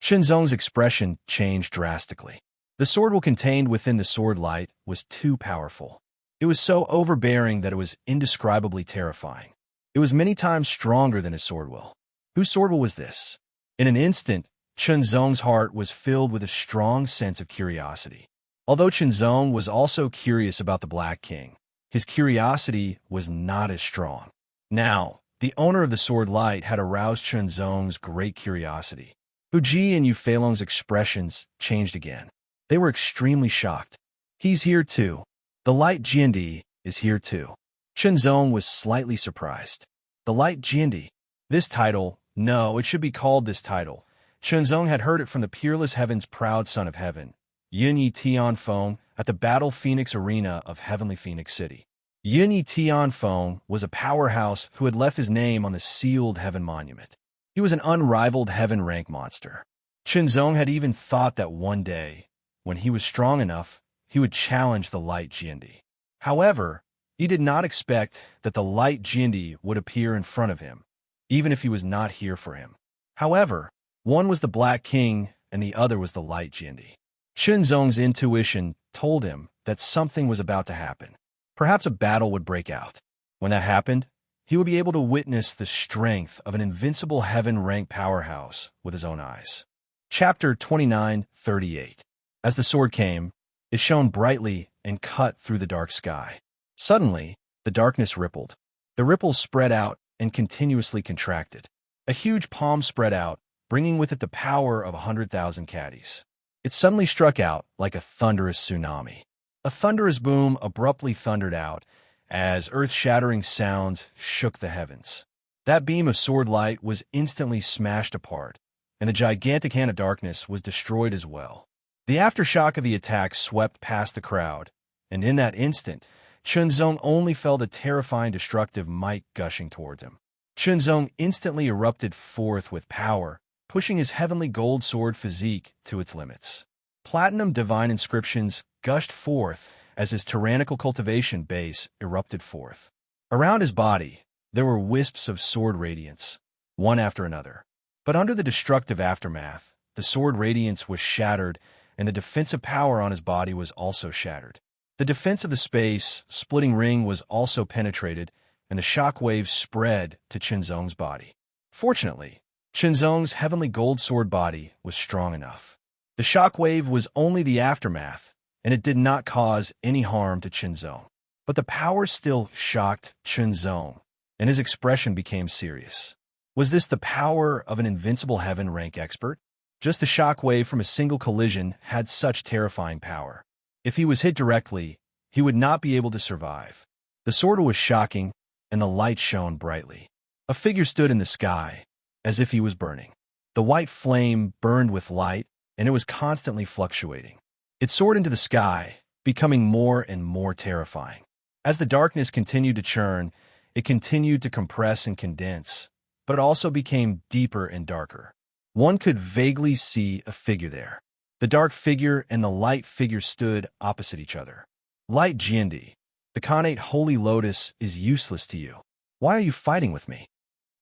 Chenzong's expression changed drastically. The sword will contained within the sword light was too powerful. It was so overbearing that it was indescribably terrifying. It was many times stronger than his sword will. Whose sword will was this? In an instant, Chenzong's heart was filled with a strong sense of curiosity. Although Chenzong was also curious about the Black King, his curiosity was not as strong. Now, the owner of the sword light had aroused Chenzong's great curiosity. Huji and Yufeilong's expressions changed again. They were extremely shocked. He's here too. The light Jiandi is here too. Chenzong was slightly surprised. The light Jiandi. This title, no, it should be called this title. Chenzong had heard it from the peerless heaven's proud son of heaven, Yunyi Tianfeng, at the Battle Phoenix Arena of Heavenly Phoenix City. Yunyi Tianfeng was a powerhouse who had left his name on the sealed heaven monument. He was an unrivaled heaven rank monster. Chenzong had even thought that one day, when he was strong enough, he would challenge the light Jiandi. However, he did not expect that the light Jiandi would appear in front of him, even if he was not here for him. However, one was the Black King and the other was the light Jiandi. Chenzong's intuition told him that something was about to happen. Perhaps a battle would break out. When that happened, he would be able to witness the strength of an invincible heaven-rank powerhouse with his own eyes. Chapter 29:38. As the sword came, it shone brightly and cut through the dark sky. Suddenly, the darkness rippled. The ripples spread out and continuously contracted. A huge palm spread out, bringing with it the power of 100,000 caddies. It suddenly struck out like a thunderous tsunami. A thunderous boom abruptly thundered out as earth-shattering sounds shook the heavens. That beam of sword light was instantly smashed apart, and the gigantic hand of darkness was destroyed as well. The aftershock of the attack swept past the crowd, and in that instant, Chenzong only felt a terrifying destructive might gushing towards him. Chenzong instantly erupted forth with power, pushing his heavenly gold sword physique to its limits. Platinum divine inscriptions gushed forth as his tyrannical cultivation base erupted forth. Around his body, there were wisps of sword radiance, one after another. But under the destructive aftermath, the sword radiance was shattered, and the defensive power on his body was also shattered. The defense of the space-splitting ring was also penetrated, and the shock waves spread to Chenzong's body. Fortunately, Chenzong's heavenly gold sword body was strong enough. The shock wave was only the aftermath, and it did not cause any harm to Chenzong. But the power still shocked Chenzong, and his expression became serious. Was this the power of an invincible heaven rank expert? Just the shock wave from a single collision had such terrifying power. If he was hit directly, he would not be able to survive. The sword was shocking, and the light shone brightly. A figure stood in the sky, as if he was burning. The white flame burned with light, and it was constantly fluctuating. It soared into the sky, becoming more and more terrifying. As the darkness continued to churn, it continued to compress and condense, but it also became deeper and darker. One could vaguely see a figure there. The dark figure and the light figure stood opposite each other. Light Jiandi, the Khanate Holy Lotus is useless to you. Why are you fighting with me?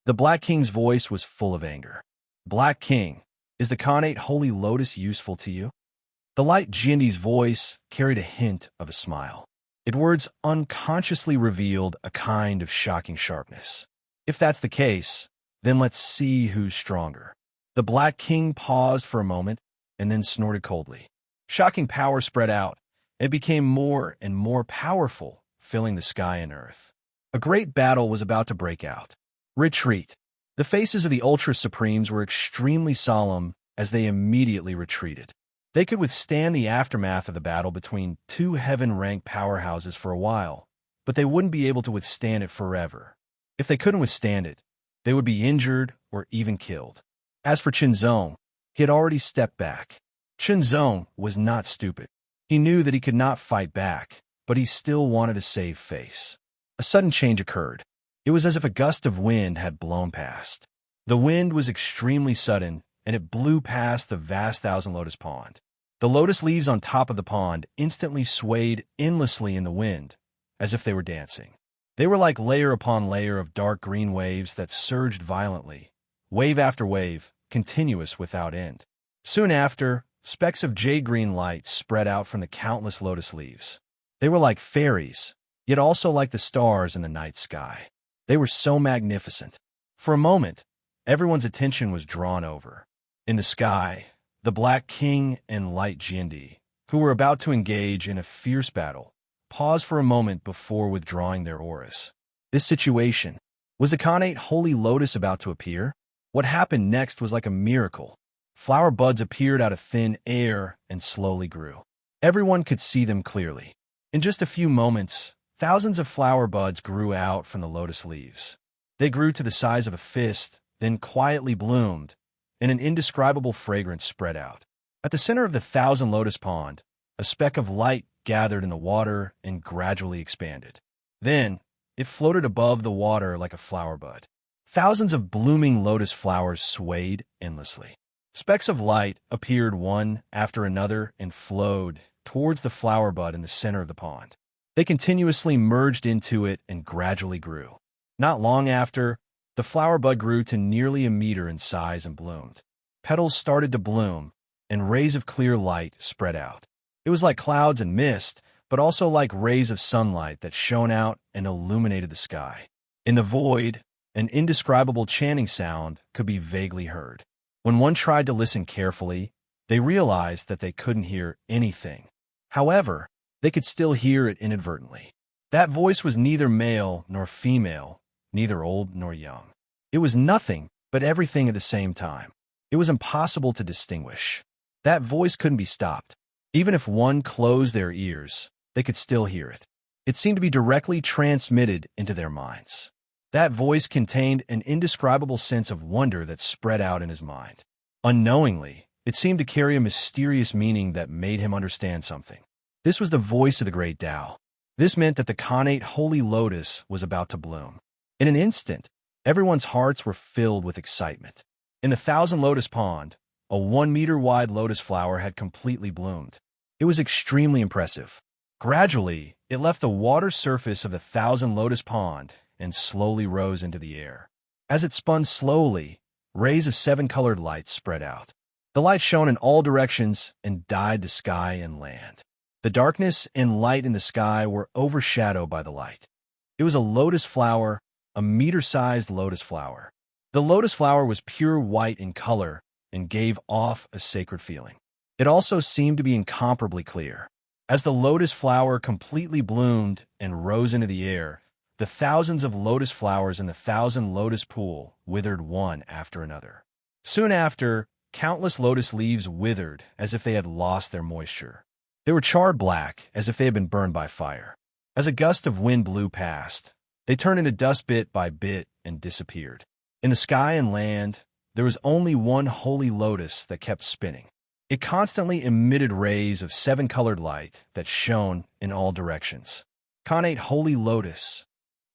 The Black King's voice was full of anger. Black King, is the Khanate Holy Lotus useful to you? The light Jindi's voice carried a hint of a smile. Its words unconsciously revealed a kind of shocking sharpness. If that's the case, then let's see who's stronger. The Black King paused for a moment and then snorted coldly. Shocking power spread out. It became more and more powerful, filling the sky and earth. A great battle was about to break out. Retreat. The faces of the Ultra Supremes were extremely solemn as they immediately retreated. They could withstand the aftermath of the battle between two heaven-ranked powerhouses for a while, but they wouldn't be able to withstand it forever. If they couldn't withstand it, they would be injured or even killed. As for Qinzong, he had already stepped back. Qinzong was not stupid. He knew that he could not fight back, but he still wanted to save face. A sudden change occurred. It was as if a gust of wind had blown past. The wind was extremely sudden, and it blew past the vast Thousand Lotus Pond. The lotus leaves on top of the pond instantly swayed endlessly in the wind, as if they were dancing. They were like layer upon layer of dark green waves that surged violently, wave after wave, continuous without end. Soon after, specks of jade-green light spread out from the countless lotus leaves. They were like fairies, yet also like the stars in the night sky. They were so magnificent. For a moment, everyone's attention was drawn over. In the sky, the Black King and Light Jindi, who were about to engage in a fierce battle, paused for a moment before withdrawing their auras. This situation, was the Khanate Holy Lotus about to appear? What happened next was like a miracle. Flower buds appeared out of thin air and slowly grew. Everyone could see them clearly. In just a few moments, thousands of flower buds grew out from the lotus leaves. They grew to the size of a fist, then quietly bloomed, and an indescribable fragrance spread out. At the center of the Thousand Lotus Pond, a speck of light gathered in the water and gradually expanded. Then, it floated above the water like a flower bud. Thousands of blooming lotus flowers swayed endlessly. Specks of light appeared one after another and flowed towards the flower bud in the center of the pond. They continuously merged into it and gradually grew. Not long after, the flower bud grew to nearly a meter in size and bloomed. Petals started to bloom, and rays of clear light spread out. It was like clouds and mist, but also like rays of sunlight that shone out and illuminated the sky. In the void, an indescribable chanting sound could be vaguely heard. When one tried to listen carefully, they realized that they couldn't hear anything. However, they could still hear it inadvertently. That voice was neither male nor female, neither old nor young. It was nothing but everything at the same time. It was impossible to distinguish. That voice couldn't be stopped. Even if one closed their ears, they could still hear it. It seemed to be directly transmitted into their minds. That voice contained an indescribable sense of wonder that spread out in his mind. Unknowingly, it seemed to carry a mysterious meaning that made him understand something. This was the voice of the great Tao. This meant that the Khanate Holy Lotus was about to bloom. In an instant, everyone's hearts were filled with excitement. In the Thousand Lotus Pond, a 1-meter-wide lotus flower had completely bloomed. It was extremely impressive. Gradually, it left the water surface of the Thousand Lotus Pond and slowly rose into the air. As it spun slowly, rays of 7-colored light spread out. The light shone in all directions and dyed the sky and land. The darkness and light in the sky were overshadowed by the light. It was a lotus flower, a meter-sized lotus flower. The lotus flower was pure white in color and gave off a sacred feeling. It also seemed to be incomparably clear. As the lotus flower completely bloomed and rose into the air, the thousands of lotus flowers in the Thousand Lotus Pool withered one after another. Soon after, countless lotus leaves withered as if they had lost their moisture. They were charred black as if they had been burned by fire. As a gust of wind blew past, they turned into dust bit by bit and disappeared. In the sky and land, there was only one holy lotus that kept spinning. It constantly emitted rays of 7-colored light that shone in all directions. Khanate Holy Lotus.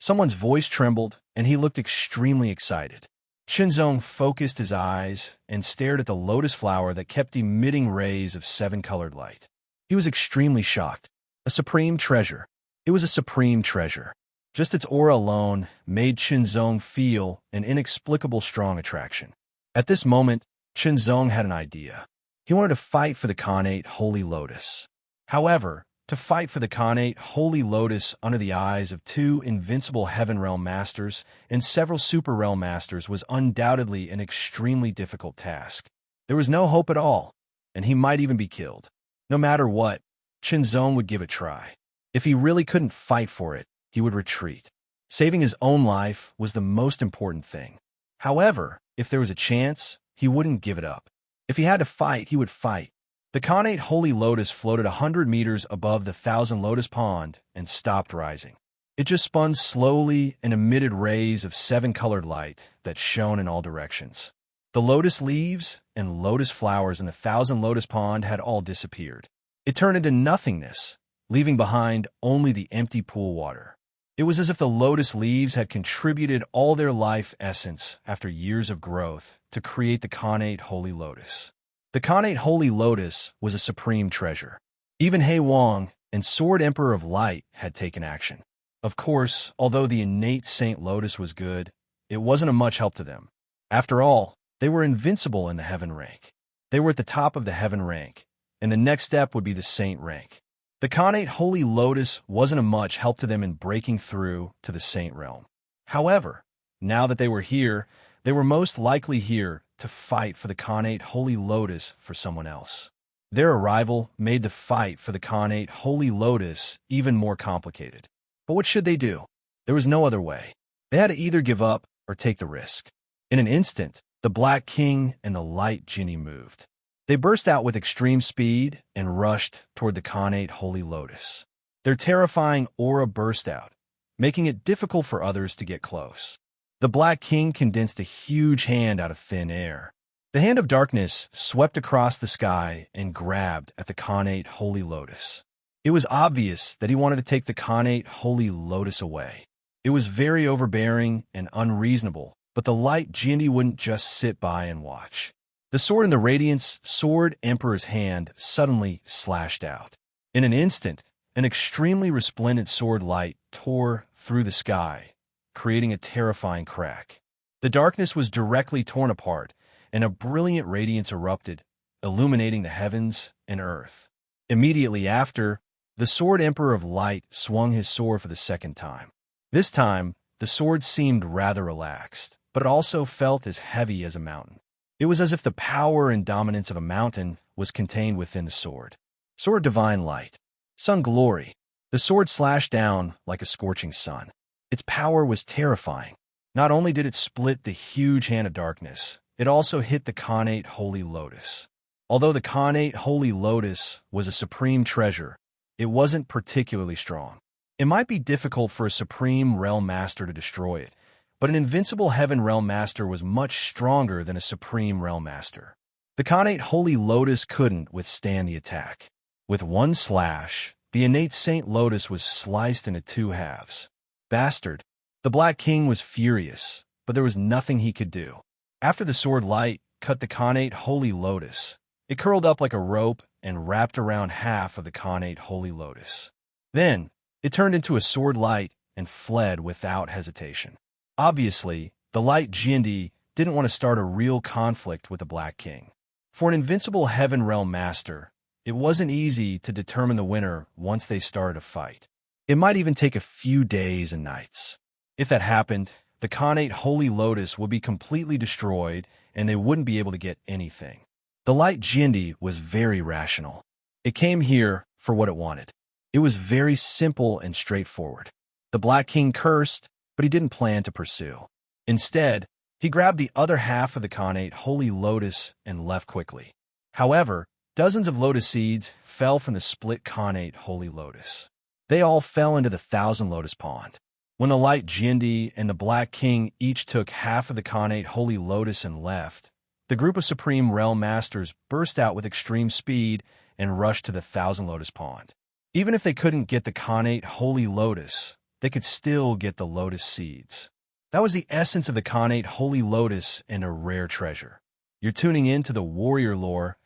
Someone's voice trembled, and he looked extremely excited. Qinzong focused his eyes and stared at the lotus flower that kept emitting rays of 7-colored light. He was extremely shocked. A supreme treasure. It was a supreme treasure. Just its aura alone made Qinzong feel an inexplicable strong attraction. At this moment, Qinzong had an idea. He wanted to fight for the Khanate Holy Lotus. However, to fight for the Khanate Holy Lotus under the eyes of two invincible Heaven Realm Masters and several Super Realm Masters was undoubtedly an extremely difficult task. There was no hope at all, and he might even be killed. No matter what, Chinzong would give it a try. If he really couldn't fight for it, he would retreat. Saving his own life was the most important thing. However, if there was a chance, he wouldn't give it up. If he had to fight, he would fight. The Khanate Holy Lotus floated 100 meters above the Thousand Lotus Pond and stopped rising. It just spun slowly and emitted rays of 7-colored light that shone in all directions. The lotus leaves and lotus flowers in the Thousand Lotus Pond had all disappeared. It turned into nothingness, leaving behind only the empty pool water. It was as if the lotus leaves had contributed all their life essence after years of growth to create the Khanate Holy Lotus. The Khanate Holy Lotus was a supreme treasure. Even He Wang and Sword Emperor of Light had taken action. Of course, although the innate Saint Lotus was good, it wasn't of much help to them. After all, they were invincible in the Heaven rank. They were at the top of the Heaven rank, and the next step would be the Saint rank. The Khanate Holy Lotus wasn't of much help to them in breaking through to the Saint realm. However, now that they were here, they were most likely here to fight for the Khanate Holy Lotus for someone else. Their arrival made the fight for the Khanate Holy Lotus even more complicated. But what should they do? There was no other way. They had to either give up or take the risk. In an instant, the Black King and the Light Genie moved. They burst out with extreme speed and rushed toward the Khanate Holy Lotus. Their terrifying aura burst out, making it difficult for others to get close. The Black King condensed a huge hand out of thin air. The hand of darkness swept across the sky and grabbed at the Khanate Holy Lotus. It was obvious that he wanted to take the Khanate Holy Lotus away. It was very overbearing and unreasonable, but the Light Genie wouldn't just sit by and watch. The sword in the Radiance Sword Emperor's hand suddenly slashed out. In an instant, an extremely resplendent sword light tore through the sky, creating a terrifying crack. The darkness was directly torn apart, and a brilliant radiance erupted, illuminating the heavens and earth. Immediately after, the Sword Emperor of Light swung his sword for the second time. This time, the sword seemed rather relaxed, but it also felt as heavy as a mountain. It was as if the power and dominance of a mountain was contained within the sword. Sword Divine Light. Sun Glory. The sword slashed down like a scorching sun. Its power was terrifying. Not only did it split the huge hand of darkness, it also hit the Khanate Holy Lotus. Although the Khanate Holy Lotus was a supreme treasure, it wasn't particularly strong. It might be difficult for a Supreme Realm Master to destroy it, but an invincible Heaven Realm Master was much stronger than a Supreme Realm Master. The Khanate Holy Lotus couldn't withstand the attack. With one slash, the innate Saint Lotus was sliced into two halves. Bastard! The Black King was furious, but there was nothing he could do. After the sword light cut the Khanate Holy Lotus, it curled up like a rope and wrapped around half of the Khanate Holy Lotus. Then, it turned into a sword light and fled without hesitation. Obviously, the Light Genie didn't want to start a real conflict with the Black King. For an invincible Heaven Realm Master, it wasn't easy to determine the winner once they started a fight. It might even take a few days and nights. If that happened, the Khanate Holy Lotus would be completely destroyed and they wouldn't be able to get anything. The Light Genie was very rational. It came here for what it wanted. It was very simple and straightforward. The Black King cursed, but he didn't plan to pursue. Instead, he grabbed the other half of the Khanate Holy Lotus and left quickly. However, dozens of lotus seeds fell from the split Khanate Holy Lotus. They all fell into the Thousand Lotus Pond. When the Light Genie and the Black King each took half of the Khanate Holy Lotus and left, the group of Supreme Realm Masters burst out with extreme speed and rushed to the Thousand Lotus Pond. Even if they couldn't get the Khanate Holy Lotus, they could still get the lotus seeds. That was the essence of the Khanate Holy Lotus and a rare treasure. You're tuning in to the Warrior Lore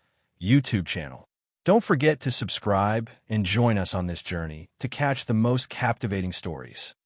YouTube channel. Don't forget to subscribe and join us on this journey to catch the most captivating stories.